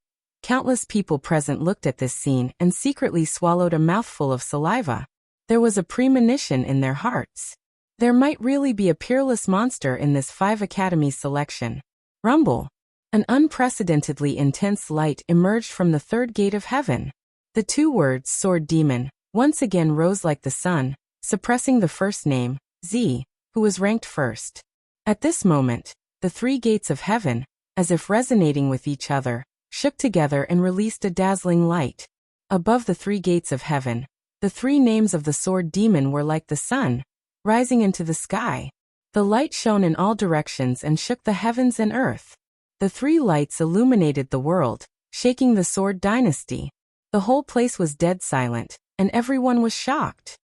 Countless people present looked at this scene and secretly swallowed a mouthful of saliva. There was a premonition in their hearts. There might really be a peerless monster in this 5 Academy selection. Rumble. An unprecedentedly intense light emerged from the third gate of heaven. The two words sword demon once again rose like the sun, suppressing the first name, Z, who was ranked first. At this moment, the 3 gates of heaven, as if resonating with each other, shook together and released a dazzling light. Above the 3 gates of heaven, the 3 names of the sword demon were like the sun, rising into the sky. The light shone in all directions and shook the heavens and earth. The 3 lights illuminated the world, shaking the sword dynasty. The whole place was dead silent, and everyone was shocked.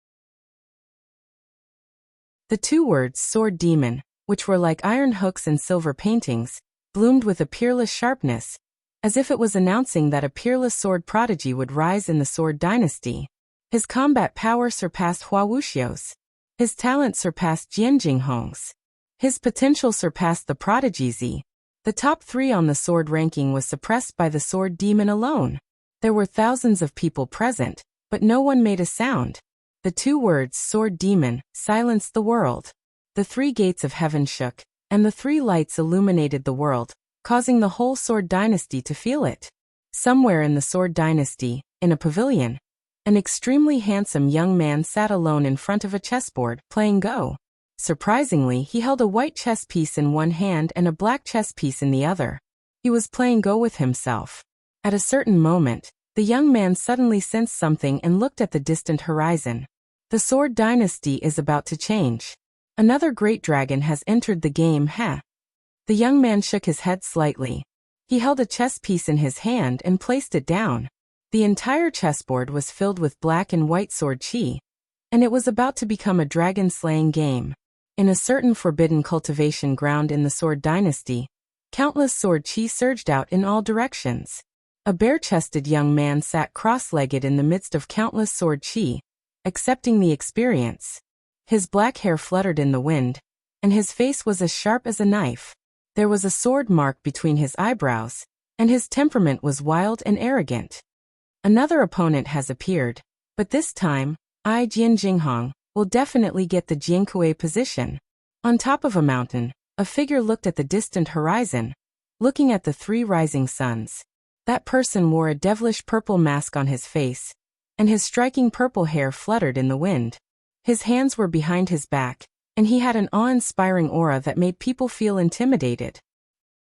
The 2 words sword demon, which were like iron hooks and silver paintings, bloomed with a peerless sharpness, as if it was announcing that a peerless sword prodigy would rise in the sword dynasty. His combat power surpassed Wuxia's. His talent surpassed Jian Jinghong's. His potential surpassed the prodigy Zi. The top 3 on the sword ranking was suppressed by the sword demon alone. There were thousands of people present, but no one made a sound. The 2 words sword demon silenced the world. The 3 gates of heaven shook, and the 3 lights illuminated the world, causing the whole sword dynasty to feel it. Somewhere in the sword dynasty, in a pavilion, an extremely handsome young man sat alone in front of a chessboard, playing Go. Surprisingly, he held a white chess piece in one hand and a black chess piece in the other. He was playing Go with himself. At a certain moment, the young man suddenly sensed something and looked at the distant horizon. The sword dynasty is about to change. Another great dragon has entered the game, huh? The young man shook his head slightly. He held a chess piece in his hand and placed it down. The entire chessboard was filled with black and white sword chi, and it was about to become a dragon-slaying game. In a certain forbidden cultivation ground in the sword dynasty, countless sword chi surged out in all directions. A bare-chested young man sat cross-legged in the midst of countless sword chi, accepting the experience. His black hair fluttered in the wind, and his face was as sharp as a knife. There was a sword mark between his eyebrows, and his temperament was wild and arrogant. Another opponent has appeared, but this time, Jian Jinghong will definitely get the Jiankui position. On top of a mountain, a figure looked at the distant horizon, looking at the 3 rising suns. That person wore a devilish purple mask on his face, and his striking purple hair fluttered in the wind. His hands were behind his back, and he had an awe-inspiring aura that made people feel intimidated.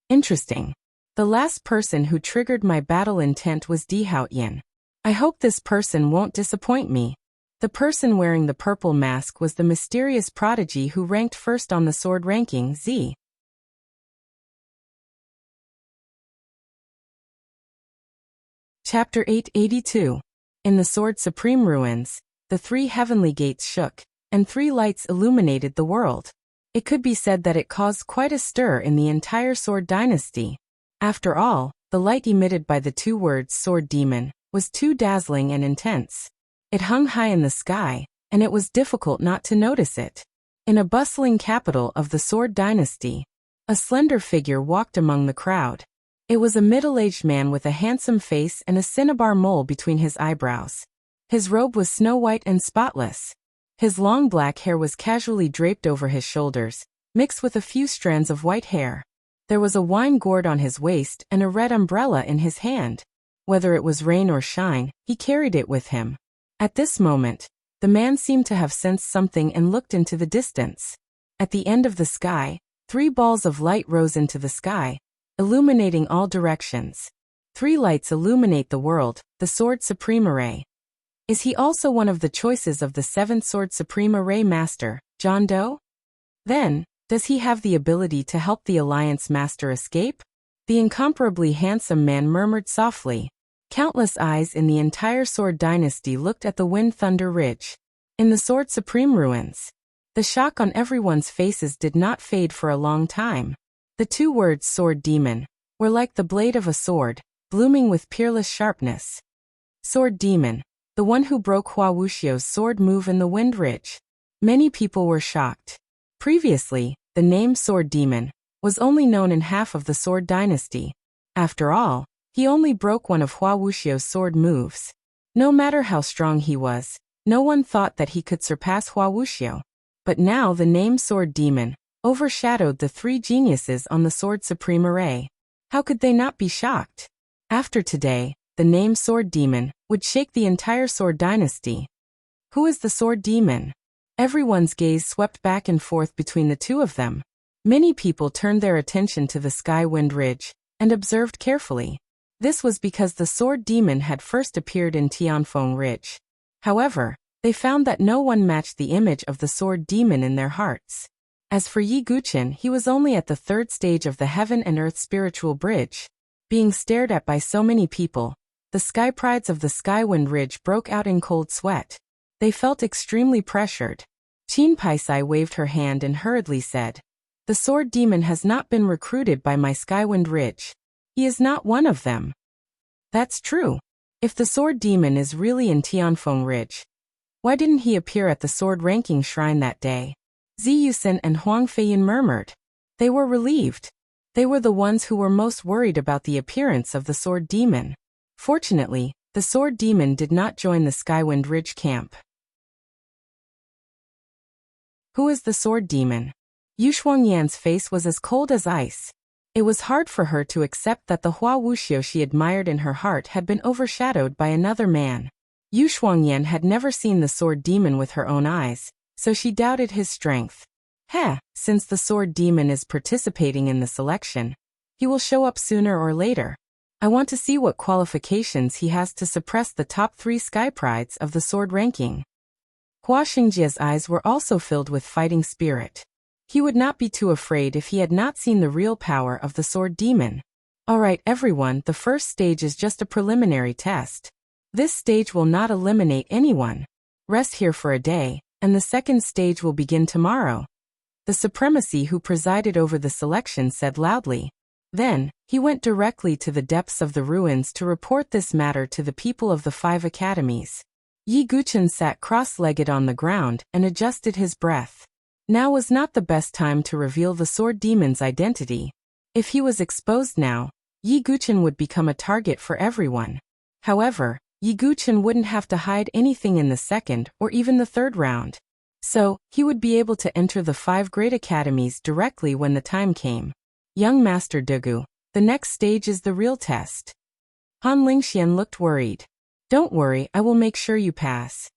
Interesting. The last person who triggered my battle intent was Di Haoyan. I hope this person won't disappoint me. The person wearing the purple mask was the mysterious prodigy who ranked first on the sword ranking, Z. Chapter 882. In the Sword Supreme ruins, the 3 heavenly gates shook, and 3 lights illuminated the world. It could be said that it caused quite a stir in the entire sword dynasty. After all, the light emitted by the 2 words sword demon was too dazzling and intense. It hung high in the sky, and it was difficult not to notice it. In a bustling capital of the sword dynasty, a slender figure walked among the crowd. It was a middle-aged man with a handsome face and a cinnabar mole between his eyebrows. His robe was snow-white and spotless. His long black hair was casually draped over his shoulders, mixed with a few strands of white hair. There was a wine gourd on his waist and a red umbrella in his hand. Whether it was rain or shine, he carried it with him. At this moment, the man seemed to have sensed something and looked into the distance. At the end of the sky, 3 balls of light rose into the sky, illuminating all directions. 3 lights illuminate the world, the Sword Supreme Array. Is he also one of the choices of the 7th Sword Supreme Array Master, John Doe? Then, does he have the ability to help the Alliance Master escape? The incomparably handsome man murmured softly. Countless eyes in the entire Sword Dynasty looked at the Wind Thunder Ridge. In the Sword Supreme ruins, the shock on everyone's faces did not fade for a long time. The 2 words sword demon were like the blade of a sword, blooming with peerless sharpness. Sword demon, the one who broke Hua Wuxia's sword move in the Wind Ridge. Many people were shocked. Previously, the name sword demon was only known in half of the Sword Dynasty. After all, he only broke one of Hua Wuxia's sword moves. No matter how strong he was, no one thought that he could surpass Hua Wuxia. But now the name Sword Demon overshadowed the 3 geniuses on the Sword Supreme Array. How could they not be shocked? After today, the name Sword Demon would shake the entire Sword Dynasty. Who is the Sword Demon? Everyone's gaze swept back and forth between the 2 of them. Many people turned their attention to the Sky Wind Ridge and observed carefully. This was because the Sword Demon had first appeared in Tianfeng Ridge. However, they found that no one matched the image of the Sword Demon in their hearts. As for Yi Guqin, he was only at the 3rd stage of the Heaven and Earth Spiritual Bridge. Being stared at by so many people, the Sky Prides of the Skywind Ridge broke out in cold sweat. They felt extremely pressured. Qin Paisai waved her hand and hurriedly said, "The Sword Demon has not been recruited by my Skywind Ridge. He is not one of them." That's true. If the Sword Demon is really in Tianfeng Ridge, Why didn't he appear at the sword ranking shrine that day? Ziyusen and Huang Feiyin murmured. They were relieved. They were the ones who were most worried about the appearance of the sword demon. Fortunately, the sword demon did not join the Skywind Ridge camp. Who is the sword demon? Yu Shuangyan's face was as cold as ice. It was hard for her to accept that the Hua Wuxiu she admired in her heart had been overshadowed by another man. Yu Shuangyan had never seen the sword demon with her own eyes, so she doubted his strength. Since the sword demon is participating in the selection, he will show up sooner or later. I want to see what qualifications he has to suppress the top 3 sky prides of the sword ranking. Hua Xingjia's eyes were also filled with fighting spirit. He would not be too afraid if he had not seen the real power of the sword demon. Alright everyone, the first stage is just a preliminary test. This stage will not eliminate anyone. Rest here for a day, and the second stage will begin tomorrow. The supremacy who presided over the selection said loudly. Then, he went directly to the depths of the ruins to report this matter to the people of the 5 academies. Yi Guchen sat cross-legged on the ground and adjusted his breath. Now was not the best time to reveal the sword demon's identity. If he was exposed now, Yi Guchen would become a target for everyone. However, Yi Guchen wouldn't have to hide anything in the second or even the third round. So, he would be able to enter the 5 great academies directly when the time came. Young Master Dugu, the next stage is the real test. Han Lingxian looked worried. Don't worry, I will make sure you pass.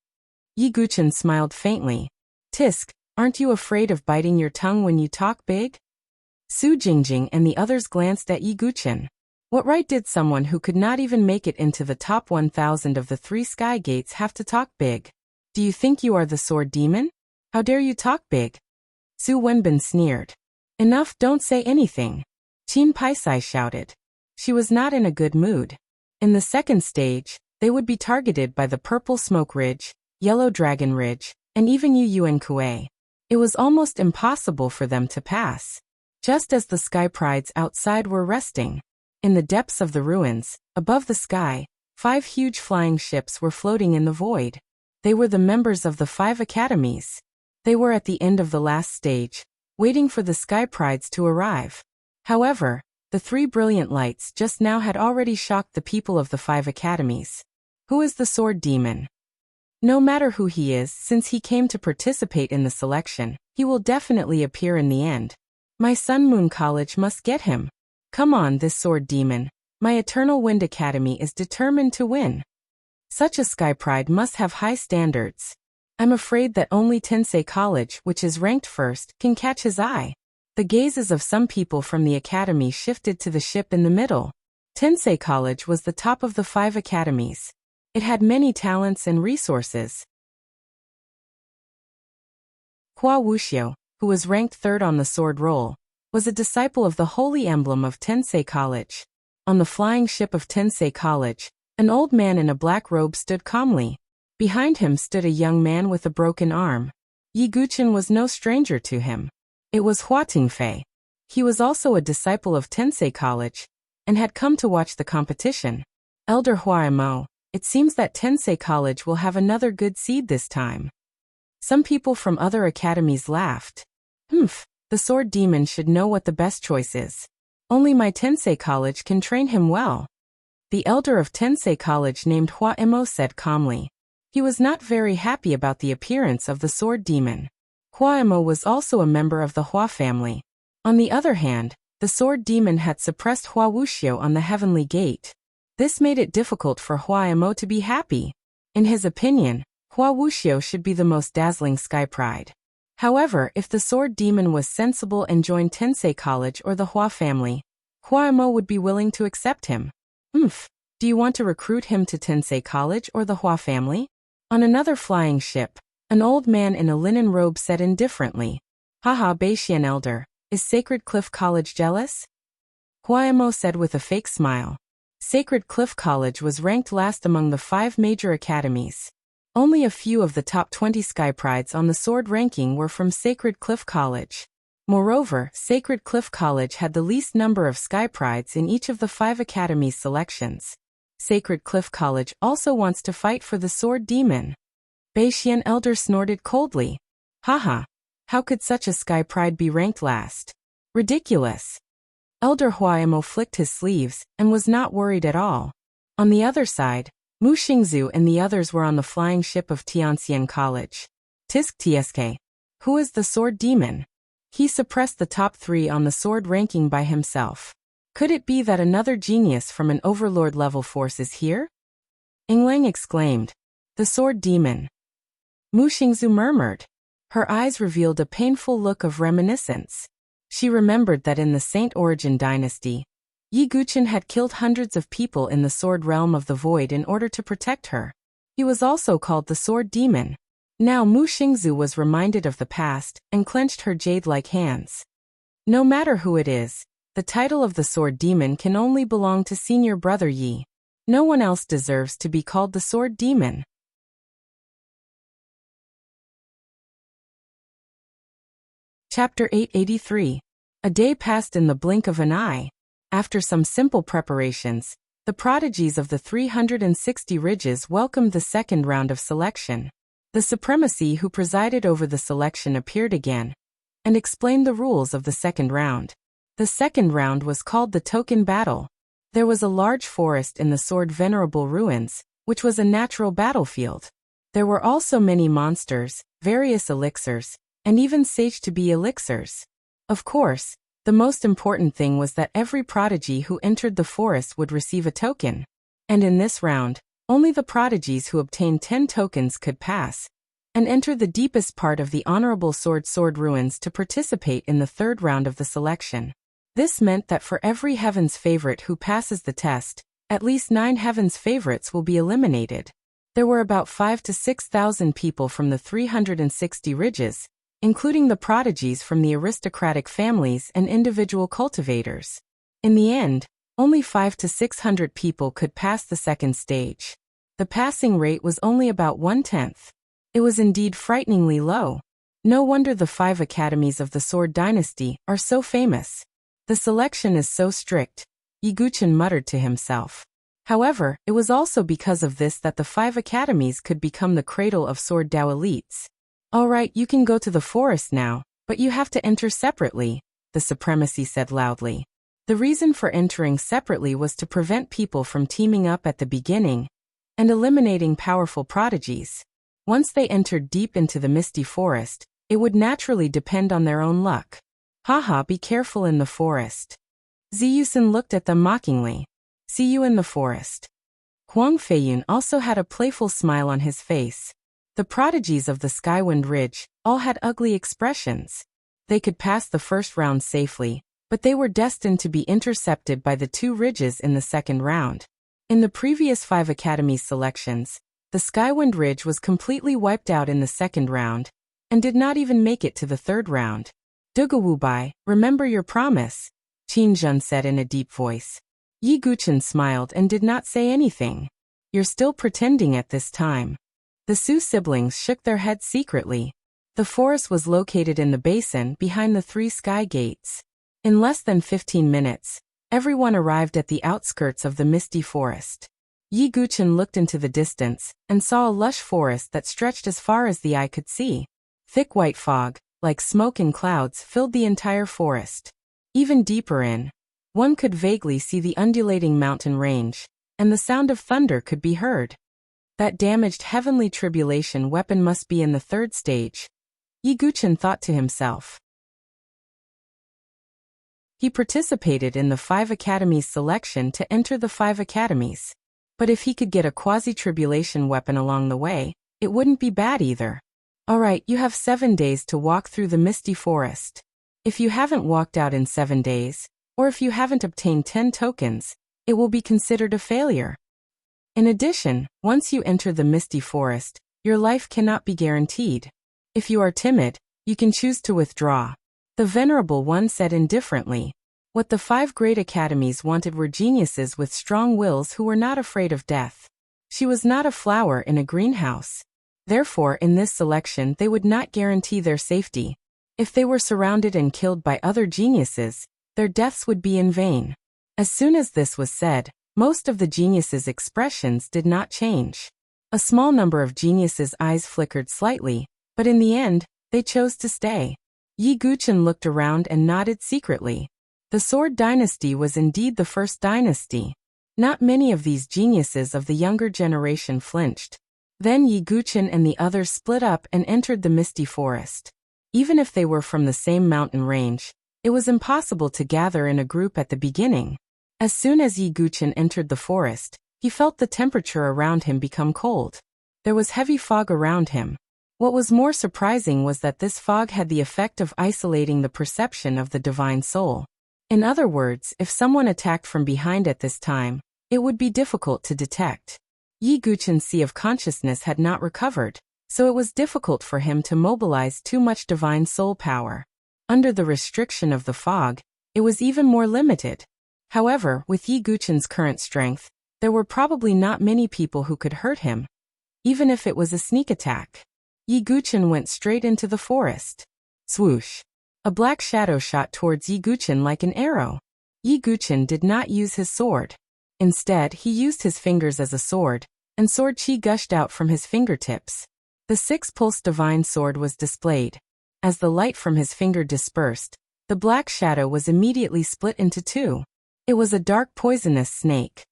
Yi Guchen smiled faintly. Tisk, aren't you afraid of biting your tongue when you talk big? Su Jingjing and the others glanced at Yi Guchen. What right did someone who could not even make it into the top 1,000 of the 3 sky gates have to talk big? Do you think you are the sword demon? How dare you talk big? Su Wenbin sneered. Enough, don't say anything. Qin Paisai shouted. She was not in a good mood. In the second stage, they would be targeted by the Purple Smoke Ridge, Yellow Dragon Ridge, and even Yu Yuan Kuei. It was almost impossible for them to pass. Just as the sky prides outside were resting. In the depths of the ruins, above the sky, 5 huge flying ships were floating in the void. They were the members of the 5 academies. They were at the end of the last stage, waiting for the sky prides to arrive. However, the 3 brilliant lights just now had already shocked the people of the 5 academies. Who is the sword demon? No matter who he is, since he came to participate in the selection, he will definitely appear in the end. My Sun Moon College must get him. Come on, this sword demon. My Eternal Wind Academy is determined to win. Such a sky pride must have high standards. I'm afraid that only Tensei College, which is ranked first, can catch his eye. The gazes of some people from the academy shifted to the ship in the middle. Tensei College was the top of the 5 academies. It had many talents and resources. Hua Wuxiu, who was ranked 3rd on the sword roll, was a disciple of the holy emblem of Tensei College. On the flying ship of Tensei College, an old man in a black robe stood calmly. Behind him stood a young man with a broken arm. Yi Guchen was no stranger to him. It was Hua Tingfei. He was also a disciple of Tensei College, and had come to watch the competition. Elder Hua Imo, it seems that Tensei College will have another good seed this time. Some people from other academies laughed. The sword demon should know what the best choice is. Only my Tensei College can train him well. The elder of Tensei College named Hua Imo said calmly. He was not very happy about the appearance of the sword demon. Hua Imo was also a member of the Hua family. On the other hand, the sword demon had suppressed Hua Wuxiu on the heavenly gate. This made it difficult for Hua Imo to be happy. In his opinion, Hua Wuxiu should be the most dazzling sky pride. However, if the sword demon was sensible and joined Tensei College or the Hua family, Hua Imo would be willing to accept him. Do you want to recruit him to Tensei College or the Hua family? On another flying ship, an old man in a linen robe said indifferently. Haha, Beixian elder, is Sacred Cliff College jealous? Hua Imo said with a fake smile. Sacred Cliff College was ranked last among the 5 major academies. Only a few of the top 20 sky prides on the sword ranking were from Sacred Cliff College. Moreover, Sacred Cliff College had the least number of sky prides in each of the 5 academies selections. Sacred Cliff College also wants to fight for the sword demon. Beishian elder snorted coldly. Haha. How could such a sky pride be ranked last? Ridiculous. Elder Huaimo flicked his sleeves and was not worried at all. On the other side, Mu Xingzu and the others were on the flying ship of Tianxian College. Tisk Tsk. Who is the sword demon? He suppressed the top 3 on the sword ranking by himself. Could it be that another genius from an overlord-level force is here? Yinglang exclaimed. The sword demon. Mu Xingzu murmured. Her eyes revealed a painful look of reminiscence. She remembered that in the Saint Origin dynasty, Yi Guqin had killed hundreds of people in the sword realm of the void in order to protect her. He was also called the sword demon. Now Mu Xingzu was reminded of the past and clenched her jade-like hands. No matter who it is, the title of the sword demon can only belong to senior brother Yi. No one else deserves to be called the sword demon. Chapter 883. A day passed in the blink of an eye. After some simple preparations, the prodigies of the 360 ridges welcomed the second round of selection. The supremacy who presided over the selection appeared again and explained the rules of the second round. The second round was called the token battle. There was a large forest in the Sword Venerable Ruins, which was a natural battlefield. There were also many monsters, various elixirs, and even sage-to-be elixirs. Of course, the most important thing was that every prodigy who entered the forest would receive a token. And in this round, only the prodigies who obtained 10 tokens could pass and enter the deepest part of the Honorable Sword Ruins to participate in the third round of the selection. This meant that for every Heaven's favorite who passes the test, at least 9 Heaven's favorites will be eliminated. There were about 5,000 to 6,000 people from the 360 ridges, including the prodigies from the aristocratic families and individual cultivators. In the end, only 500 to 600 people could pass the second stage. The passing rate was only about 1/10. It was indeed frighteningly low. No wonder the 5 academies of the Sword Dynasty are so famous. The selection is so strict, Yi Guqin muttered to himself. However, it was also because of this that the 5 academies could become the cradle of Sword Dao elites. Alright, you can go to the forest now, but you have to enter separately, the supremacy said loudly. The reason for entering separately was to prevent people from teaming up at the beginning and eliminating powerful prodigies. Once they entered deep into the misty forest, it would naturally depend on their own luck. Haha, be careful in the forest. Ziyusen looked at them mockingly. See you in the forest. Huang Feiyun also had a playful smile on his face. The prodigies of the Skywind Ridge all had ugly expressions. They could pass the first round safely, but they were destined to be intercepted by the 2 ridges in the second round. In the previous 5 academies selections, the Skywind Ridge was completely wiped out in the second round and did not even make it to the third round. Dugawubai, remember your promise, Qin Zhen said in a deep voice. Yi Guqin smiled and did not say anything. You're still pretending at this time. The Su siblings shook their heads secretly. The forest was located in the basin behind the 3 sky gates. In less than 15 minutes, everyone arrived at the outskirts of the misty forest. Yi Guqin looked into the distance and saw a lush forest that stretched as far as the eye could see. Thick white fog, like smoke and clouds, filled the entire forest. Even deeper in, one could vaguely see the undulating mountain range, and the sound of thunder could be heard. That damaged heavenly tribulation weapon must be in the third stage, Yi Guqin thought to himself. He participated in the 5 academies selection to enter the 5 academies. But if he could get a quasi-tribulation weapon along the way, it wouldn't be bad either. Alright, you have 7 days to walk through the misty forest. If you haven't walked out in 7 days, or if you haven't obtained 10 tokens, it will be considered a failure. In addition, once you enter the misty forest, your life cannot be guaranteed. If you are timid, you can choose to withdraw. The Venerable One said indifferently. What the 5 great academies wanted were geniuses with strong wills who were not afraid of death. She was not a flower in a greenhouse. Therefore, in this selection they would not guarantee their safety. If they were surrounded and killed by other geniuses, their deaths would be in vain. As soon as this was said, most of the geniuses' expressions did not change. A small number of geniuses' eyes flickered slightly, but in the end, they chose to stay. Yi Guchen looked around and nodded secretly. The Sword Dynasty was indeed the first dynasty. Not many of these geniuses of the younger generation flinched. Then Yi Guchen and the others split up and entered the misty forest. Even if they were from the same mountain range, it was impossible to gather in a group at the beginning. As soon as Yi Guchen entered the forest, he felt the temperature around him become cold. There was heavy fog around him. What was more surprising was that this fog had the effect of isolating the perception of the divine soul. In other words, if someone attacked from behind at this time, it would be difficult to detect. Yi Guchen's sea of consciousness had not recovered, so it was difficult for him to mobilize too much divine soul power. Under the restriction of the fog, it was even more limited. However, with Yi Guchen's current strength, there were probably not many people who could hurt him, even if it was a sneak attack. Yi Guchen went straight into the forest. Swoosh! A black shadow shot towards Yi Guchen like an arrow. Yi Guchen did not use his sword. Instead, he used his fingers as a sword, and sword chi gushed out from his fingertips. The six-pulse divine sword was displayed. As the light from his finger dispersed, the black shadow was immediately split into two. It was a dark poisonous snake.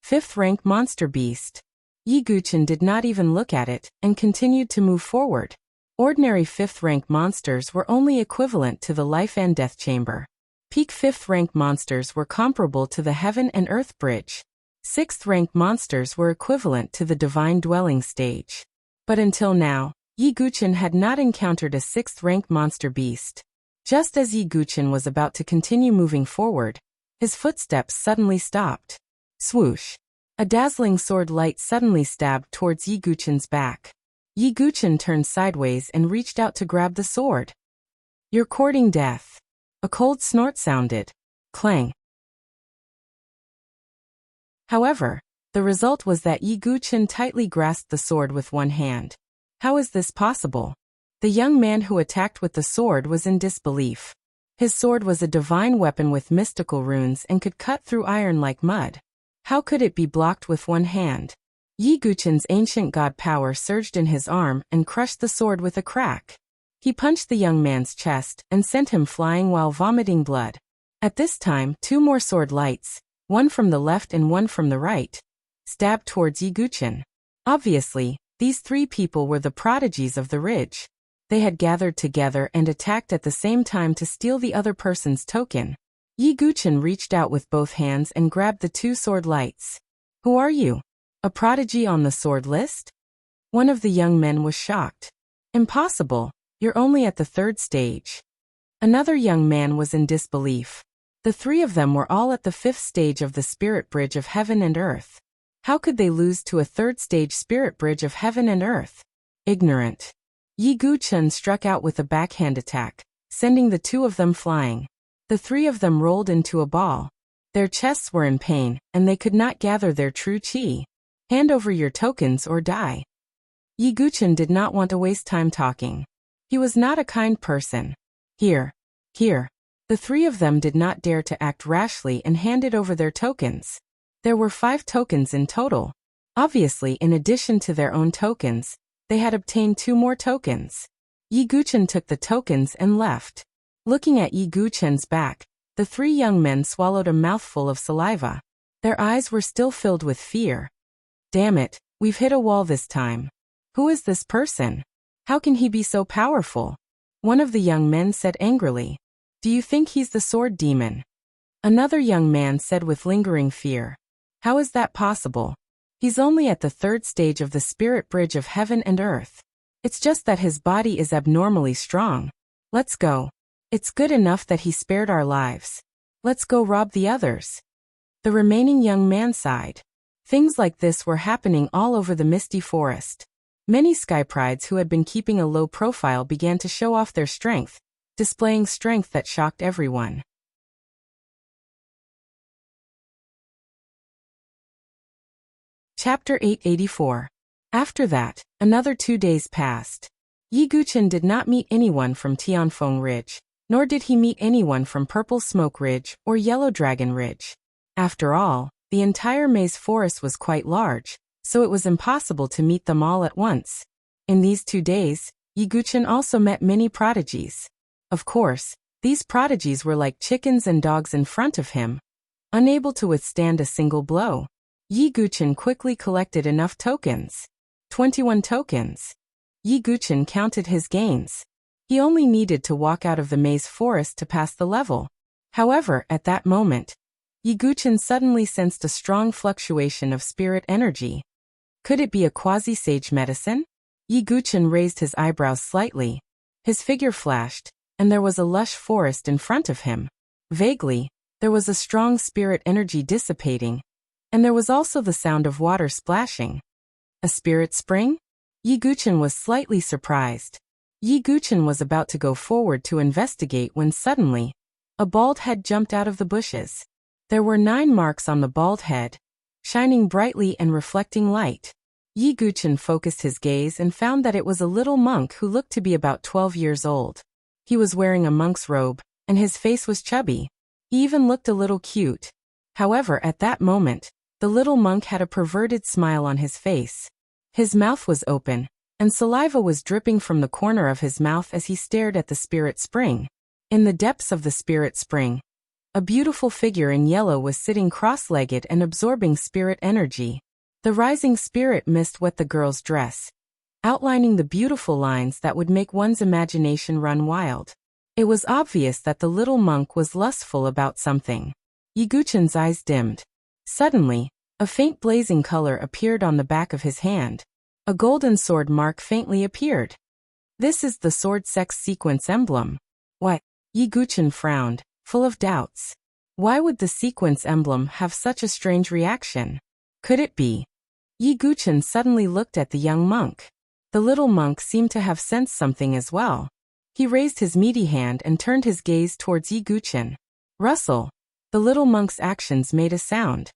5th rank monster beast. Yi Guchen did not even look at it, and continued to move forward. Ordinary 5th rank monsters were only equivalent to the life and death chamber. Peak 5th rank monsters were comparable to the heaven and earth bridge. 6th rank monsters were equivalent to the divine dwelling stage. But until now, Yi Guchen had not encountered a 6th rank monster beast. Just as Yi Guchen was about to continue moving forward, his footsteps suddenly stopped. Swoosh! A dazzling sword light suddenly stabbed towards Yi Guchen's back. Yi Guchen turned sideways and reached out to grab the sword. "You're courting death." A cold snort sounded. Clang. However, the result was that Yi Guchen tightly grasped the sword with one hand. How is this possible? The young man who attacked with the sword was in disbelief. His sword was a divine weapon with mystical runes and could cut through iron like mud. How could it be blocked with one hand? Yi Guchen's ancient god power surged in his arm and crushed the sword with a crack. He punched the young man's chest and sent him flying while vomiting blood. At this time, two more sword lights, one from the left and one from the right, stabbed towards Yi Guchen. Obviously, these three people were the prodigies of the ridge. They had gathered together and attacked at the same time to steal the other person's token. Yi Guchen reached out with both hands and grabbed the two sword lights. "Who are you? A prodigy on the sword list?" One of the young men was shocked. "Impossible, you're only at the 3rd stage." Another young man was in disbelief. The three of them were all at the 5th stage of the spirit bridge of heaven and earth. How could they lose to a 3rd stage spirit bridge of heaven and earth? Ignorant. Yi Guchen struck out with a backhand attack, sending the two of them flying. The three of them rolled into a ball. Their chests were in pain, and they could not gather their true chi. "Hand over your tokens or die." Yi Guchen did not want to waste time talking. He was not a kind person. Here. The three of them did not dare to act rashly and handed over their tokens. There were 5 tokens in total. Obviously, in addition to their own tokens, they had obtained 2 more tokens. Yi Guchen took the tokens and left. Looking at Yi Guchen's back, the 3 young men swallowed a mouthful of saliva. Their eyes were still filled with fear. "Damn it, we've hit a wall this time. Who is this person? How can he be so powerful?" One of the young men said angrily. "Do you think he's the sword demon?" Another young man said with lingering fear. "How is that possible? He's only at the 3rd stage of the spirit bridge of heaven and earth. It's just that his body is abnormally strong. Let's go. It's good enough that he spared our lives. Let's go rob the others." The remaining young man sighed. Things like this were happening all over the misty forest. Many sky prides who had been keeping a low profile began to show off their strength, displaying strength that shocked everyone. Chapter 884. After that, another 2 days passed. Yi Guchen did not meet anyone from Tianfeng Ridge, nor did he meet anyone from Purple Smoke Ridge or Yellow Dragon Ridge. After all, the entire maze forest was quite large, so it was impossible to meet them all at once. In these 2 days, Yiguchen also met many prodigies. Of course, these prodigies were like chickens and dogs in front of him, unable to withstand a single blow. Yiguchen quickly collected enough tokens. 21 tokens. Yiguchen counted his gains. He only needed to walk out of the maze forest to pass the level. However, at that moment, Yiguchen suddenly sensed a strong fluctuation of spirit energy. Could it be a quasi-sage medicine? Yiguchen raised his eyebrows slightly. His figure flashed, and there was a lush forest in front of him. Vaguely, there was a strong spirit energy dissipating, and there was also the sound of water splashing. A spirit spring? Yiguchen was slightly surprised. Yiguchen was about to go forward to investigate when suddenly, a bald head jumped out of the bushes. There were 9 marks on the bald head, shining brightly and reflecting light. Yiguchen focused his gaze and found that it was a little monk who looked to be about 12 years old. He was wearing a monk's robe, and his face was chubby. He even looked a little cute. However, at that moment, the little monk had a perverted smile on his face. His mouth was open, and saliva was dripping from the corner of his mouth as he stared at the spirit spring. In the depths of the spirit spring, a beautiful figure in yellow was sitting cross-legged and absorbing spirit energy. The rising spirit mist wet the girl's dress, outlining the beautiful lines that would make one's imagination run wild. It was obvious that the little monk was lustful about something. Yiguchen's eyes dimmed. Suddenly, a faint blazing color appeared on the back of his hand. A golden sword mark faintly appeared. This is the sword sex sequence emblem. What? Yiguchen frowned, full of doubts. Why would the sequence emblem have such a strange reaction? Could it be? Yiguchen suddenly looked at the young monk. The little monk seemed to have sensed something as well. He raised his meaty hand and turned his gaze towards Yiguchen. Rustle. The little monk's actions made a sound.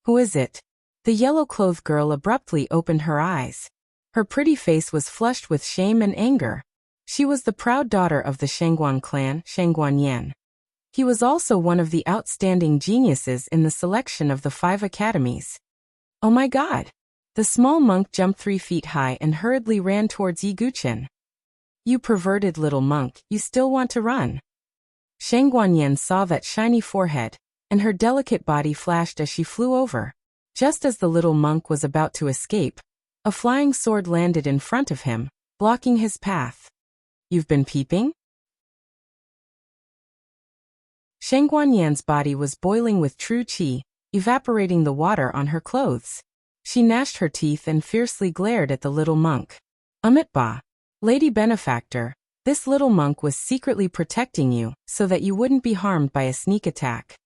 Who is it? The yellow-clothed girl abruptly opened her eyes. Her pretty face was flushed with shame and anger. She was the proud daughter of the Shangguan clan, Shangguan Yan. He was also one of the outstanding geniuses in the selection of the 5 academies. Oh my God! The small monk jumped 3 feet high and hurriedly ran towards Yiguchen. You perverted little monk, you still want to run? Shangguan Yan saw that shiny forehead, and her delicate body flashed as she flew over. Just as the little monk was about to escape, a flying sword landed in front of him, blocking his path. You've been peeping? Shangguan Yan's body was boiling with true qi, evaporating the water on her clothes. She gnashed her teeth and fiercely glared at the little monk. Amitba, Lady Benefactor, this little monk was secretly protecting you so that you wouldn't be harmed by a sneak attack.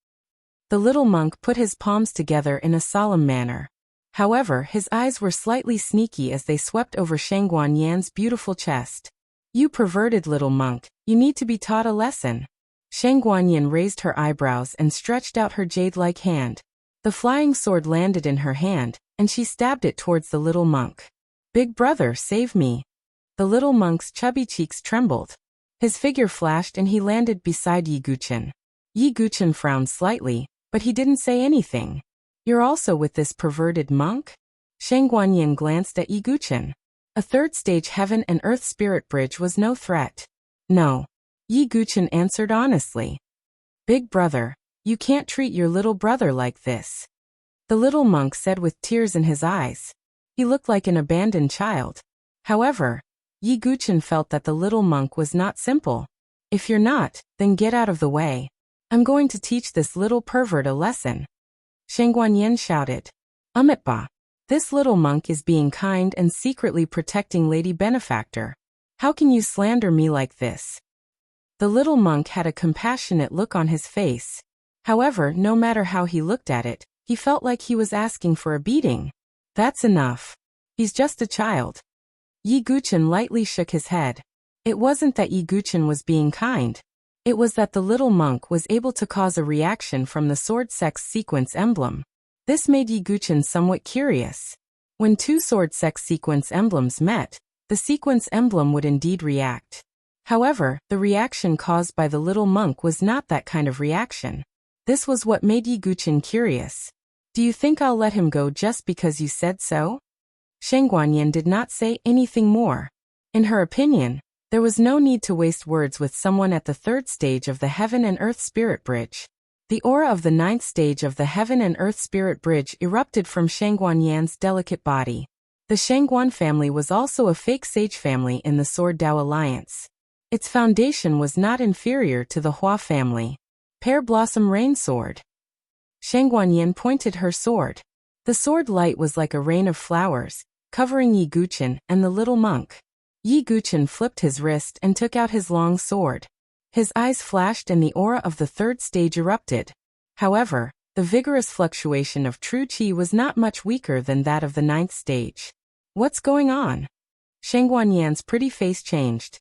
The little monk put his palms together in a solemn manner. However, his eyes were slightly sneaky as they swept over Shangguan Yan's beautiful chest. You perverted little monk, you need to be taught a lesson. Shangguan Yan raised her eyebrows and stretched out her jade-like hand. The flying sword landed in her hand, and she stabbed it towards the little monk. Big brother, save me. The little monk's chubby cheeks trembled. His figure flashed and he landed beside Yiguchen. Yiguchen frowned slightly, but he didn't say anything. You're also with this perverted monk? Shangguan Yan glanced at Yiguchen. A 3rd-stage heaven and earth spirit bridge was no threat. No. Yiguchen answered honestly. Big brother, you can't treat your little brother like this. The little monk said with tears in his eyes. He looked like an abandoned child. However, Yiguchen felt that the little monk was not simple. If you're not, then get out of the way. I'm going to teach this little pervert a lesson. Shangguan Yan shouted. Amitba, this little monk is being kind and secretly protecting Lady Benefactor. How can you slander me like this? The little monk had a compassionate look on his face. However, no matter how he looked at it, he felt like he was asking for a beating. That's enough. He's just a child. Yiguchen lightly shook his head. It wasn't that Yiguchen was being kind. It was that the little monk was able to cause a reaction from the sword sex sequence emblem. This made Yiguchen somewhat curious. When 2 sword sex sequence emblems met, the sequence emblem would indeed react. However, the reaction caused by the little monk was not that kind of reaction. This was what made Yiguchen curious. Do you think I'll let him go just because you said so? Shang Guanyin did not say anything more. In her opinion, there was no need to waste words with someone at the third stage of the Heaven and Earth Spirit Bridge. The aura of the ninth stage of the Heaven and Earth Spirit Bridge erupted from Shang Guanyan's delicate body. The Shangguan family was also a fake sage family in the Sword Dao Alliance. Its foundation was not inferior to the Hua family. Pear Blossom Rain Sword. Shang Guanyin pointed her sword. The sword light was like a rain of flowers, covering Yi Guchen and the little monk. Yi Guchen flipped his wrist and took out his long sword. His eyes flashed and the aura of the third stage erupted. However, the vigorous fluctuation of true qi was not much weaker than that of the ninth stage. What's going on? Shang Guanyan's pretty face changed.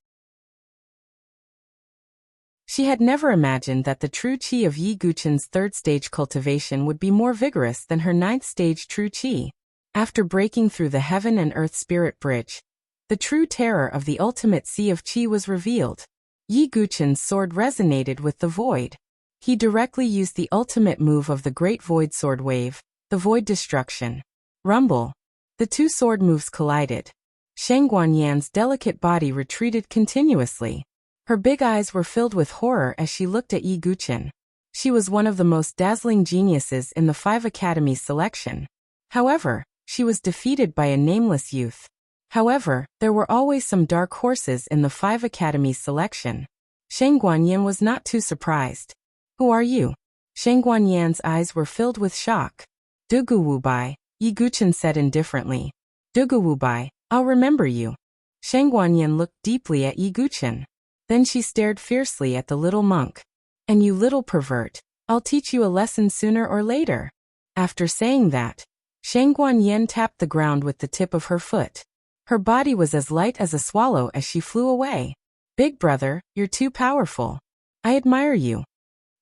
She had never imagined that the true qi of Yi Guchen's third stage cultivation would be more vigorous than her ninth stage true qi. After breaking through the Heaven and Earth Spirit Bridge, the true terror of the ultimate sea of qi was revealed. Yi Guchen's sword resonated with the void. He directly used the ultimate move of the Great Void Sword Wave, the Void Destruction. Rumble. The two sword moves collided. Shang Guanyan's delicate body retreated continuously. Her big eyes were filled with horror as she looked at Yi Guchen. She was one of the most dazzling geniuses in the 5 Academies selection. However, she was defeated by a nameless youth. However, there were always some dark horses in the 5 Academies selection. Shang Guanyin was not too surprised. Who are you? Shang Guanyan's eyes were filled with shock. Dugu Wubai, Yi Guchen said indifferently. Dugu Wubai, I'll remember you. Shang Guanyin looked deeply at Yi Guchen. Then she stared fiercely at the little monk. And you little pervert, I'll teach you a lesson sooner or later. After saying that, Shang Guanyin tapped the ground with the tip of her foot. Her body was as light as a swallow as she flew away. Big brother, you're too powerful. I admire you.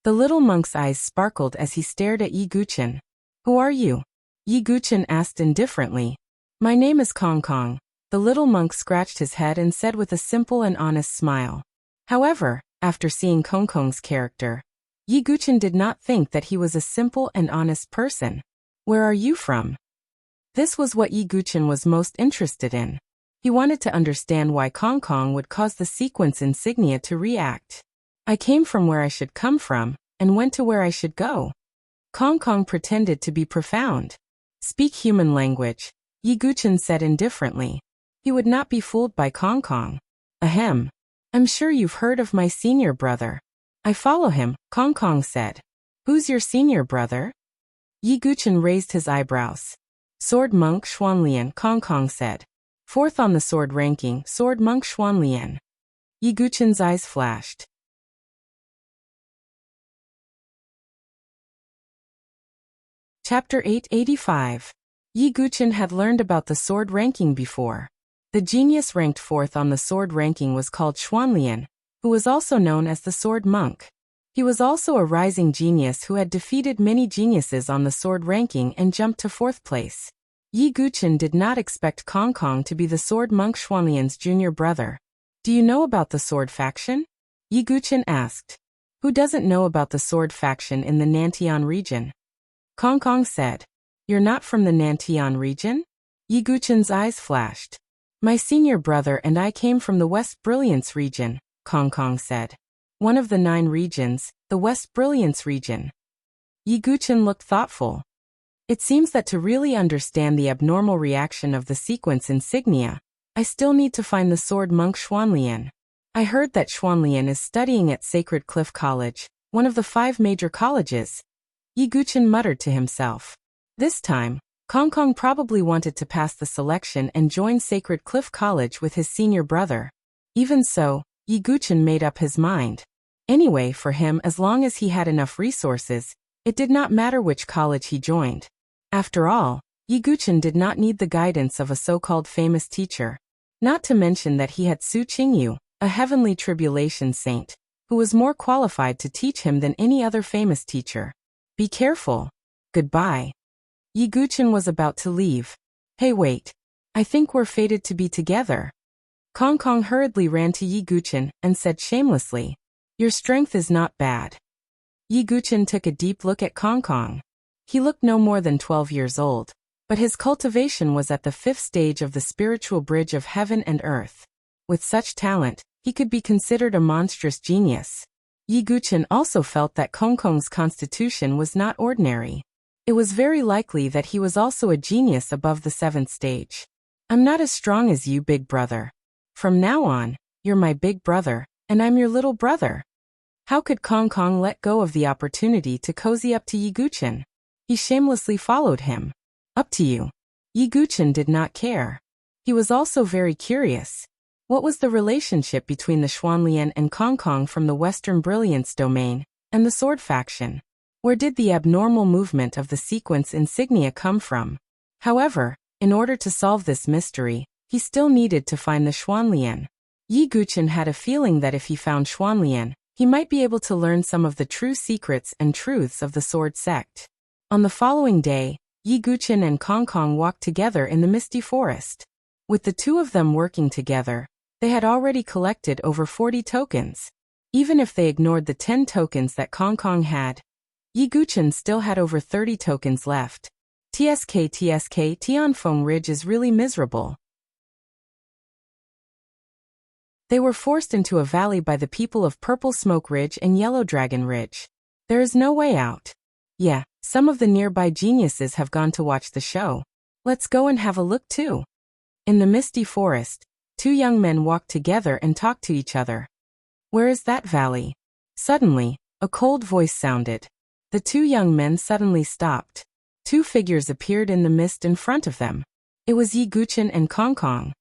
The little monk's eyes sparkled as he stared at Yi Guchen. Who are you? Yi Guchen asked indifferently. My name is Kong Kong. The little monk scratched his head and said with a simple and honest smile. However, after seeing Kong Kong's character, Yi Guchen did not think that he was a simple and honest person. Where are you from? This was what Yi Guchen was most interested in. He wanted to understand why Kong Kong would cause the sequence insignia to react. I came from where I should come from, and went to where I should go. Kong Kong pretended to be profound. Speak human language, Yi Guchen said indifferently. He would not be fooled by Kong Kong. Ahem. I'm sure you've heard of my senior brother. I follow him, Kong Kong said. Who's your senior brother? Yi Guchen raised his eyebrows. Sword Monk Xuanlian, Kong Kong said. Fourth on the sword ranking, Sword Monk Xuanlian. Yi Guchen's eyes flashed. Chapter 885. Yi Guchen had learned about the sword ranking before. The genius ranked fourth on the sword ranking was called Xuanlian, who was also known as the Sword Monk. He was also a rising genius who had defeated many geniuses on the sword ranking and jumped to fourth place. Yi Guchen did not expect Kong Kong to be the Sword Monk Xuanlian's junior brother. Do you know about the sword faction? Yi Guchen asked. Who doesn't know about the sword faction in the Nantian region? Kong Kong said. You're not from the Nantian region? Yi Guchen's eyes flashed. My senior brother and I came from the West Brilliance region, Kong Kong said. One of the 9 regions, the West Brilliance region. Yi Guchen looked thoughtful. It seems that to really understand the abnormal reaction of the sequence insignia, I still need to find the Sword Monk Xuanlian. I heard that Xuanlian is studying at Sacred Cliff College, one of the 5 major colleges. Yi Guchen muttered to himself. This time, Kong Kong probably wanted to pass the selection and join Sacred Cliff College with his senior brother. Even so, Yi Guchen made up his mind. Anyway, for him, as long as he had enough resources, it did not matter which college he joined. After all, Yi Guchen did not need the guidance of a so-called famous teacher. Not to mention that he had Su Qingyu, a heavenly tribulation saint, who was more qualified to teach him than any other famous teacher. Be careful. Goodbye. Yi Guchen was about to leave. Hey wait. I think we're fated to be together. Kong Kong hurriedly ran to Yi Guchen and said shamelessly. Your strength is not bad. Yi Guchen took a deep look at Kong Kong. He looked no more than 12 years old, but his cultivation was at the 5th stage of the spiritual bridge of heaven and earth. With such talent, he could be considered a monstrous genius. Yi Guchen also felt that Kong Kong's constitution was not ordinary. It was very likely that he was also a genius above the 7th stage. I'm not as strong as you, big brother. From now on, you're my big brother, and I'm your little brother. How could Kong Kong let go of the opportunity to cozy up to Yi Guchen? He shamelessly followed him. Up to you. Yi Guchen did not care. He was also very curious. What was the relationship between the Xuanlian and Kong Kong from the Western Brilliance domain and the Sword faction? Where did the abnormal movement of the sequence insignia come from? However, in order to solve this mystery, he still needed to find the Xuanlian. Yi Guchen had a feeling that if he found Xuanlian, he might be able to learn some of the true secrets and truths of the Sword sect. On the following day, Yi Guchen and Kong Kong walked together in the misty forest. With the two of them working together, they had already collected over 40 tokens. Even if they ignored the 10 tokens that Kong Kong had, Yi Guchen still had over 30 tokens left. TSK Tianfeng Ridge is really miserable. They were forced into a valley by the people of Purple Smoke Ridge and Yellow Dragon Ridge. There is no way out. Yeah, some of the nearby geniuses have gone to watch the show. Let's go and have a look too. In the misty forest, two young men walked together and talked to each other. Where is that valley? Suddenly, a cold voice sounded. The two young men suddenly stopped. Two figures appeared in the mist in front of them. It was Yi Guchen and Kong Kong.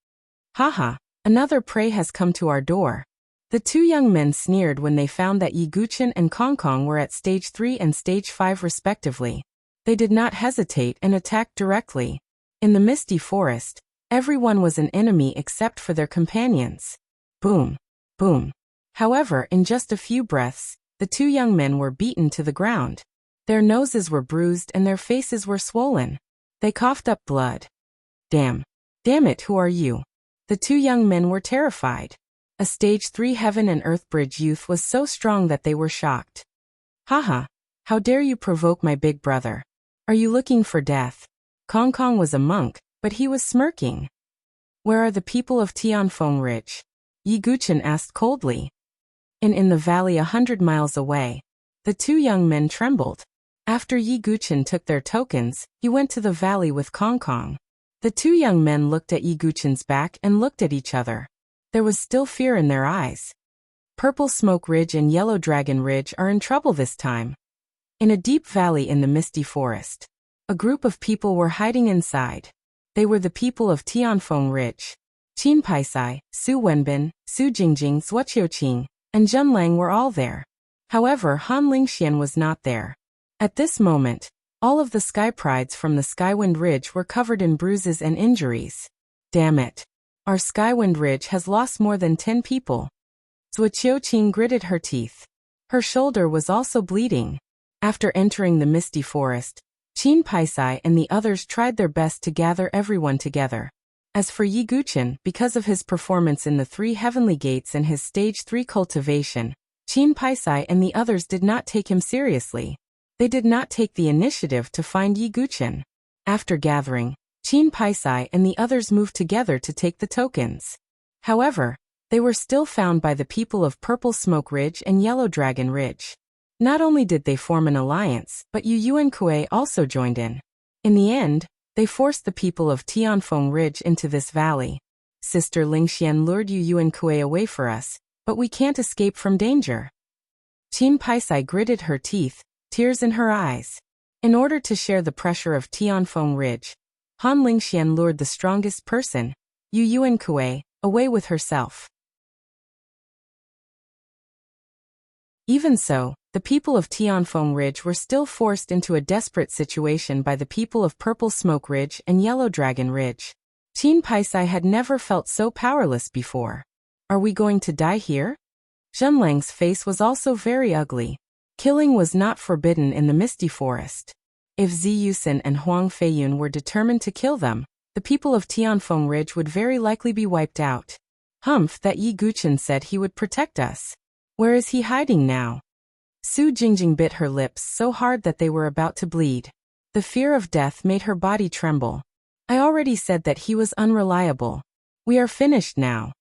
Haha, another prey has come to our door. The two young men sneered when they found that Yi Guchen and Kong Kong were at stage 3 and stage 5 respectively. They did not hesitate and attacked directly. In the misty forest, everyone was an enemy except for their companions. Boom. Boom. However, in just a few breaths, the two young men were beaten to the ground. Their noses were bruised and their faces were swollen. They coughed up blood. Damn. Damn it, who are you? The two young men were terrified. A stage 3 heaven and earth bridge youth was so strong that they were shocked. Haha. How dare you provoke my big brother? Are you looking for death? Kong Kong was a monk, but he was smirking. Where are the people of Tianfeng Ridge? Yi Guchen asked coldly. In the valley 100 miles away. The two young men trembled. After Yi Guchen took their tokens, he went to the valley with Kong Kong. The two young men looked at Yi Guchen's back and looked at each other. There was still fear in their eyes. Purple Smoke Ridge and Yellow Dragon Ridge are in trouble this time. In a deep valley in the misty forest, a group of people were hiding inside. They were the people of Tianfeng Ridge. Qin Paisai, Su Wenbin, Su Jingjing, Zhuoqiuqing, and Zhen Lang were all there. However, Han Lingxian was not there. At this moment, all of the Sky Prides from the Skywind Ridge were covered in bruises and injuries. Damn it. Our Skywind Ridge has lost more than 10 people. Zhuoqiuqing gritted her teeth. Her shoulder was also bleeding. After entering the misty forest, Qin Paisai and the others tried their best to gather everyone together. As for Yi Guchen, because of his performance in the 3 heavenly gates and his stage 3 cultivation, Qin Paisai and the others did not take him seriously. They did not take the initiative to find Yi Guchen. After gathering, Qin Paisai and the others moved together to take the tokens. However, they were still found by the people of Purple Smoke Ridge and Yellow Dragon Ridge. Not only did they form an alliance, but Yu Yuan Kuei also joined in. In the end, they forced the people of Tianfeng Ridge into this valley. Sister Lingxian lured Yu Yuan Kuei away for us, but we can't escape from danger. Qin Paisai gritted her teeth, tears in her eyes. In order to share the pressure of Tianfeng Ridge, Han Lingxian lured the strongest person, Yu Yuan Kuei, away with herself. Even so, the people of Tianfeng Ridge were still forced into a desperate situation by the people of Purple Smoke Ridge and Yellow Dragon Ridge. Qin Paisai had never felt so powerless before. Are we going to die here? Zhen Lang's face was also very ugly. Killing was not forbidden in the misty forest. If Zi Yusin and Huang Feiyun were determined to kill them, the people of Tianfeng Ridge would very likely be wiped out. Humph, that Yi Guchen said he would protect us. Where is he hiding now? Su Jingjing bit her lips so hard that they were about to bleed. The fear of death made her body tremble. I already said that he was unreliable. We are finished now.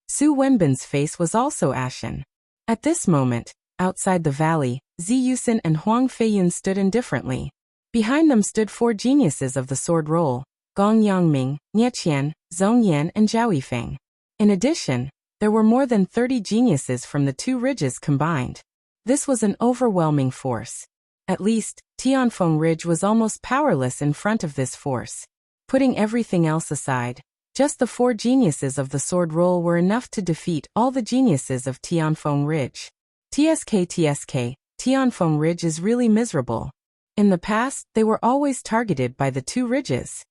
Su Wenbin's face was also ashen. At this moment, outside the valley, Zi Yusin and Huang Feiyun stood indifferently. Behind them stood 4 geniuses of the sword roll, Gong Yangming, Nie Qian, Zhong Yan and Zhao Yifeng. In addition, there were more than 30 geniuses from the 2 ridges combined. This was an overwhelming force. At least, Tianfeng Ridge was almost powerless in front of this force. Putting everything else aside, just the 4 geniuses of the sword roll were enough to defeat all the geniuses of Tianfeng Ridge. TSK, Tianfeng Ridge is really miserable. In the past, they were always targeted by the 2 ridges.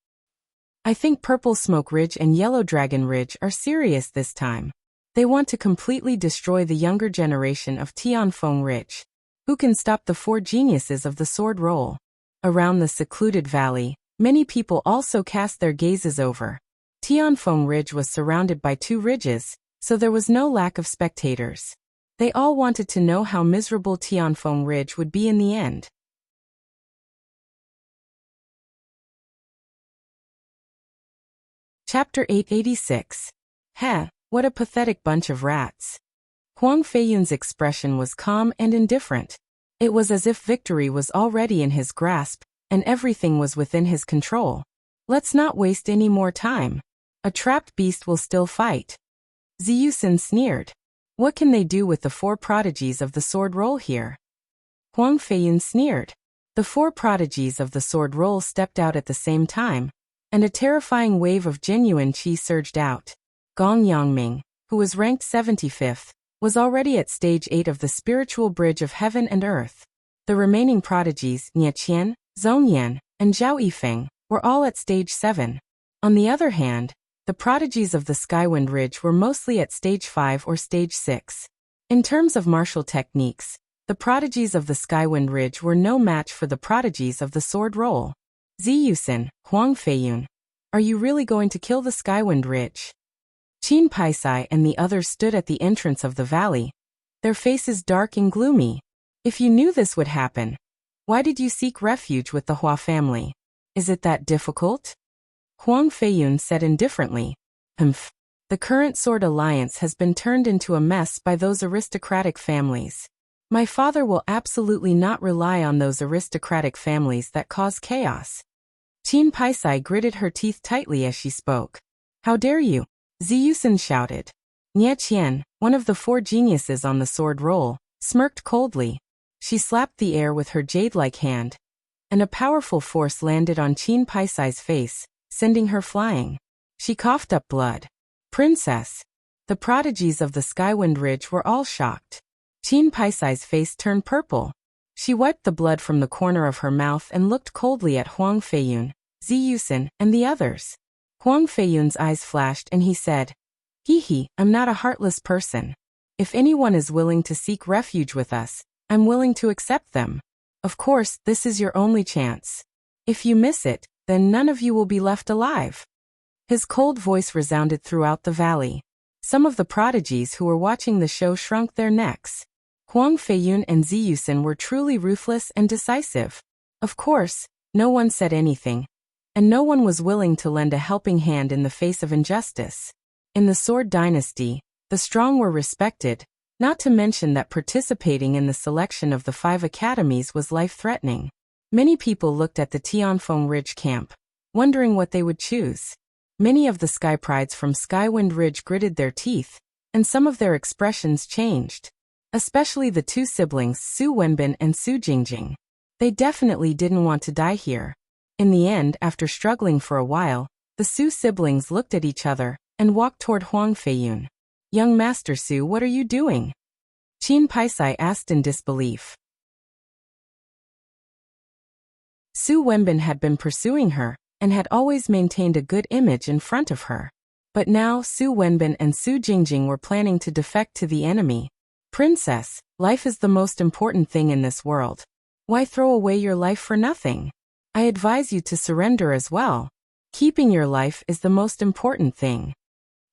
I think Purple Smoke Ridge and Yellow Dragon Ridge are serious this time. They want to completely destroy the younger generation of Tianfeng Ridge. Who can stop the 4 geniuses of the sword roll? Around the secluded valley, many people also cast their gazes over. Tianfeng Ridge was surrounded by 2 ridges, so there was no lack of spectators. They all wanted to know how miserable Tianfeng Ridge would be in the end. Chapter 886. Heh, what a pathetic bunch of rats. Huang Feiyun's expression was calm and indifferent. It was as if victory was already in his grasp, and everything was within his control. Let's not waste any more time. A trapped beast will still fight. Zi Yusin sneered. What can they do with the 4 prodigies of the sword roll here? Huang Feiyun sneered. The 4 prodigies of the sword roll stepped out at the same time, and a terrifying wave of genuine qi surged out. Gong Yangming, who was ranked 75th, was already at stage 8 of the spiritual bridge of heaven and earth. The remaining prodigies, Nie Qian, Zhong Yan, and Zhao Yifeng, were all at stage 7. On the other hand, the prodigies of the Skywind Ridge were mostly at stage 5 or stage 6. In terms of martial techniques, the prodigies of the Skywind Ridge were no match for the prodigies of the sword roll. Zi Yusin, Huang Feiyun, are you really going to kill the Skywind Ridge? Qin Paisai and the others stood at the entrance of the valley, their faces dark and gloomy. If you knew this would happen, why did you seek refuge with the Hua family? Is it that difficult? Huang Feiyun said indifferently. Humph. The current sword alliance has been turned into a mess by those aristocratic families. My father will absolutely not rely on those aristocratic families that cause chaos. Qin Paisai gritted her teeth tightly as she spoke. How dare you? Zi Yusin shouted. Nie Qian, one of the 4 geniuses on the sword roll, smirked coldly. She slapped the air with her jade-like hand, and a powerful force landed on Qin Paisai's face, sending her flying. She coughed up blood. Princess! The prodigies of the Skywind Ridge were all shocked. Qin Paisai's face turned purple. She wiped the blood from the corner of her mouth and looked coldly at Huang Feiyun, Zi Yusin, and the others. Huang Feiyun's eyes flashed and he said, Hee, I'm not a heartless person. If anyone is willing to seek refuge with us, I'm willing to accept them. Of course, this is your only chance. If you miss it, then none of you will be left alive. His cold voice resounded throughout the valley. Some of the prodigies who were watching the show shrunk their necks. Huang Feiyun and Zi Yusin were truly ruthless and decisive. Of course, no one said anything, and no one was willing to lend a helping hand in the face of injustice. In the Sword Dynasty, the strong were respected, not to mention that participating in the selection of the 5 academies was life-threatening. Many people looked at the Tianfeng Ridge camp, wondering what they would choose. Many of the Sky Prides from Skywind Ridge gritted their teeth, and some of their expressions changed. Especially the 2 siblings Su Wenbin and Su Jingjing. They definitely didn't want to die here. In the end, after struggling for a while, the Su siblings looked at each other and walked toward Huang Feiyun. Young Master Su, what are you doing? Qin Paisai asked in disbelief. Su Wenbin had been pursuing her, and had always maintained a good image in front of her. But now Su Wenbin and Su Jingjing were planning to defect to the enemy. Princess, life is the most important thing in this world. Why throw away your life for nothing? I advise you to surrender as well. Keeping your life is the most important thing.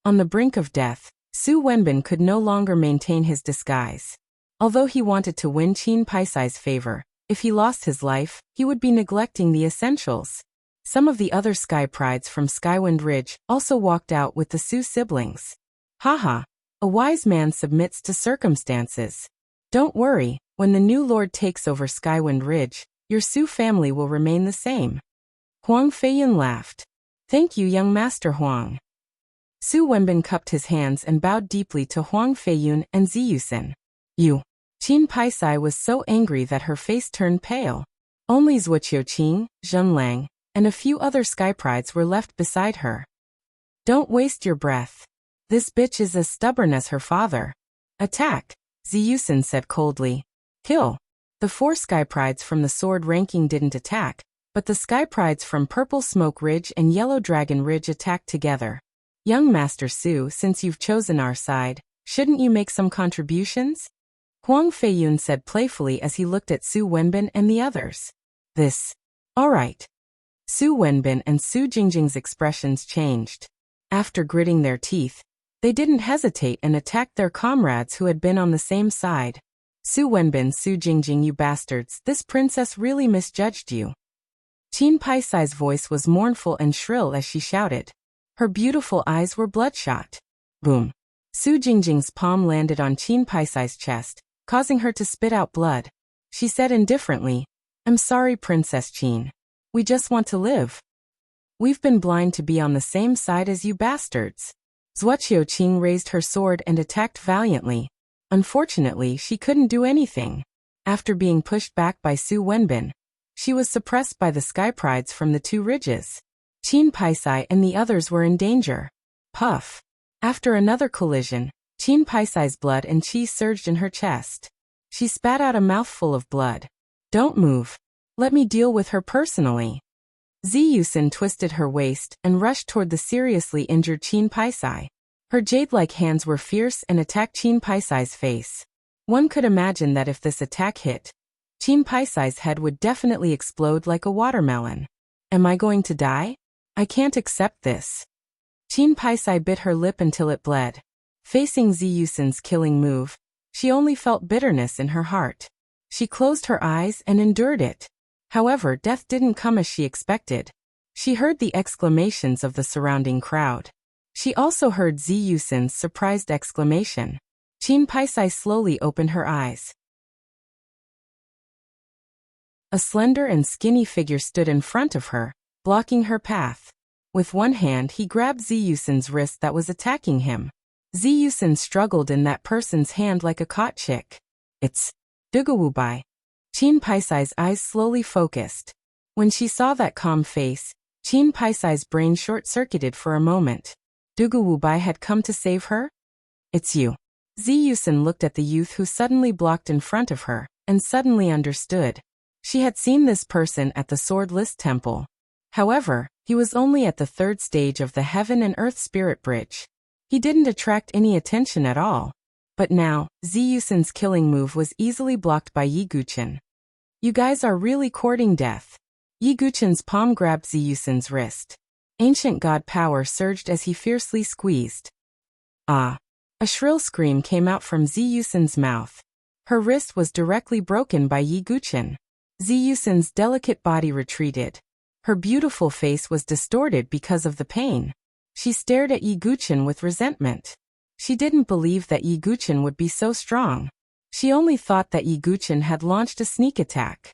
On the brink of death, Su Wenbin could no longer maintain his disguise. Although he wanted to win Qin Paisai's favor, If he lost his life, he would be neglecting the essentials. Some of the other Sky Prides from Skywind Ridge also walked out with the Su siblings. Haha, a wise man submits to circumstances. Don't worry, when the new lord takes over Skywind Ridge, your Su family will remain the same. Huang Feiyun laughed. Thank you, young Master Huang. Su Wenbin cupped his hands and bowed deeply to Huang Feiyun and Ziyusen. You. Qin Paisai was so angry that her face turned pale. Only Zhuoqiuqing, Zhenlang, and a few other Sky Prides were left beside her. Don't waste your breath. This bitch is as stubborn as her father. Attack, Ziyusen said coldly. Kill. The 4 Sky Prides from the sword ranking didn't attack, but the Sky Prides from Purple Smoke Ridge and Yellow Dragon Ridge attacked together. Young Master Su, since you've chosen our side, shouldn't you make some contributions? Huang Feiyun said playfully as he looked at Su Wenbin and the others. All right. Su Wenbin and Su Jingjing's expressions changed. After gritting their teeth, they didn't hesitate and attacked their comrades who had been on the same side. Su Wenbin, Su Jingjing, you bastards, this princess really misjudged you. Qin Paisai's voice was mournful and shrill as she shouted. Her beautiful eyes were bloodshot. Boom. Su Jingjing's palm landed on Qin Paisai's chest, causing her to spit out blood. She said indifferently, I'm sorry, Princess Qin. We just want to live. We've been blind to be on the same side as you bastards. Zhuoqiuqing raised her sword and attacked valiantly. Unfortunately, she couldn't do anything. After being pushed back by Su Wenbin, she was suppressed by the Sky Prides from the 2 ridges. Qin Paisai and the others were in danger. Puff. After another collision, Qin Paisai's blood and qi surged in her chest. She spat out a mouthful of blood. Don't move. Let me deal with her personally. Ziyusen twisted her waist and rushed toward the seriously injured Qin Paisai. Her jade-like hands were fierce and attacked Qin Paisai's face. One could imagine that if this attack hit, Qin Paisai's head would definitely explode like a watermelon. Am I going to die? I can't accept this. Qin Paisai bit her lip until it bled. Facing Ziyusen's killing move, she only felt bitterness in her heart. She closed her eyes and endured it. However, death didn't come as she expected. She heard the exclamations of the surrounding crowd. She also heard Ziyusen's surprised exclamation. Qin Paisai slowly opened her eyes. A slender and skinny figure stood in front of her, blocking her path. With one hand he grabbed Ziyusen's wrist that was attacking him. Ziyusen struggled in that person's hand like a caught chick. It's Dugawubai. Qin Paisai's eyes slowly focused. When she saw that calm face, Qin Paisai's brain short-circuited for a moment. Dugawubai had come to save her? It's you. Ziyusen looked at the youth who suddenly blocked in front of her, and suddenly understood. She had seen this person at the Swordless Temple. However, he was only at the 3rd stage of the Heaven and Earth Spirit Bridge. He didn't attract any attention at all. But now, Ziyusen's killing move was easily blocked by Yi Guchen. You guys are really courting death. Yi Guchen's palm grabbed Ziyusen's wrist. Ancient god power surged as he fiercely squeezed. Ah! A shrill scream came out from Ziyusen's mouth. Her wrist was directly broken by Yi Guchen. Ziyusen's delicate body retreated. Her beautiful face was distorted because of the pain. She stared at Yi Guchen with resentment. She didn't believe that Yi Guchen would be so strong. She only thought that Yi Guchen had launched a sneak attack.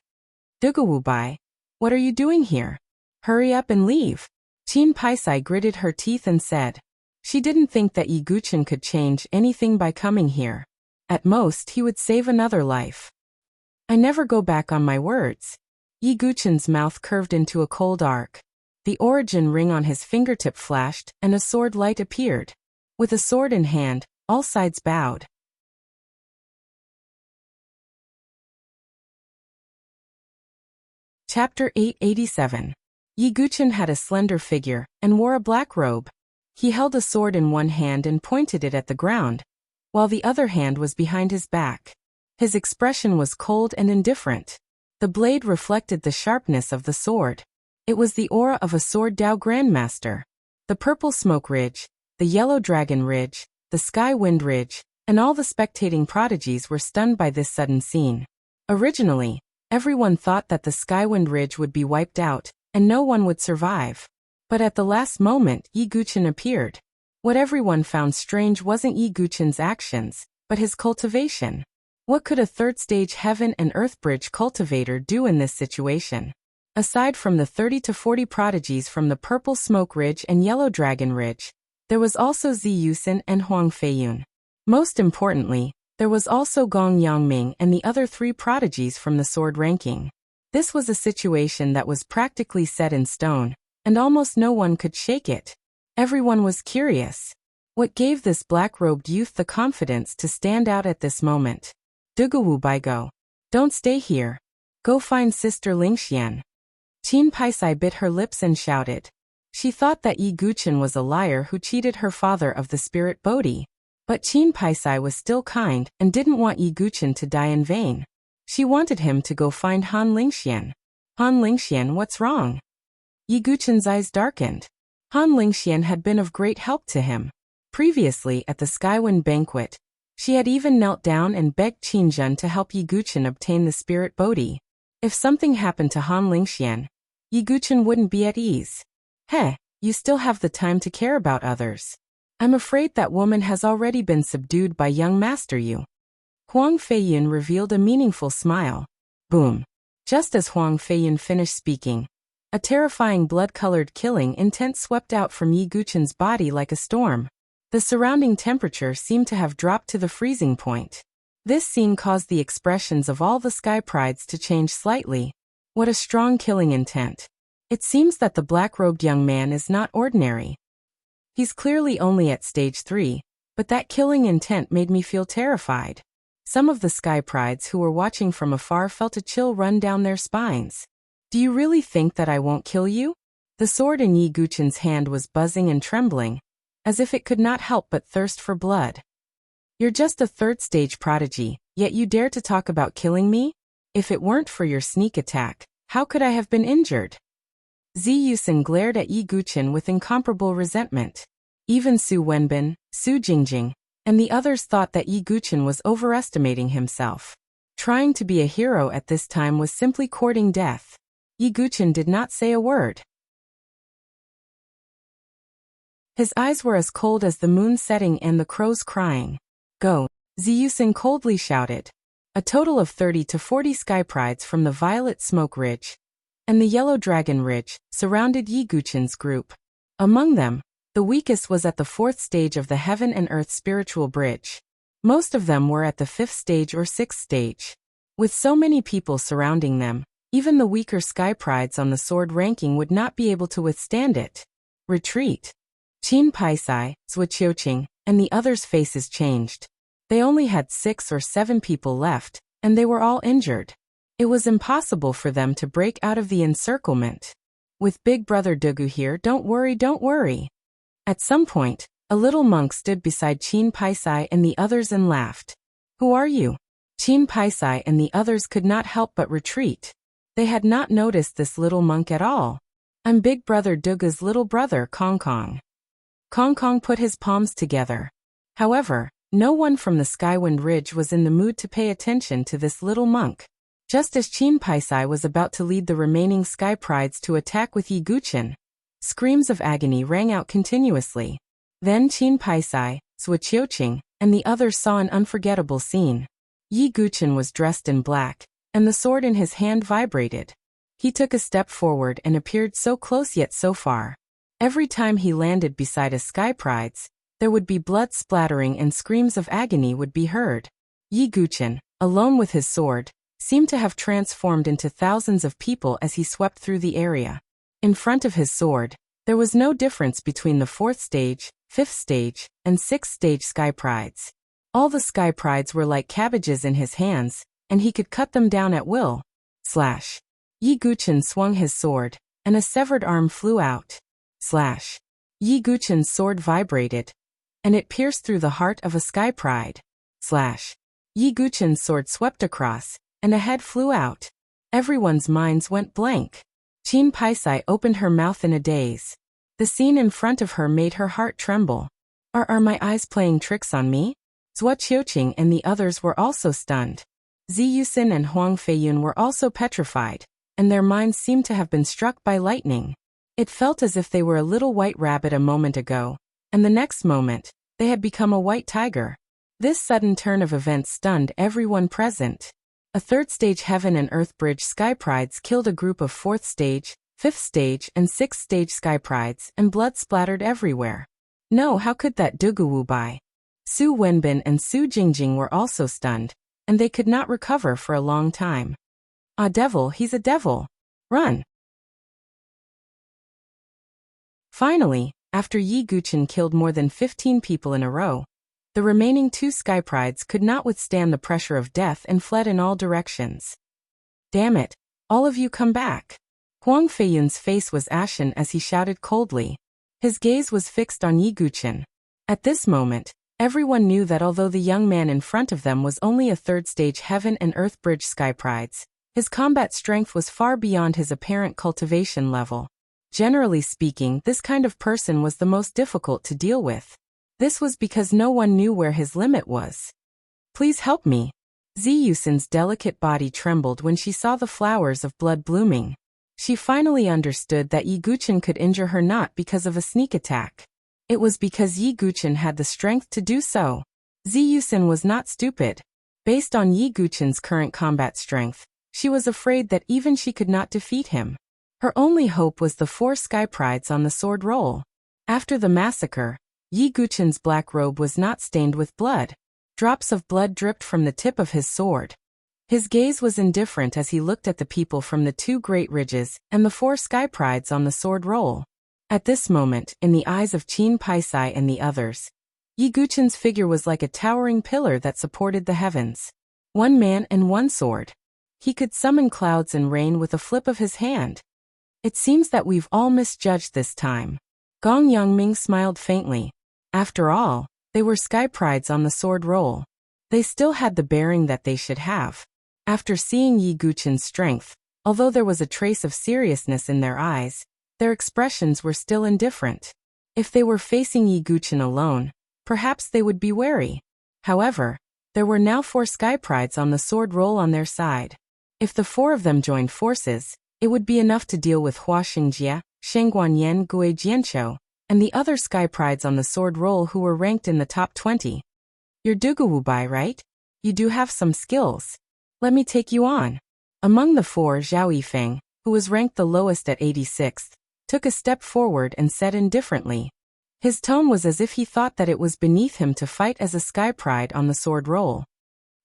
Dugawubai, what are you doing here? Hurry up and leave. Qin Paisai gritted her teeth and said. She didn't think that Yi Guchen could change anything by coming here. At most, he would save another life. I never go back on my words. Yi Guchen's mouth curved into a cold arc. The origin ring on his fingertip flashed, and a sword light appeared. With a sword in hand, all sides bowed. Chapter 887. Yi Guchen had a slender figure, and wore a black robe. He held a sword in one hand and pointed it at the ground, while the other hand was behind his back. His expression was cold and indifferent. The blade reflected the sharpness of the sword. It was the aura of a Sword Dao Grandmaster. The Purple Smoke Ridge, the Yellow Dragon Ridge, the Sky Wind Ridge, and all the spectating prodigies were stunned by this sudden scene. Originally, Everyone thought that the Skywind Ridge would be wiped out, and no one would survive. But at the last moment, Yi Guchen appeared. What everyone found strange wasn't Yi Guchen's actions, but his cultivation. What could a third-stage heaven and earth bridge cultivator do in this situation? Aside from the 30 to 40 prodigies from the Purple Smoke Ridge and Yellow Dragon Ridge, there was also Zi Yusin and Huang Feiyun. Most importantly, there was also Gong Yangming and the other 3 prodigies from the sword ranking. This was a situation that was practically set in stone, and almost no one could shake it. Everyone was curious. What gave this black-robed youth the confidence to stand out at this moment? Dugawu Baigo. Don't stay here. Go find Sister Lingxian. Qin Paisai bit her lips and shouted. She thought that Yi Guchen was a liar who cheated her father of the spirit Bodhi. But Qin Paisai was still kind and didn't want Yi Guchen to die in vain. She wanted him to go find Han Lingxian. Han Lingxian, what's wrong? Yi Guchen's eyes darkened. Han Lingxian had been of great help to him. Previously at the Skywind banquet, she had even knelt down and begged Qin Zhen to help Yi Guchen obtain the spirit Bodhi. If something happened to Han Lingxian, Yi Guchen wouldn't be at ease. Heh, you still have the time to care about others. I'm afraid that woman has already been subdued by young Master Yu. Huang Feiyun revealed a meaningful smile. Boom. Just as Huang Feiyun finished speaking, a terrifying blood-colored killing intent swept out from Yi Guchen's body like a storm. The surrounding temperature seemed to have dropped to the freezing point. This scene caused the expressions of all the Sky Prides to change slightly. What a strong killing intent. It seems that the black-robed young man is not ordinary. He's clearly only at stage 3, but that killing intent made me feel terrified. Some of the Sky Prides who were watching from afar felt a chill run down their spines. Do you really think that I won't kill you? The sword in Yi Guchen's hand was buzzing and trembling, as if it could not help but thirst for blood. You're just a third-stage prodigy, yet you dare to talk about killing me? If it weren't for your sneak attack, how could I have been injured? Zi Yusin glared at Yi Guchen with incomparable resentment. Even Su Wenbin, Su Jingjing, and the others thought that Yi Guchen was overestimating himself. Trying to be a hero at this time was simply courting death. Yi Guchen did not say a word. His eyes were as cold as the moon setting and the crows crying. Go, Zi Yusin coldly shouted. A total of 30 to 40 Sky Prides from the Violet Smoke Ridge and the Yellow Dragon Ridge surrounded Yi Guchen's group. Among them, the weakest was at the 4th stage of the Heaven and Earth Spiritual Bridge. Most of them were at the 5th stage or 6th stage. With so many people surrounding them, even the weaker Sky Prides on the sword ranking would not be able to withstand it. Retreat. Qin Paisai, Zhou Qiuqing, and the others' faces changed. They only had 6 or 7 people left, and they were all injured. It was impossible for them to break out of the encirclement. With Big Brother Dugu here, don't worry, don't worry. At some point, a little monk stood beside Qin Paisai and the others and laughed. Who are you? Qin Paisai and the others could not help but retreat. They had not noticed this little monk at all. I'm Big Brother Dugu's little brother, Kong Kong. Kong Kong put his palms together. However, no one from the Skywind Ridge was in the mood to pay attention to this little monk. Just as Qin Paisai was about to lead the remaining Sky Prides to attack with Yi Guchen, screams of agony rang out continuously. Then Qin Paisai, Zhou Qiuqing, and the others saw an unforgettable scene. Yi Guchen was dressed in black, and the sword in his hand vibrated. He took a step forward and appeared so close yet so far. Every time he landed beside a Sky Prides, there would be blood splattering and screams of agony would be heard. Yi Guchen, alone with his sword, seemed to have transformed into thousands of people as he swept through the area. In front of his sword, there was no difference between the 4th stage, 5th stage, and 6th stage Sky Prides. All the Sky Prides were like cabbages in his hands, and he could cut them down at will. Slash. Yi Guchen swung his sword, and a severed arm flew out. Slash. Yi Guchen's sword vibrated, and it pierced through the heart of a Sky Pride. Slash. Yi Guchen's sword swept across, and a head flew out. Everyone's minds went blank. Qin Paisai opened her mouth in a daze. The scene in front of her made her heart tremble. Are my eyes playing tricks on me? Zhou Qiuqing and the others were also stunned. Ziyusin and Huang Feiyun were also petrified, and their minds seemed to have been struck by lightning. It felt as if they were a little white rabbit a moment ago, and the next moment, they had become a white tiger. This sudden turn of events stunned everyone present. A third-stage Heaven and Earth Bridge Sky Prides killed a group of fourth-stage, fifth-stage and sixth-stage Sky Prides, and blood splattered everywhere. No, how could that Duguwu Bai? Su Wenbin and Su Jingjing were also stunned, and they could not recover for a long time. Ah, devil, he's a devil! Run! Finally, after Yi Guqin killed more than 15 people in a row, the remaining 2 Sky Prides could not withstand the pressure of death and fled in all directions. Damn it, all of you come back! Huang Feiyun's face was ashen as he shouted coldly. His gaze was fixed on Yi Guqin. At this moment, everyone knew that although the young man in front of them was only a third-stage Heaven and Earth Bridge Sky Prides, his combat strength was far beyond his apparent cultivation level. Generally speaking, this kind of person was the most difficult to deal with. This was because no one knew where his limit was. Please help me. Ziyusin's delicate body trembled when she saw the flowers of blood blooming. She finally understood that Yi Guqin could injure her not because of a sneak attack. It was because Yi Guqin had the strength to do so. Ziyusin was not stupid. Based on Yi Guqin's current combat strength, she was afraid that even she could not defeat him. Her only hope was the 4 Sky Prides on the sword roll. After the massacre, Yi Guqin's black robe was not stained with blood. Drops of blood dripped from the tip of his sword. His gaze was indifferent as he looked at the people from the 2 great ridges and the 4 Sky Prides on the sword roll. At this moment, in the eyes of Qin Paisai and the others, Yi Guqin's figure was like a towering pillar that supported the heavens. 1 man and 1 sword. He could summon clouds and rain with a flip of his hand. It seems that we've all misjudged this time. Gong Yangming smiled faintly. After all, they were Sky Prides on the sword roll. They still had the bearing that they should have. After seeing Yi Guqin's strength, although there was a trace of seriousness in their eyes, their expressions were still indifferent. If they were facing Yi Guqin alone, perhaps they would be wary. However, there were now 4 Sky Prides on the sword roll on their side. If the 4 of them joined forces, it would be enough to deal with Hua Xingjie, Shengguanyan Gui Jianqiu, and the other Sky Prides on the sword roll who were ranked in the top 20. You're Duguwu Bai, right? You do have some skills. Let me take you on. Among the 4, Zhao Yifeng, who was ranked the lowest at 86th, took a step forward and said indifferently. His tone was as if he thought that it was beneath him to fight as a Sky Pride on the sword roll.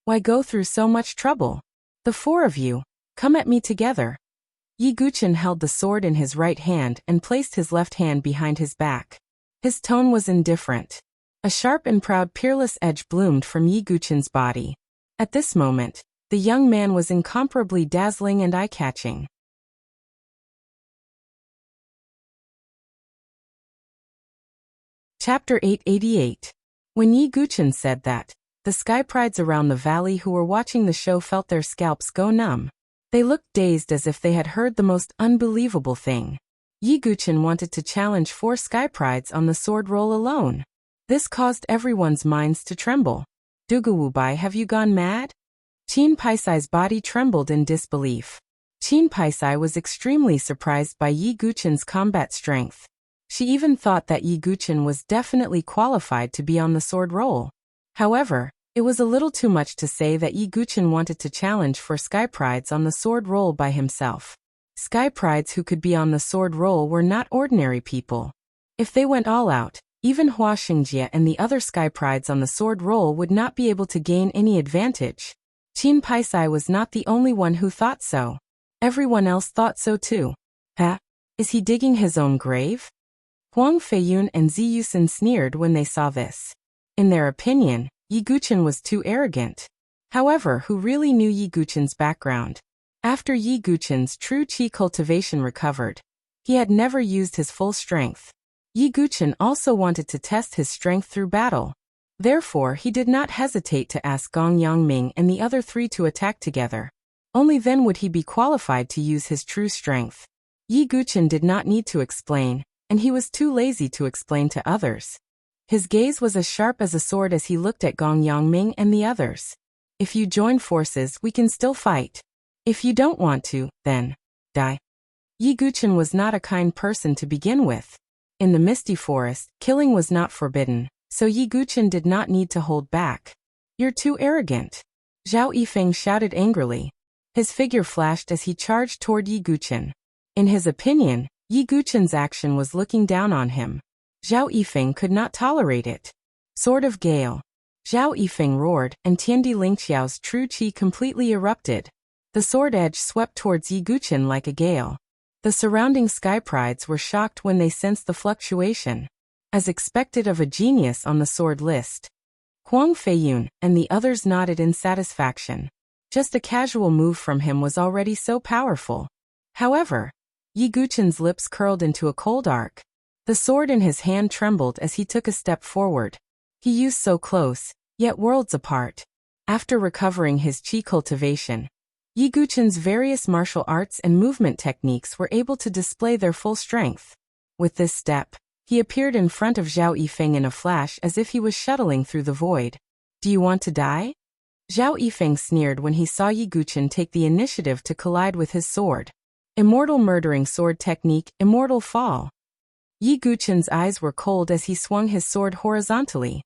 Why go through so much trouble? The 4 of you, come at me together. Yi Guqin held the sword in his right hand and placed his left hand behind his back. His tone was indifferent. A sharp and proud peerless edge bloomed from Yi Guqin's body. At this moment, the young man was incomparably dazzling and eye-catching. Chapter 888. When Yi Guqin said that, the Sky Prides around the valley who were watching the show felt their scalps go numb. They looked dazed as if they had heard the most unbelievable thing. Yi Guqin wanted to challenge 4 Sky Prides on the sword roll alone. This caused everyone's minds to tremble. Duguwu Bai, have you gone mad? Qin Paisai's body trembled in disbelief. Qin Paisai was extremely surprised by Yi Guqin's combat strength. She even thought that Yi Guqin was definitely qualified to be on the sword roll. However, it was a little too much to say that Yi Guqin wanted to challenge for Sky Prides on the sword roll by himself. Sky Prides who could be on the sword roll were not ordinary people. If they went all out, even Hua Xingjie and the other Sky Prides on the sword roll would not be able to gain any advantage. Qin Paisai was not the only one who thought so. Everyone else thought so too. Huh? Is he digging his own grave? Huang Feiyun and Ziyusin sneered when they saw this. In their opinion, Yi Guqin was too arrogant. However, who really knew Yi Guqin's background? After Yi Guqin's true qi cultivation recovered, he had never used his full strength. Yi Guqin also wanted to test his strength through battle. Therefore, he did not hesitate to ask Gong Yangming and the other 3 to attack together. Only then would he be qualified to use his true strength. Yi Guqin did not need to explain, and he was too lazy to explain to others. His gaze was as sharp as a sword as he looked at Gong Yangming and the others. If you join forces, we can still fight. If you don't want to, then die. Yi Guchen was not a kind person to begin with. In the misty forest, killing was not forbidden, so Yi Guchen did not need to hold back. You're too arrogant. Zhao Yifeng shouted angrily. His figure flashed as he charged toward Yi Guchen. In his opinion, Yi Guchen's action was looking down on him. Zhao Yifeng could not tolerate it. Sword of Gale. Zhao Yifeng roared, and Tiandi Lingqiao's true qi completely erupted. The sword edge swept towards Yi Guchen like a gale. The surrounding sky prides were shocked when they sensed the fluctuation. As expected of a genius on the sword list. Huang Feiyun and the others nodded in satisfaction. Just a casual move from him was already so powerful. However, Yi Guchen's lips curled into a cold arc. The sword in his hand trembled as he took a step forward. He used so close, yet worlds apart. After recovering his qi cultivation, Yi Guchen's various martial arts and movement techniques were able to display their full strength. With this step, he appeared in front of Zhao Yifeng in a flash as if he was shuttling through the void. Do you want to die? Zhao Yifeng sneered when he saw Yi Guchen take the initiative to collide with his sword. Immortal murdering sword technique, immortal fall. Yi Guchen's eyes were cold as he swung his sword horizontally.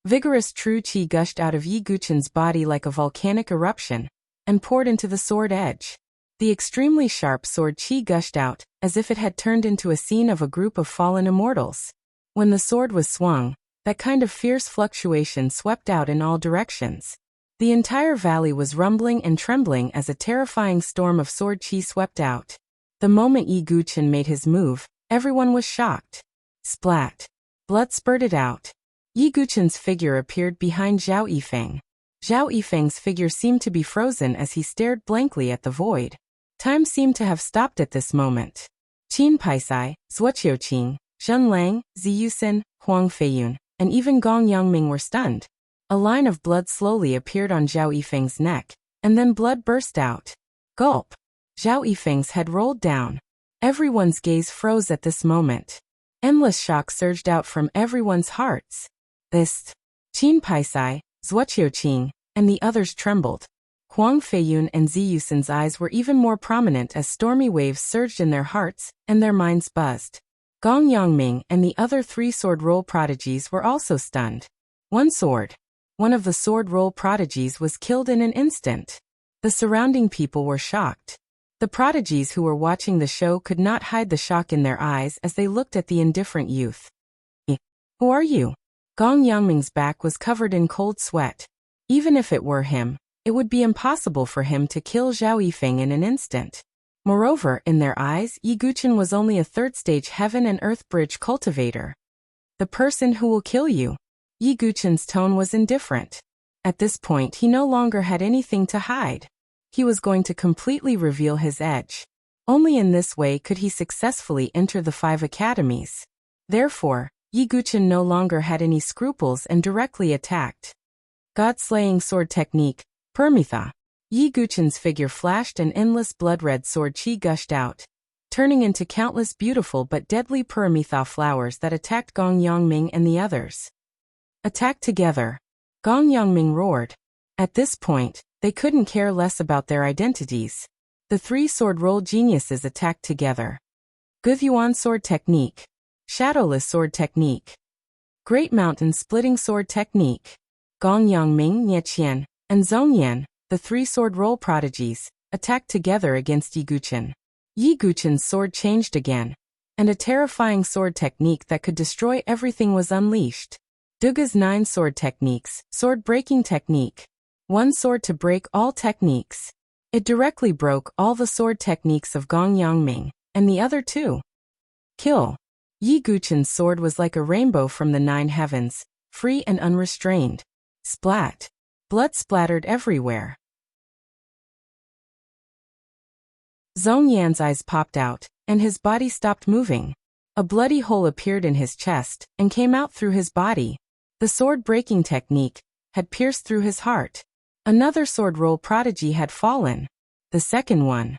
Vigorous true qi gushed out of Yi Guchen's body like a volcanic eruption, and poured into the sword edge. The extremely sharp sword qi gushed out, as if it had turned into a scene of a group of fallen immortals. When the sword was swung, that kind of fierce fluctuation swept out in all directions. The entire valley was rumbling and trembling as a terrifying storm of sword qi swept out. The moment Yi Guchen made his move, everyone was shocked. Splat. Blood spurted out. Yi Guchen's figure appeared behind Zhao Yifeng. Zhao Yifeng's figure seemed to be frozen as he stared blankly at the void. Time seemed to have stopped at this moment. Qin Paisai, Zhuoqiuqing, Zhen Lang, Ziyusen, Huang Feiyun, and even Gong Yangming were stunned. A line of blood slowly appeared on Zhao Yifeng's neck, and then blood burst out. Gulp. Zhao Yifeng's head rolled down. Everyone's gaze froze at this moment. Endless shock surged out from everyone's hearts. This. Qin Paisai, Zhuoqiuqing, and the others trembled. Huang Feiyun and Ziyusen's eyes were even more prominent as stormy waves surged in their hearts, and their minds buzzed. Gong Yangming and the other three sword roll prodigies were also stunned. One of the sword roll prodigies was killed in an instant. The surrounding people were shocked. The prodigies who were watching the show could not hide the shock in their eyes as they looked at the indifferent youth. Who are you? Gong Yangming's back was covered in cold sweat. Even if it were him, it would be impossible for him to kill Zhao Yifeng in an instant. Moreover, in their eyes, Yi Guchen was only a third-stage heaven and earth bridge cultivator. The person who will kill you. Yi Guchen's tone was indifferent. At this point he no longer had anything to hide. He was going to completely reveal his edge. Only in this way could he successfully enter the 5 academies. Therefore, Yi Guchen no longer had any scruples and directly attacked. God-slaying sword technique, Permitha. Yi Guchen's figure flashed and endless blood-red sword qi gushed out, turning into countless beautiful but deadly Permitha flowers that attacked Gong Yangming and the others. Attack together. Gong Yangming roared. At this point, they couldn't care less about their identities. The 3 sword roll geniuses attacked together. Guthyuan sword technique. Shadowless sword technique. Great mountain splitting sword technique. Gong Yangming, Nieqian, and Zhongyan, the 3 sword roll prodigies, attacked together against Yi Guchen. Yi Guchen's sword changed again, and a terrifying sword technique that could destroy everything was unleashed. Duga's 9 sword techniques, sword breaking technique. 1 sword to break all techniques. It directly broke all the sword techniques of Gong Yangming, and the other 2. Kill. Yi Guchen's sword was like a rainbow from the 9 heavens, free and unrestrained. Splat. Blood splattered everywhere. Zhongyan's eyes popped out, and his body stopped moving. A bloody hole appeared in his chest, and came out through his body. The sword-breaking technique had pierced through his heart. Another sword roll prodigy had fallen. The second one.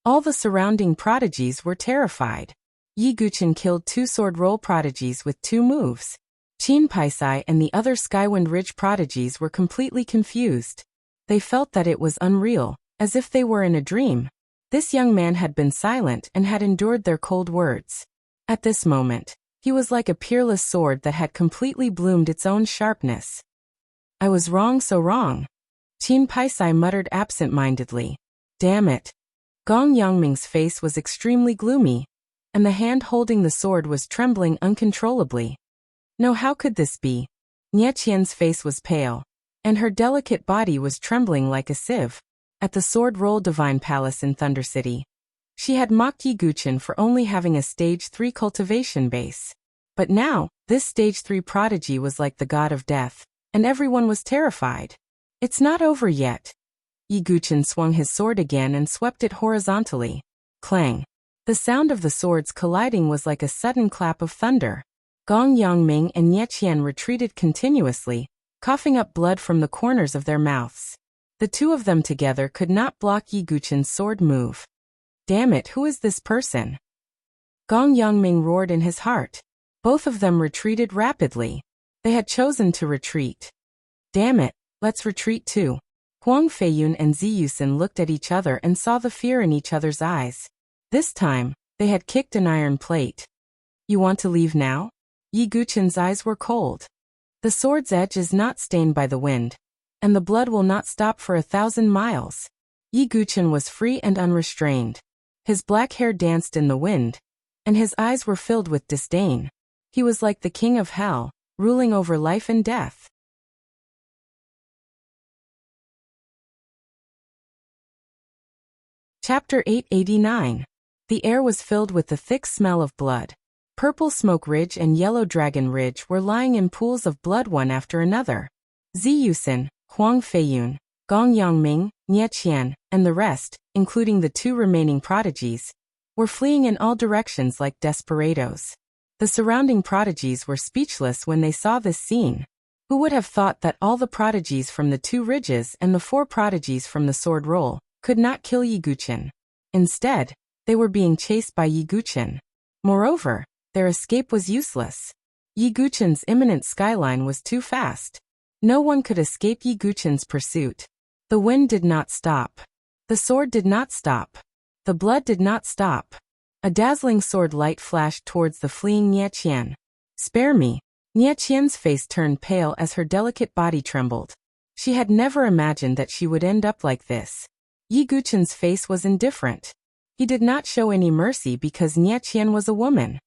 All the surrounding prodigies were terrified. Yi Guchen killed 2 sword roll prodigies with 2 moves. Qin Paisai and the other Skywind Ridge prodigies were completely confused. They felt that it was unreal, as if they were in a dream. This young man had been silent and had endured their cold words. At this moment, he was like a peerless sword that had completely bloomed its own sharpness. I was wrong, so wrong. Qin Paisai muttered absent-mindedly. Damn it. Gong Yangming's face was extremely gloomy, and the hand holding the sword was trembling uncontrollably. No, how could this be? Nie Qian's face was pale, and her delicate body was trembling like a sieve. At the Sword Roll Divine Palace in Thunder City, she had mocked Yi Guqin for only having a Stage 3 cultivation base. But now, this Stage 3 prodigy was like the god of death, and everyone was terrified. It's not over yet. Yi Guqin swung his sword again and swept it horizontally. Clang. The sound of the swords colliding was like a sudden clap of thunder. Gong Yangming and Nie Qian retreated continuously, coughing up blood from the corners of their mouths. The two of them together could not block Yi Guqin's sword move. Damn it, who is this person? Gong Yangming roared in his heart. Both of them retreated rapidly. They had chosen to retreat. Damn it, let's retreat too. Huang Feiyun and Ziyusin looked at each other and saw the fear in each other's eyes. This time, they had kicked an iron plate. You want to leave now? Yi Guqin's eyes were cold. The sword's edge is not stained by the wind, and the blood will not stop for 1,000 miles. Yi Guqin was free and unrestrained. His black hair danced in the wind, and his eyes were filled with disdain. He was like the king of hell, ruling over life and death. Chapter 889. The air was filled with the thick smell of blood. Purple Smoke Ridge and Yellow Dragon Ridge were lying in pools of blood one after another. Ziyusin, Huang Feiyun, Gong Yangming, Nie Qian, and the rest, including the two remaining prodigies, were fleeing in all directions like desperados. The surrounding prodigies were speechless when they saw this scene. Who would have thought that all the prodigies from the two ridges and the 4 prodigies from the sword roll could not kill Yi Guqin? Instead, they were being chased by Yi Guqin. Moreover, their escape was useless. Yi Guqin's imminent skyline was too fast. No one could escape Yi Guqin's pursuit. The wind did not stop. The sword did not stop. The blood did not stop. A dazzling sword light flashed towards the fleeing Nie Qian. Spare me. Nie Qian's face turned pale as her delicate body trembled. She had never imagined that she would end up like this. Yi Guqin's face was indifferent. He did not show any mercy because Nie Qian was a woman.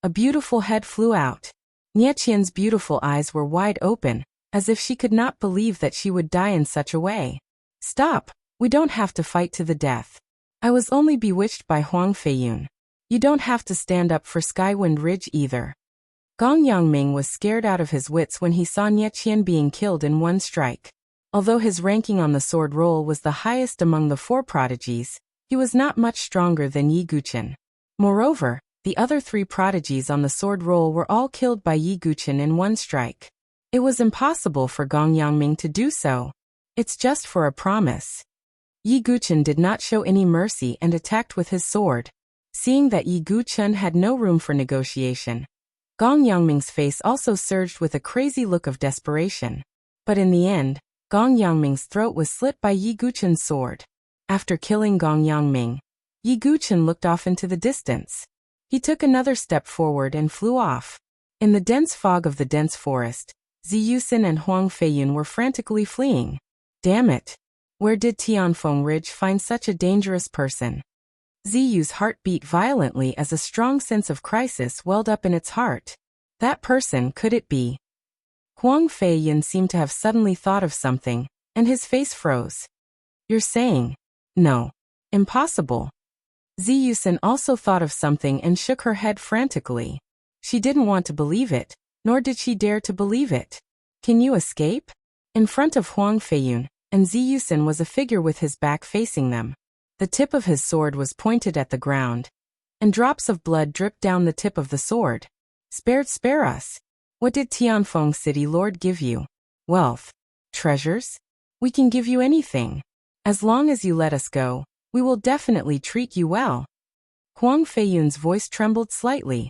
A beautiful head flew out. Nie Qian's beautiful eyes were wide open, as if she could not believe that she would die in such a way. Stop, we don't have to fight to the death. I was only bewitched by Huang Feiyun. You don't have to stand up for Skywind Ridge either. Gong Yangming was scared out of his wits when he saw Nie Qian being killed in one strike. Although his ranking on the sword roll was the highest among the 4 prodigies, he was not much stronger than Yi Guqin. Moreover, the other 3 prodigies on the sword roll were all killed by Yi Guqin in one strike. It was impossible for Gong Yangming to do so. It's just for a promise. Yi Guqin did not show any mercy and attacked with his sword. Seeing that Yi Guqin had no room for negotiation, Gong Yangming's face also surged with a crazy look of desperation. But in the end, Gong Yangming's throat was slit by Yi Guqin's sword. After killing Gong Yangming, Yi Guqin looked off into the distance. He took another step forward and flew off. In the dense fog of the dense forest, Ziyusin and Huang Feiyun were frantically fleeing. Damn it! Where did Tianfeng Ridge find such a dangerous person? Ziyu's heart beat violently as a strong sense of crisis welled up in its heart. That person, could it be? Huang Feiyun seemed to have suddenly thought of something, and his face froze. You're saying? No. Impossible. Ziyusin also thought of something and shook her head frantically. She didn't want to believe it, nor did she dare to believe it. Can you escape? In front of Huang Feiyun and Ziyusin was a figure with his back facing them. The tip of his sword was pointed at the ground, and drops of blood dripped down the tip of the sword. Spare us. What did Tianfeng City Lord give you? Wealth? Treasures? We can give you anything. As long as you let us go, we will definitely treat you well. Huang Feiyun's voice trembled slightly.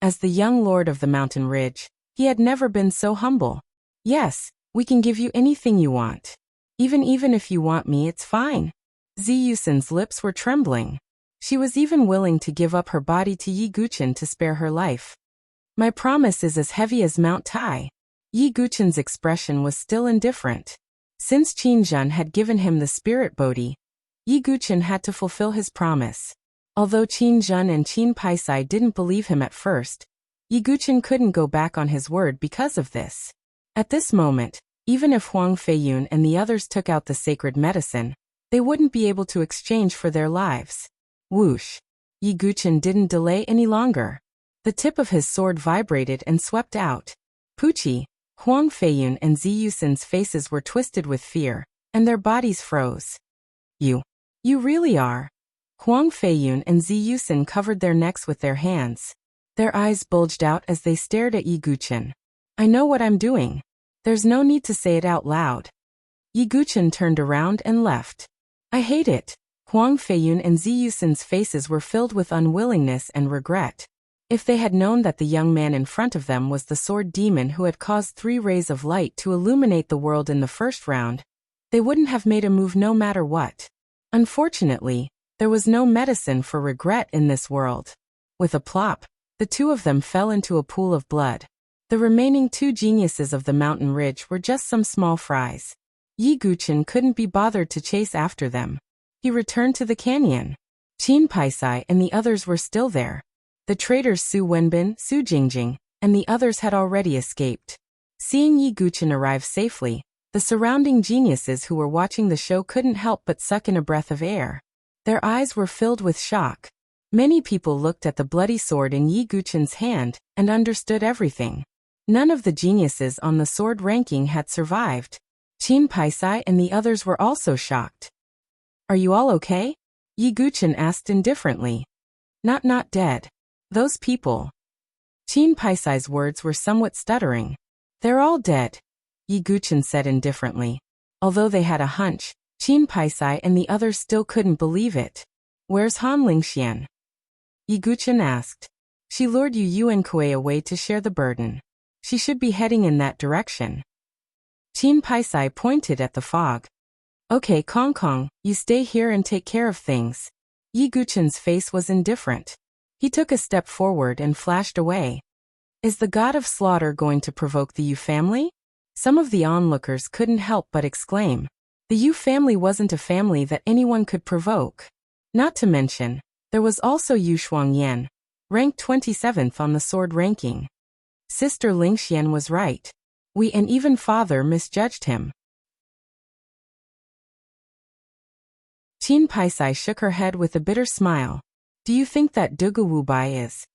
As the young lord of the mountain ridge, he had never been so humble. Yes, we can give you anything you want. Even if you want me, it's fine. Ziyusen's lips were trembling. She was even willing to give up her body to Yi Guchen to spare her life. My promise is as heavy as Mount Tai. Yi Guchen's expression was still indifferent. Since Qin Jun had given him the spirit Bodhi, Yi Guchen had to fulfill his promise. Although Qin Jun and Qin Paisai didn't believe him at first, Yi Guchen couldn't go back on his word because of this. At this moment, even if Huang Feiyun and the others took out the sacred medicine, they wouldn't be able to exchange for their lives. Whoosh! Yi Guchen didn't delay any longer. The tip of his sword vibrated and swept out. Pucci, Huang Feiyun and Ziyusen's faces were twisted with fear, and their bodies froze. You really are. Huang Feiyun and Ziyusen covered their necks with their hands. Their eyes bulged out as they stared at Yi Guchen. I know what I'm doing. There's no need to say it out loud. Yi Guchen turned around and left. I hate it. Huang Feiyun and Ziyusen's faces were filled with unwillingness and regret. If they had known that the young man in front of them was the sword demon who had caused 3 rays of light to illuminate the world in the first round, they wouldn't have made a move no matter what. Unfortunately, there was no medicine for regret in this world. With a plop, the two of them fell into a pool of blood. The remaining 2 geniuses of the mountain ridge were just some small fries. Yi Guchen couldn't be bothered to chase after them. He returned to the canyon. Qin Paisai and the others were still there. The traitors Su Wenbin, Su Jingjing, and the others had already escaped. Seeing Yi Guchen arrive safely, the surrounding geniuses who were watching the show couldn't help but suck in a breath of air. Their eyes were filled with shock. Many people looked at the bloody sword in Yi Guchen's hand and understood everything. None of the geniuses on the sword ranking had survived. Qin Paisai and the others were also shocked. Are you all okay? Yi Guchen asked indifferently. Not dead. Those people. Qin Paisai's words were somewhat stuttering. They're all dead, Yi Guchen said indifferently. Although they had a hunch, Qin Paisai and the others still couldn't believe it. Where's Han Lingxian? Yi Guchen asked. She lured Yu Yuan Kuei away to share the burden. She should be heading in that direction. Qin Paisai pointed at the fog. Okay, Kong Kong, you stay here and take care of things. Yi Guchen's face was indifferent. He took a step forward and flashed away. Is the god of slaughter going to provoke the Yu family? Some of the onlookers couldn't help but exclaim. The Yu family wasn't a family that anyone could provoke. Not to mention, there was also Yu Shuangyan, ranked 27th on the sword ranking. Sister Lingxian was right. We and even father misjudged him. Qin Paisai shook her head with a bitter smile. Do you think that Dugu Wu Bai is?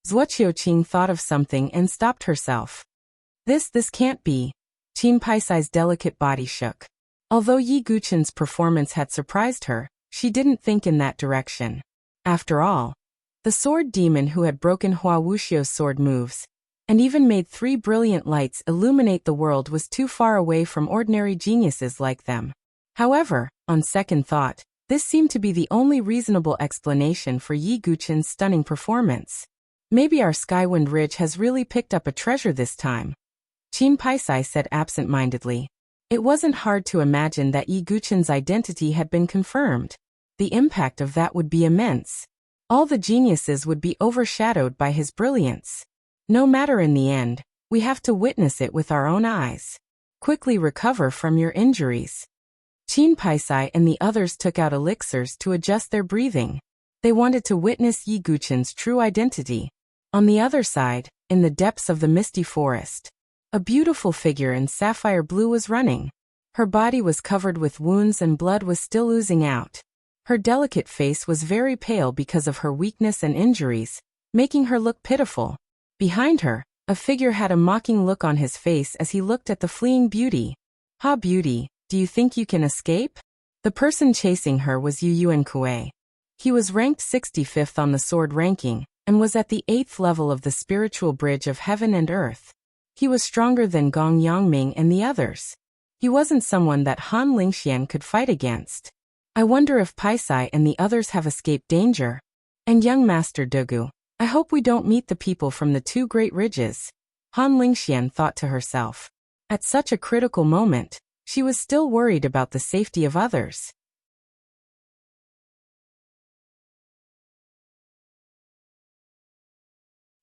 Zhuo Qiuqing thought of something and stopped herself. This can't be. Qin Paisai's delicate body shook. Although Yi Guchen's performance had surprised her, she didn't think in that direction. After all, the sword demon who had broken Hua Wuxia's sword moves, and even made 3 brilliant lights illuminate the world was too far away from ordinary geniuses like them. However, on second thought, this seemed to be the only reasonable explanation for Yi Guchen's stunning performance. Maybe our Skywind Ridge has really picked up a treasure this time, Qin Paisai said absent-mindedly. It wasn't hard to imagine that Yi Guchen's identity had been confirmed. The impact of that would be immense. All the geniuses would be overshadowed by his brilliance. No matter in the end, we have to witness it with our own eyes. Quickly recover from your injuries. Qin Paisai and the others took out elixirs to adjust their breathing. They wanted to witness Yi Guchen's true identity. On the other side, in the depths of the misty forest, a beautiful figure in sapphire blue was running. Her body was covered with wounds and blood was still oozing out. Her delicate face was very pale because of her weakness and injuries, making her look pitiful. Behind her, a figure had a mocking look on his face as he looked at the fleeing beauty. Ha beauty, do you think you can escape? The person chasing her was Yu Yuan Kuei. He was ranked 65th on the sword ranking, and was at the 8th level of the spiritual bridge of heaven and earth. He was stronger than Gong Yangming and the others. He wasn't someone that Han Lingxian could fight against. I wonder if Paisai and the others have escaped danger. And young Master Dugu, I hope we don't meet the people from the two great ridges, Han Lingxian thought to herself. At such a critical moment, she was still worried about the safety of others.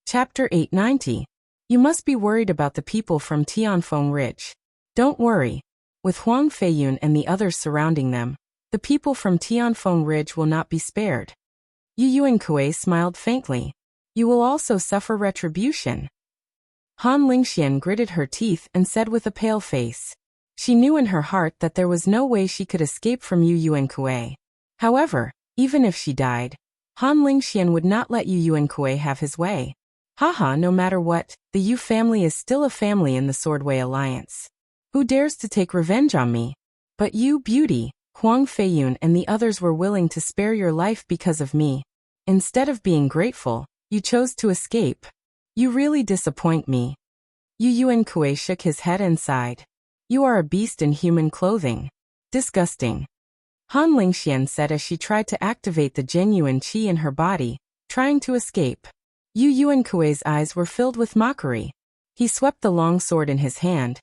Chapter 890. You must be worried about the people from Tianfeng Ridge. Don't worry. With Huang Feiyun and the others surrounding them, the people from Tianfeng Ridge will not be spared. Yu Yuankui smiled faintly. You will also suffer retribution. Han Lingxian gritted her teeth and said with a pale face. She knew in her heart that there was no way she could escape from Yu Yuankui. However, even if she died, Han Lingxian would not let Yu Yuankui have his way. Haha, no matter what, the Yu family is still a family in the Swordway Alliance. Who dares to take revenge on me? But you, Beauty, Huang Feiyun and the others were willing to spare your life because of me. Instead of being grateful, you chose to escape. You really disappoint me. Yu Yuankui shook his head and sighed. You are a beast in human clothing. Disgusting. Han Lingxian said as she tried to activate the genuine qi in her body, trying to escape. Yu Yuankui's eyes were filled with mockery. He swept the long sword in his hand,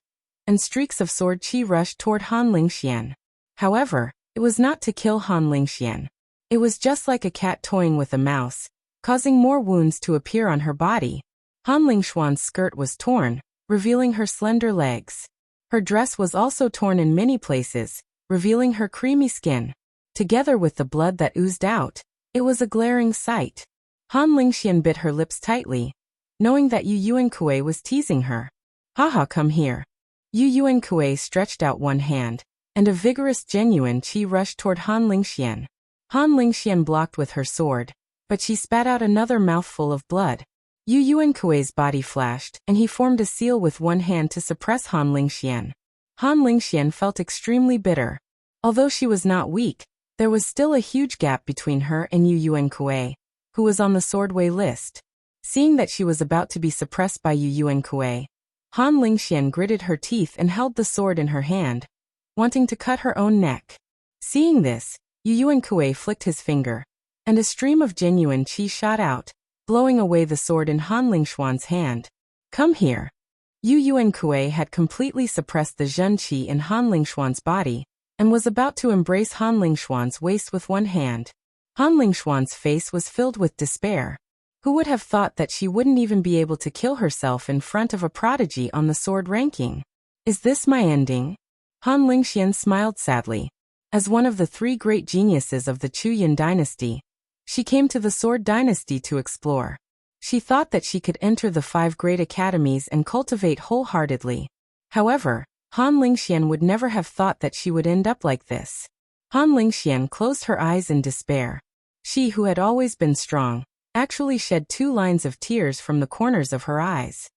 and streaks of sword qi rushed toward Han Lingxian. However, it was not to kill Han Lingxian. It was just like a cat toying with a mouse, causing more wounds to appear on her body. Han Lingxuan's skirt was torn, revealing her slender legs. Her dress was also torn in many places, revealing her creamy skin. Together with the blood that oozed out, it was a glaring sight. Han Lingxian bit her lips tightly, knowing that Yu Yuankui was teasing her. Haha, come here. Yu Yuankui stretched out one hand, and a vigorous genuine qi rushed toward Han Lingxian. Han Lingxian blocked with her sword, but she spat out another mouthful of blood. Yu Yuankui's body flashed, and he formed a seal with one hand to suppress Han Lingxian. Han Lingxian felt extremely bitter. Although she was not weak, there was still a huge gap between her and Yu Yuankui, who was on the Swordway list. Seeing that she was about to be suppressed by Yu Yuankui, Han Lingxian gritted her teeth and held the sword in her hand, wanting to cut her own neck. Seeing this, Yu Yuankui flicked his finger, and a stream of genuine qi shot out, blowing away the sword in Han Lingxuan's hand. Come here. Yu Yuankui had completely suppressed the Zhen qi in Han Lingxuan's body, and was about to embrace Han Lingxuan's waist with one hand. Han Lingxuan's face was filled with despair. Who would have thought that she wouldn't even be able to kill herself in front of a prodigy on the sword ranking? Is this my ending? Han Lingxian smiled sadly. As one of the three great geniuses of the Chuyan dynasty, she came to the Sword Dynasty to explore. She thought that she could enter the 5 great academies and cultivate wholeheartedly. However, Han Lingxian would never have thought that she would end up like this. Han Lingxian closed her eyes in despair. She, who had always been strong, actually shed 2 lines of tears from the corners of her eyes.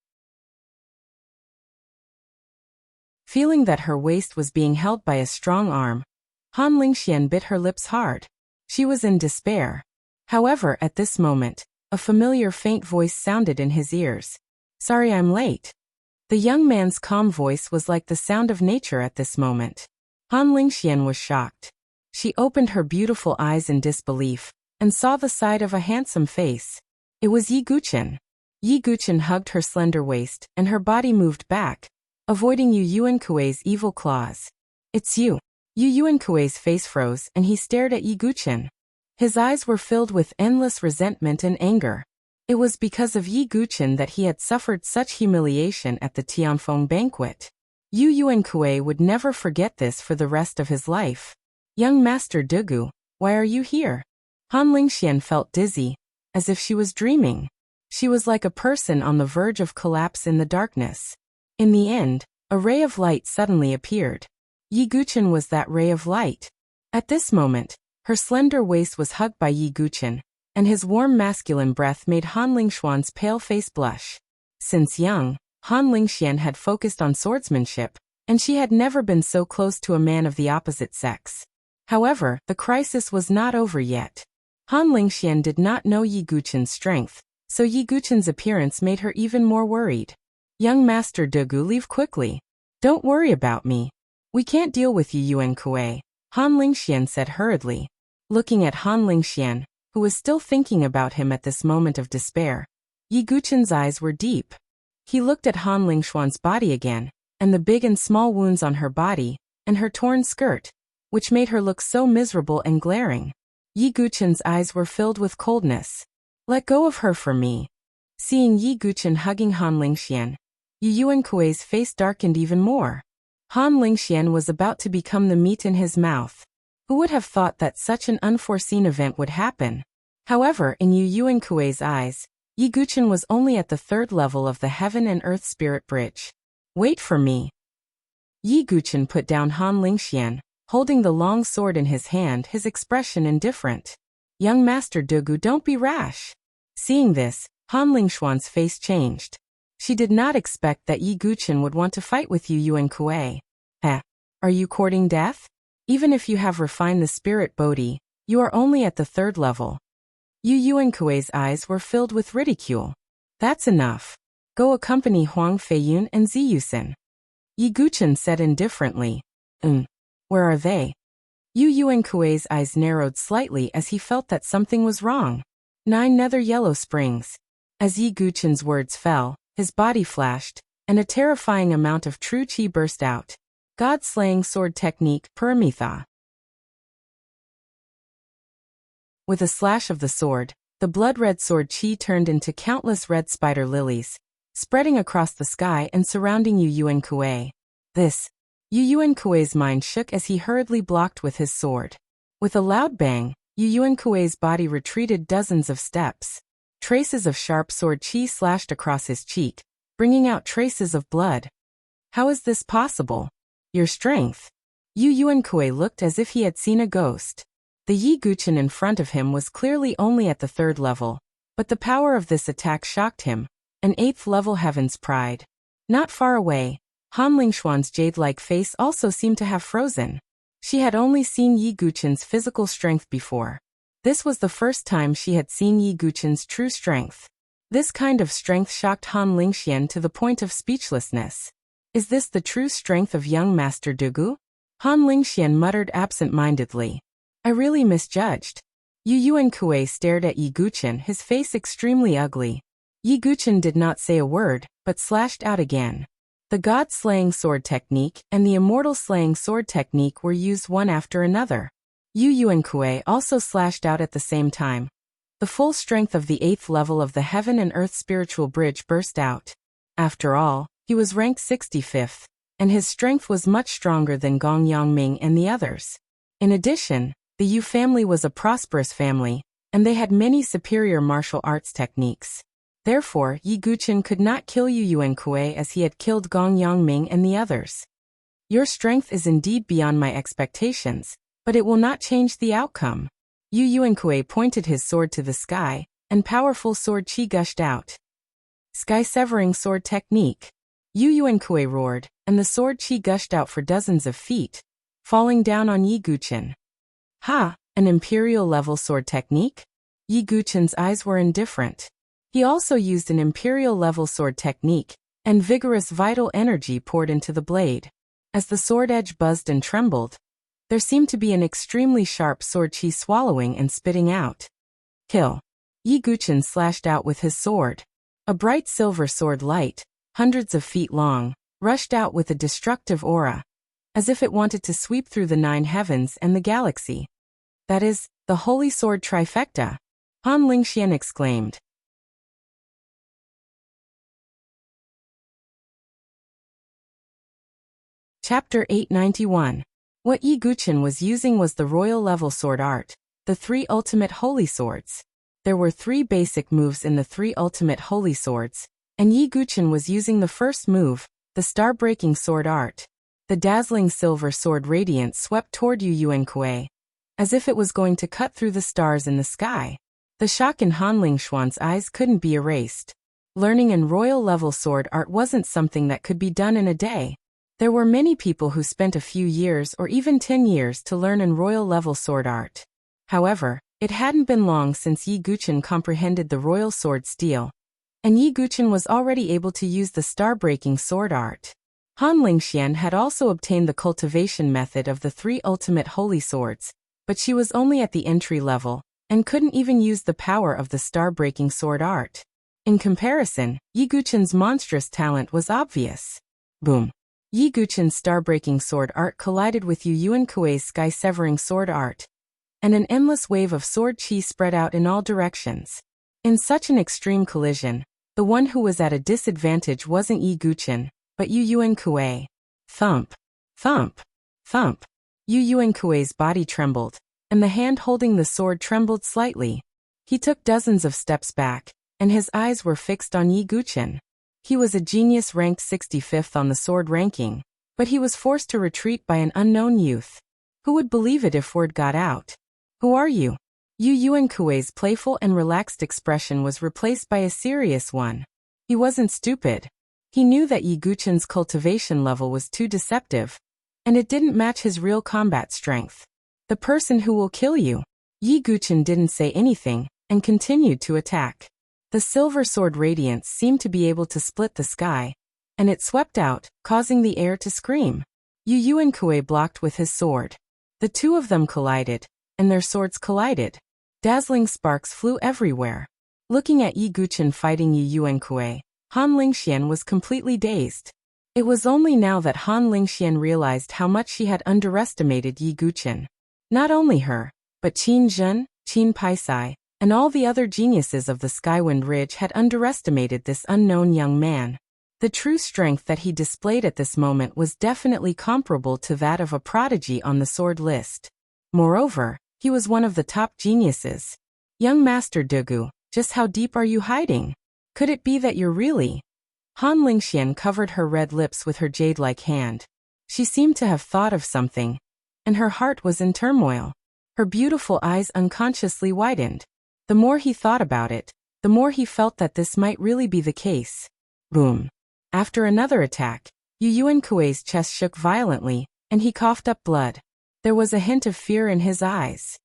Feeling that her waist was being held by a strong arm, Han Lingxian bit her lips hard. She was in despair. However, at this moment, a familiar faint voice sounded in his ears. Sorry I'm late. The young man's calm voice was like the sound of nature at this moment. Han Lingxian was shocked. She opened her beautiful eyes in disbelief, and saw the side of a handsome face. It was Yi Guchen. Yi Guchen hugged her slender waist, and her body moved back, avoiding Yu Yuankui's evil claws. It's you. Yu Yuankui's face froze, and he stared at Yi Guchen. His eyes were filled with endless resentment and anger. It was because of Yi Guchen that he had suffered such humiliation at the Tianfeng banquet. Yu Yuankui would never forget this for the rest of his life. Young Master Dugu, why are you here? Han Lingxian felt dizzy, as if she was dreaming. She was like a person on the verge of collapse in the darkness. In the end, a ray of light suddenly appeared. Yi Guchen was that ray of light. At this moment, her slender waist was hugged by Yi Guchen, and his warm masculine breath made Han Lingxuan's pale face blush. Since young, Han Lingxian had focused on swordsmanship, and she had never been so close to a man of the opposite sex. However, the crisis was not over yet. Han Lingxian did not know Yi Guchen's strength, so Yi Guchen's appearance made her even more worried. Young Master Dugu, leave quickly. Don't worry about me. We can't deal with Yu Yuankui, Han Lingxian said hurriedly. Looking at Han Lingxian, who was still thinking about him at this moment of despair. Yi Guchen's eyes were deep. He looked at Han Lingshuan's body again, and the big and small wounds on her body, and her torn skirt, which made her look so miserable and glaring. Yi Guchen's eyes were filled with coldness. "Let go of her for me." Seeing Yi Guchen hugging Han Lingxian, Yu Yuankui's face darkened even more. Han Lingxian was about to become the meat in his mouth. Who would have thought that such an unforeseen event would happen? However, in Yu Yuankui's eyes, Yi Guchen was only at the 3rd level of the Heaven and Earth Spirit Bridge. "Wait for me." Yi Guchen put down Han Lingxian, holding the long sword in his hand, his expression indifferent. "Young Master Dugu, don't be rash." Seeing this, Han Lingshuan's face changed. She did not expect that Yi Guchen would want to fight with Yu Yuankui. Are you courting death? Even if you have refined the spirit Bodhi, you are only at the 3rd level. Yu Yuankui's eyes were filled with ridicule. "That's enough. Go accompany Huang Feiyun and Ziyusen." Yi Guchen said indifferently. Where are they?" Yu Yuankui's eyes narrowed slightly as he felt that something was wrong. 9 Nether Yellow Springs. As Yi Guchen's words fell, his body flashed, and a terrifying amount of true qi burst out. God-slaying sword technique, Paramitha. With a slash of the sword, the blood-red sword qi turned into countless red spider lilies, spreading across the sky and surrounding Yu Yuankui. Yu Yuankui's mind shook as he hurriedly blocked with his sword. With a loud bang, Yu Yuankui's body retreated dozens of steps. Traces of sharp sword qi slashed across his cheek, bringing out traces of blood. "How is this possible? Your strength." Yu Yuankui looked as if he had seen a ghost. The Yi Guchen in front of him was clearly only at the 3rd level, but the power of this attack shocked him, an 8th level heaven's pride. Not far away, Han Lingshuan's jade-like face also seemed to have frozen. She had only seen Yi Guchen's physical strength before. This was the first time she had seen Yi Guchen's true strength. This kind of strength shocked Han Lingxian to the point of speechlessness. "Is this the true strength of young Master Dugu?" Han Lingxian muttered absent-mindedly. "I really misjudged." Yu Yuankui stared at Yi Guchen, his face extremely ugly. Yi Guchen did not say a word, but slashed out again. The God-slaying sword technique and the immortal slaying sword technique were used one after another. Yu Yuankui also slashed out at the same time. The full strength of the 8th level of the Heaven and Earth Spiritual Bridge burst out. After all, he was ranked 65th, and his strength was much stronger than Gong Yongming and the others. In addition, the Yu family was a prosperous family, and they had many superior martial arts techniques. Therefore, Yi Guchen could not kill Yu Yuankui as he had killed Gong Yongming and the others. "Your strength is indeed beyond my expectations, but it will not change the outcome." Yu Yuankui pointed his sword to the sky, and powerful sword qi gushed out. Sky-severing sword technique. Yu Yuankui roared, and the sword qi gushed out for dozens of feet, falling down on Yi Guchen. "Ha! An imperial-level sword technique?" Yi Guchen's eyes were indifferent. He also used an imperial-level sword technique, and vigorous vital energy poured into the blade. As the sword edge buzzed and trembled, there seemed to be an extremely sharp sword qi swallowing and spitting out. "Kill!" Yi Guchen slashed out with his sword. A bright silver sword light, hundreds of feet long, rushed out with a destructive aura, as if it wanted to sweep through the 9 heavens and the galaxy. "That is, the Holy Sword Trifecta," Han Lingxian exclaimed. Chapter 891. What Yi Guchen was using was the royal level sword art, the 3 ultimate holy swords. There were 3 basic moves in the 3 ultimate holy swords, and Yi Guchen was using the first move, the star-breaking sword art. The dazzling silver sword radiance swept toward Yu Yuankui, as if it was going to cut through the stars in the sky. The shock in Han Lingshuan's eyes couldn't be erased. Learning in royal level sword art wasn't something that could be done in a day. There were many people who spent a few years or even 10 years to learn in royal level sword art. However, it hadn't been long since Yi Guchen comprehended the royal sword steel, and Yi Guchen was already able to use the star-breaking sword art. Han Lingxian had also obtained the cultivation method of the 3 ultimate holy swords, but she was only at the entry level, and couldn't even use the power of the star-breaking sword art. In comparison, Yi Guqin's monstrous talent was obvious. Boom! Yi Guqin's star-breaking sword art collided with Yu Yuankuei's sky-severing sword art, and an endless wave of sword qi spread out in all directions. In such an extreme collision, the one who was at a disadvantage wasn't Yi Guqin, but Yu Yuankuei. Thump! Thump! Thump! Yu Yuankuei's body trembled, and the hand holding the sword trembled slightly. He took dozens of steps back, and his eyes were fixed on Yi Guqin. He was a genius ranked 65th on the sword ranking, but he was forced to retreat by an unknown youth. Who would believe it if word got out? Who are you? Yu Yuankuei's playful and relaxed expression was replaced by a serious one. He wasn't stupid. He knew that Yi Guqin's cultivation level was too deceptive, and it didn't match his real combat strength. The person who will kill you. Yi Guqin didn't say anything, and continued to attack. The silver sword radiance seemed to be able to split the sky, and it swept out, causing the air to scream. Yu Yuankuei blocked with his sword. The two of them collided, and their swords collided. Dazzling sparks flew everywhere. Looking at Yi Guqin fighting Yu Yuankuei, Han Lingxian was completely dazed. It was only now that Han Lingxian realized how much she had underestimated Yi Guqin. Not only her, but Qin Zhen, Qin Paisai, and all the other geniuses of the Skywind Ridge had underestimated this unknown young man. The true strength that he displayed at this moment was definitely comparable to that of a prodigy on the sword list. Moreover, he was one of the top geniuses. Young Master Dugu, just how deep are you hiding? Could it be that you're really? Han Lingxian covered her red lips with her jade-like hand. She seemed to have thought of something, and her heart was in turmoil. Her beautiful eyes unconsciously widened. The more he thought about it, the more he felt that this might really be the case. Boom. After another attack, Yu Yuankuei's chest shook violently, and he coughed up blood. There was a hint of fear in his eyes.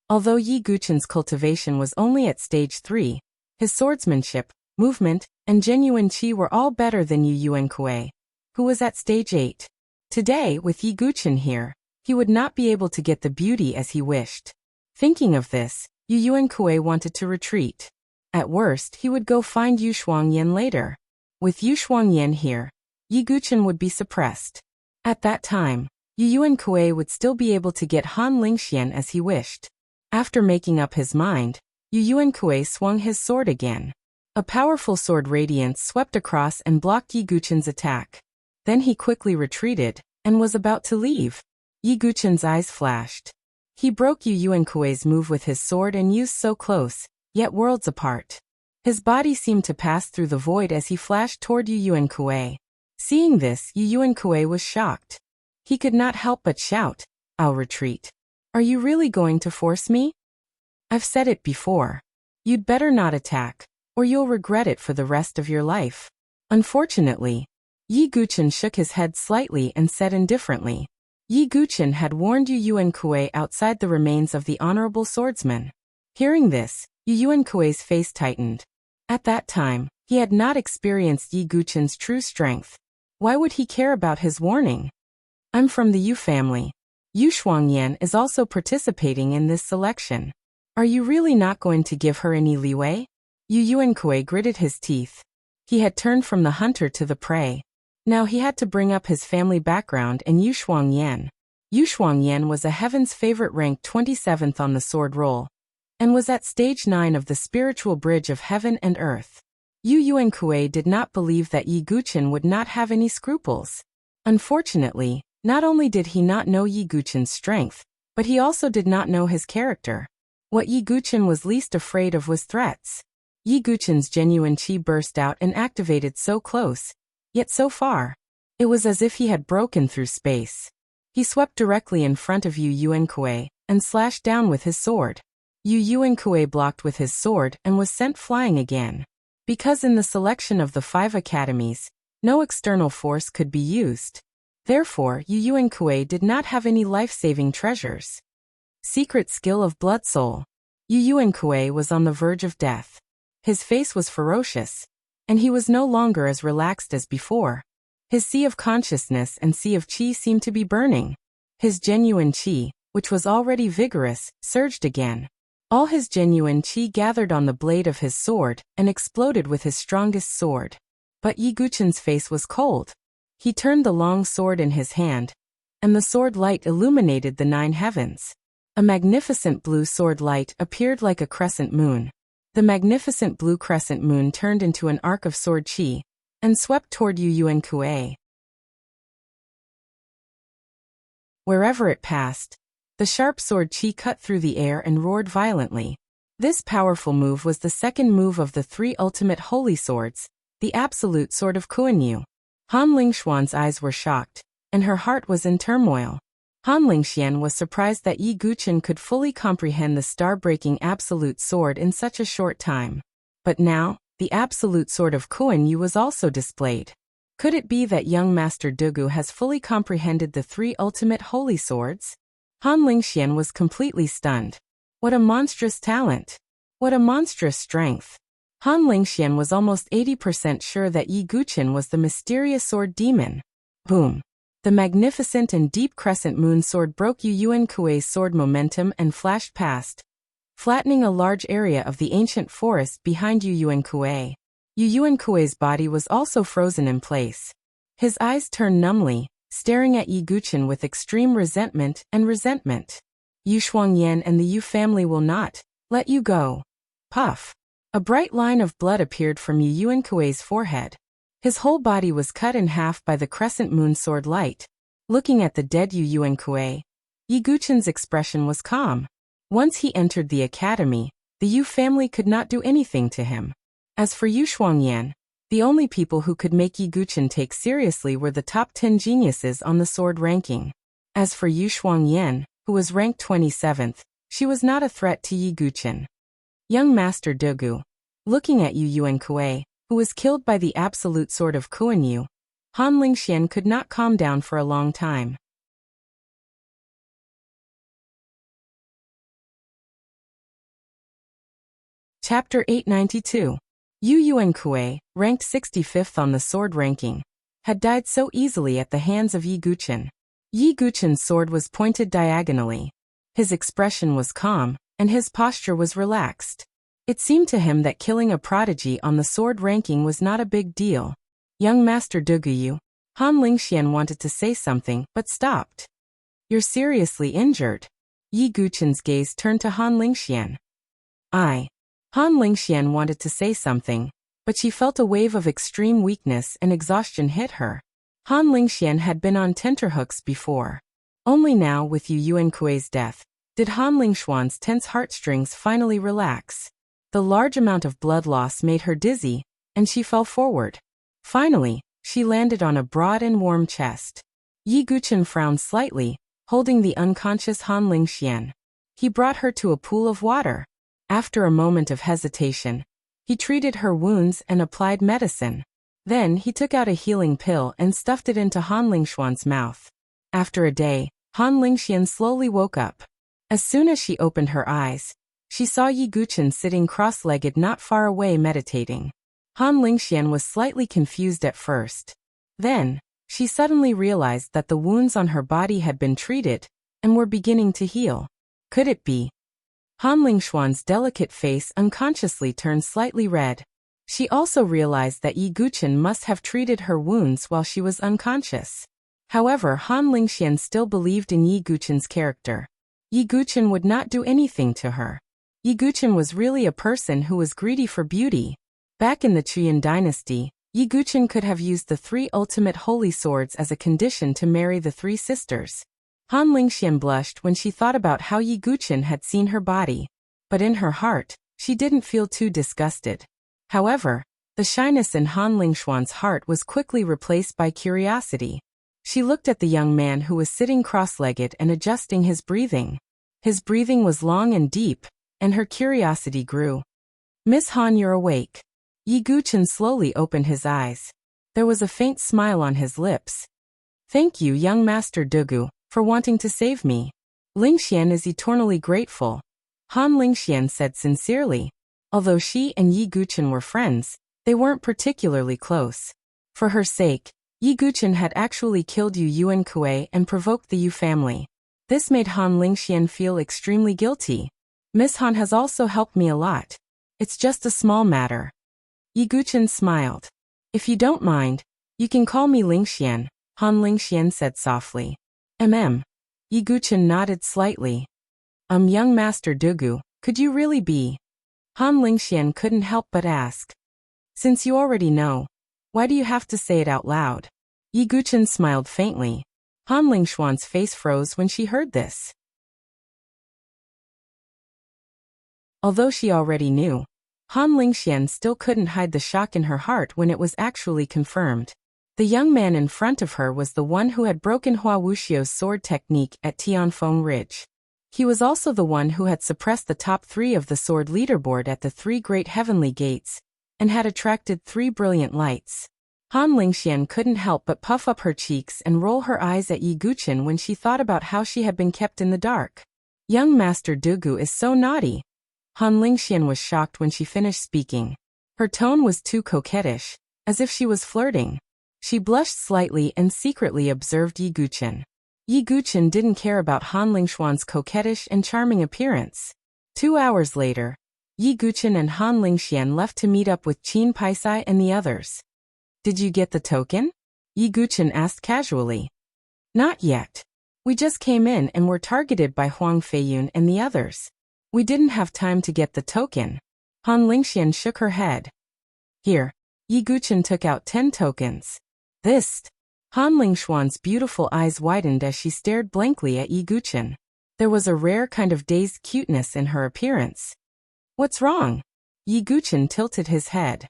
Although Yi Guqin's cultivation was only at stage 3, his swordsmanship, movement, and genuine qi were all better than Yu Yuankuei, who was at stage 8. Today, with Yi Guqin here, he would not be able to get the beauty as he wished. Thinking of this, Yu Yuankuei wanted to retreat. At worst, he would go find Yu Shuangyan later. With Yu Shuangyan here, Yi Guqin would be suppressed. At that time, Yu Yuankuei would still be able to get Han Lingxian as he wished. After making up his mind, Yu Yuankuei swung his sword again. A powerful sword radiance swept across and blocked Yi Guqin's attack. Then he quickly retreated, and was about to leave. Yi Guqin's eyes flashed. He broke Yu Yuankuei's move with his sword and used so close, yet worlds apart. His body seemed to pass through the void as he flashed toward Yu Yuankuei. Seeing this, Yu Yuankuei was shocked. He could not help but shout, "I'll retreat. Are you really going to force me? I've said it before. You'd better not attack, or you'll regret it for the rest of your life." Unfortunately, Yi Guqin shook his head slightly and said indifferently. Yi Guqin had warned Yu Yuankuei outside the remains of the honorable swordsman. Hearing this, Yu Yuankuei's face tightened. At that time, he had not experienced Yi Guqin's true strength. Why would he care about his warning? I'm from the Yu family. Yu Shuangyan is also participating in this selection. Are you really not going to give her any leeway? Yu Yuankuei gritted his teeth. He had turned from the hunter to the prey. Now he had to bring up his family background and Yu Shuangyan. Yu Shuangyan was a heaven's favorite ranked 27th on the sword roll, and was at stage 9 of the spiritual bridge of heaven and earth. Yu Yuankuei did not believe that Yi Guqin would not have any scruples. Unfortunately, not only did he not know Yi Guqin's strength, but he also did not know his character. What Yi Guqin was least afraid of was threats. Yi Guqin's genuine qi burst out and activated so close, yet so far. It was as if he had broken through space. He swept directly in front of Yu Yuankuei, and slashed down with his sword. Yu Yuankuei blocked with his sword and was sent flying again. Because in the selection of the 5 academies, no external force could be used. Therefore, Yu Yuankuei did not have any life-saving treasures. Secret skill of Blood Soul. Yu Yuankuei was on the verge of death. His face was ferocious, and he was no longer as relaxed as before. His sea of consciousness and sea of qi seemed to be burning. His genuine qi, which was already vigorous, surged again. All his genuine qi gathered on the blade of his sword and exploded with his strongest sword. But Yi Guchen's face was cold. He turned the long sword in his hand, and the sword light illuminated the 9 heavens. A magnificent blue sword light appeared like a crescent moon. The magnificent blue crescent moon turned into an arc of sword qi and swept toward Yu Yuan Kuei. Wherever it passed, the sharp sword qi cut through the air and roared violently. This powerful move was the second move of the 3 ultimate holy swords, the absolute sword of Kuan-Yu. Han Lingxuan's eyes were shocked, and her heart was in turmoil. Han Lingxian was surprised that Yi Guchen could fully comprehend the star-breaking absolute sword in such a short time. But now, the absolute sword of Kuan-Yu was also displayed. Could it be that young Master Dugu has fully comprehended the 3 ultimate holy swords? Han Lingxian was completely stunned. What a monstrous talent! What a monstrous strength! Han Lingxian was almost 80% sure that Yi Guchen was the mysterious sword demon. Boom! The magnificent and deep crescent moon sword broke Yu Yuan Kuei's sword momentum and flashed past, flattening a large area of the ancient forest behind Yu Yuan Kuei. Yu Yuan Kuei's body was also frozen in place. His eyes turned numbly, staring at Yi Guchen with extreme resentment. Yu Shuangyan and the Yu family will not let you go. Puff! A bright line of blood appeared from Yu Yuan Kuei's forehead. His whole body was cut in half by the crescent moon sword light. Looking at the dead Yu Yuan Kuei, Yi Guchen's expression was calm. Once he entered the academy, the Yu family could not do anything to him. As for Yu Shuangyan, the only people who could make Yi Guchen take seriously were the top 10 geniuses on the sword ranking. As for Yu Shuangyan, who was ranked 27th, she was not a threat to Yi Guchen. Young Master Dugu, looking at Yu Yuan Kuei, who was killed by the absolute sword of Kuan-Yu, Han Lingxian could not calm down for a long time. Chapter 892. Yu Yuan Kuei, ranked 65th on the sword ranking, had died so easily at the hands of Yi Guchen. Yi Guchen's sword was pointed diagonally. His expression was calm, and his posture was relaxed. It seemed to him that killing a prodigy on the sword ranking was not a big deal. Young Master Duguyu, Han Lingxian wanted to say something but stopped. You're seriously injured. Yi Guchen's gaze turned to Han Lingxian. Han Lingxian wanted to say something, but she felt a wave of extreme weakness and exhaustion hit her. Han Lingxian had been on tenterhooks before. Only now, with Yu Yuan Kuei's death, did Han Lingxuan's tense heartstrings finally relax. The large amount of blood loss made her dizzy, and she fell forward. Finally, she landed on a broad and warm chest. Yi Guchen frowned slightly, holding the unconscious Han Lingxian. He brought her to a pool of water. After a moment of hesitation, he treated her wounds and applied medicine. Then he took out a healing pill and stuffed it into Han Lingxuan's mouth. After a day, Han Lingxian slowly woke up. As soon as she opened her eyes, she saw Yi Guchen sitting cross-legged not far away meditating. Han Lingxian was slightly confused at first. Then, she suddenly realized that the wounds on her body had been treated and were beginning to heal. Could it be? Han Lingxuan's delicate face unconsciously turned slightly red. She also realized that Yi Guchen must have treated her wounds while she was unconscious. However, Han Lingxian still believed in Yi Guchen's character. Yi Guchen would not do anything to her. Yi Guchen was really a person who was greedy for beauty. Back in the Chuyan dynasty, Yi Guchen could have used the 3 ultimate holy swords as a condition to marry the 3 sisters. Han Lingxian blushed when she thought about how Yi Guchen had seen her body, but in her heart, she didn't feel too disgusted. However, the shyness in Han Lingxuan's heart was quickly replaced by curiosity. She looked at the young man who was sitting cross-legged and adjusting his breathing. His breathing was long and deep, and her curiosity grew. Miss Han, you're awake. Yi Guchen slowly opened his eyes. There was a faint smile on his lips. Thank you, young Master Dugu, for wanting to save me. Lingxian is eternally grateful. Han Lingxian said sincerely. Although she and Yi Guchen were friends, they weren't particularly close. For her sake, Yi Guchen had actually killed Yu Yuan Kuei and provoked the Yu family. This made Han Lingxian feel extremely guilty. Miss Han has also helped me a lot. It's just a small matter. Yi Guchen smiled. If you don't mind, you can call me Lingxian, Han Lingxian said softly. Yi Guchen nodded slightly. Young Master Dugu, could you really be? Han Lingxian couldn't help but ask. Since you already know, why do you have to say it out loud? Yi Guchen smiled faintly. Han Lingshuan's face froze when she heard this. Although she already knew, Han Lingxian still couldn't hide the shock in her heart when it was actually confirmed. The young man in front of her was the one who had broken Hua Wuxia's sword technique at Tianfeng Ridge. He was also the one who had suppressed the top 3 of the sword leaderboard at the 3 great heavenly gates, and had attracted 3 brilliant lights. Han Lingxian couldn't help but puff up her cheeks and roll her eyes at Yi Guchen when she thought about how she had been kept in the dark. Young Master Dugu is so naughty. Han Lingxian was shocked when she finished speaking. Her tone was too coquettish, as if she was flirting. She blushed slightly and secretly observed Yi Guchen. Yi Guchen didn't care about Han Lingshuan's coquettish and charming appearance. 2 hours later, Yi Guchen and Han Lingxian left to meet up with Qin Paisai and the others. Did you get the token? Yi Guchen asked casually. Not yet. We just came in and were targeted by Huang Feiyun and the others. We didn't have time to get the token. Han Lingxian shook her head. Here. Yi Guchen took out 10 tokens. This. Han Lingshuan's beautiful eyes widened as she stared blankly at Yi Guchen. There was a rare kind of dazed cuteness in her appearance. What's wrong? Yi Guchen tilted his head.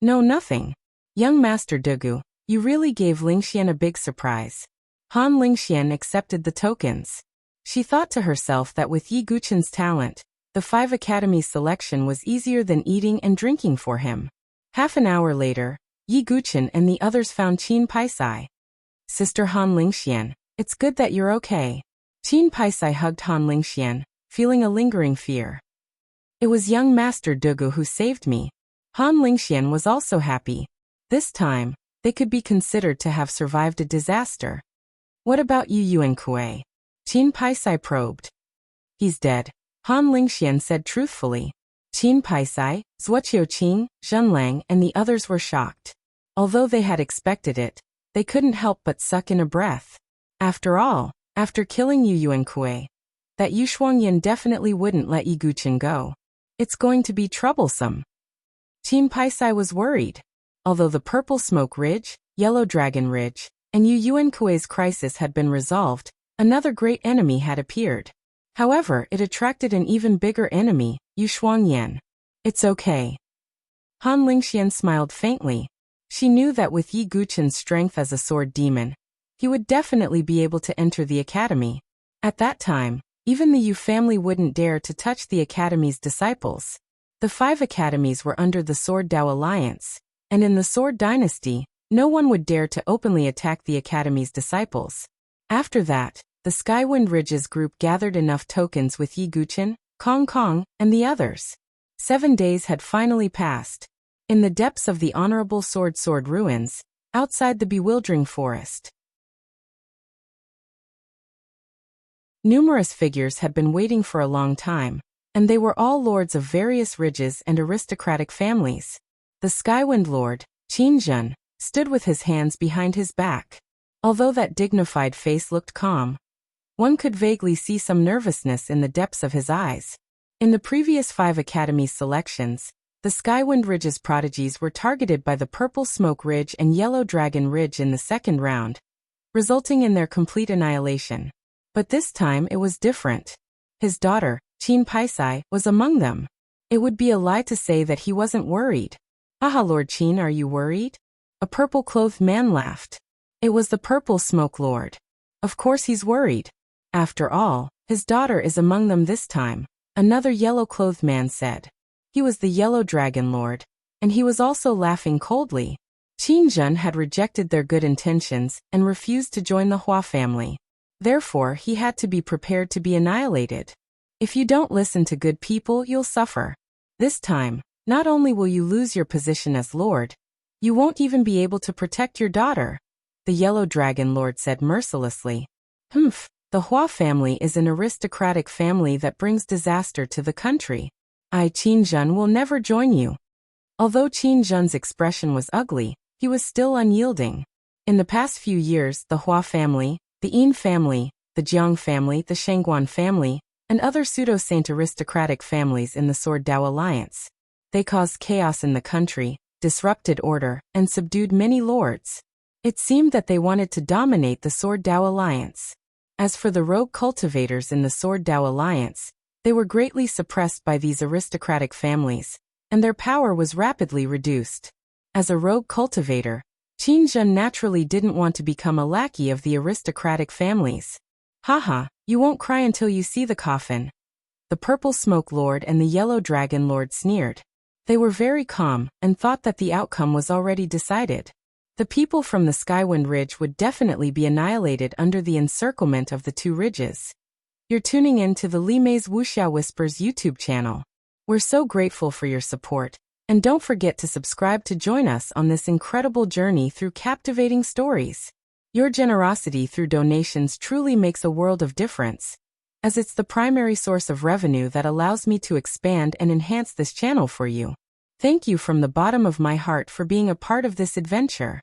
No, nothing. Young Master Dugu, you really gave Lingxian a big surprise. Han Lingxian accepted the tokens. She thought to herself that with Yi Guchen's talent, the 5 academies selection was easier than eating and drinking for him. Half an hour later, Yi Guchen and the others found Qin Paisai. Sister Han Lingxian, it's good that you're okay. Qin Paisai hugged Han Lingxian, feeling a lingering fear. It was young Master Dugu who saved me. Han Lingxian was also happy. This time, they could be considered to have survived a disaster. What about Yu Yuankui? Qin Paisai probed. He's dead, Han Lingxian said truthfully. Qin Paisai, Zhuoqiuqing, Zhenlang and the others were shocked. Although they had expected it, they couldn't help but suck in a breath. After all, after killing Yu Yuankui, that Yu Shuangyan definitely wouldn't let Yi Guchen go. It's going to be troublesome. Qin Paisai was worried. Although the Purple Smoke Ridge, Yellow Dragon Ridge, and Yu Yuankui's crisis had been resolved, another great enemy had appeared. However, it attracted an even bigger enemy, Yu Shuangyan. It's okay. Han Lingxian smiled faintly. She knew that with Yi Guchen's strength as a sword demon, he would definitely be able to enter the academy. At that time, even the Yu family wouldn't dare to touch the academy's disciples. The 5 academies were under the Sword Dao Alliance, and in the Sword Dynasty, no one would dare to openly attack the academy's disciples. After that, the Skywind Ridges group gathered enough tokens with Yi Guchen, Kong Kong, and the others. 7 days had finally passed. In the depths of the Honorable Sword ruins, outside the bewildering forest, numerous figures had been waiting for a long time, and they were all lords of various ridges and aristocratic families. The Skywind Lord, Qin Zhen, stood with his hands behind his back. Although that dignified face looked calm, one could vaguely see some nervousness in the depths of his eyes. In the previous 5 academy selections, the Skywind Ridge's prodigies were targeted by the Purple Smoke Ridge and Yellow Dragon Ridge in the second round, resulting in their complete annihilation. But this time it was different. His daughter, Qin Paisai, was among them. It would be a lie to say that he wasn't worried. Haha, Lord Qin, are you worried? A purple-clothed man laughed. It was the Purple Smoke Lord. Of course he's worried. After all, his daughter is among them this time, another yellow-clothed man said. He was the Yellow Dragon Lord, and he was also laughing coldly. Qin Zhen had rejected their good intentions and refused to join the Hua family. Therefore, he had to be prepared to be annihilated. If you don't listen to good people, you'll suffer. This time, not only will you lose your position as Lord, you won't even be able to protect your daughter, the Yellow Dragon Lord said mercilessly. Humph, The Hua family is an aristocratic family that brings disaster to the country. Qin Zhen will never join you. Although Qin Zhen's expression was ugly, he was still unyielding. In the past few years, the Hua family, the Yin family, the Jiang family, the Shangguan family, and other pseudo-saint aristocratic families in the Sword Dao Alliance. They caused chaos in the country, disrupted order, and subdued many lords. It seemed that they wanted to dominate the Sword Dao Alliance. As for the rogue cultivators in the Sword Dao Alliance, they were greatly suppressed by these aristocratic families, and their power was rapidly reduced. As a rogue cultivator, Qin Zhen naturally didn't want to become a lackey of the aristocratic families. Haha, you won't cry until you see the coffin. The Purple Smoke Lord and the Yellow Dragon Lord sneered. They were very calm and thought that the outcome was already decided. The people from the Skywind Ridge would definitely be annihilated under the encirclement of the two ridges. You're tuning in to the Li Mei's Wuxia Whispers YouTube channel. We're so grateful for your support, and don't forget to subscribe to join us on this incredible journey through captivating stories. Your generosity through donations truly makes a world of difference, as it's the primary source of revenue that allows me to expand and enhance this channel for you. Thank you from the bottom of my heart for being a part of this adventure.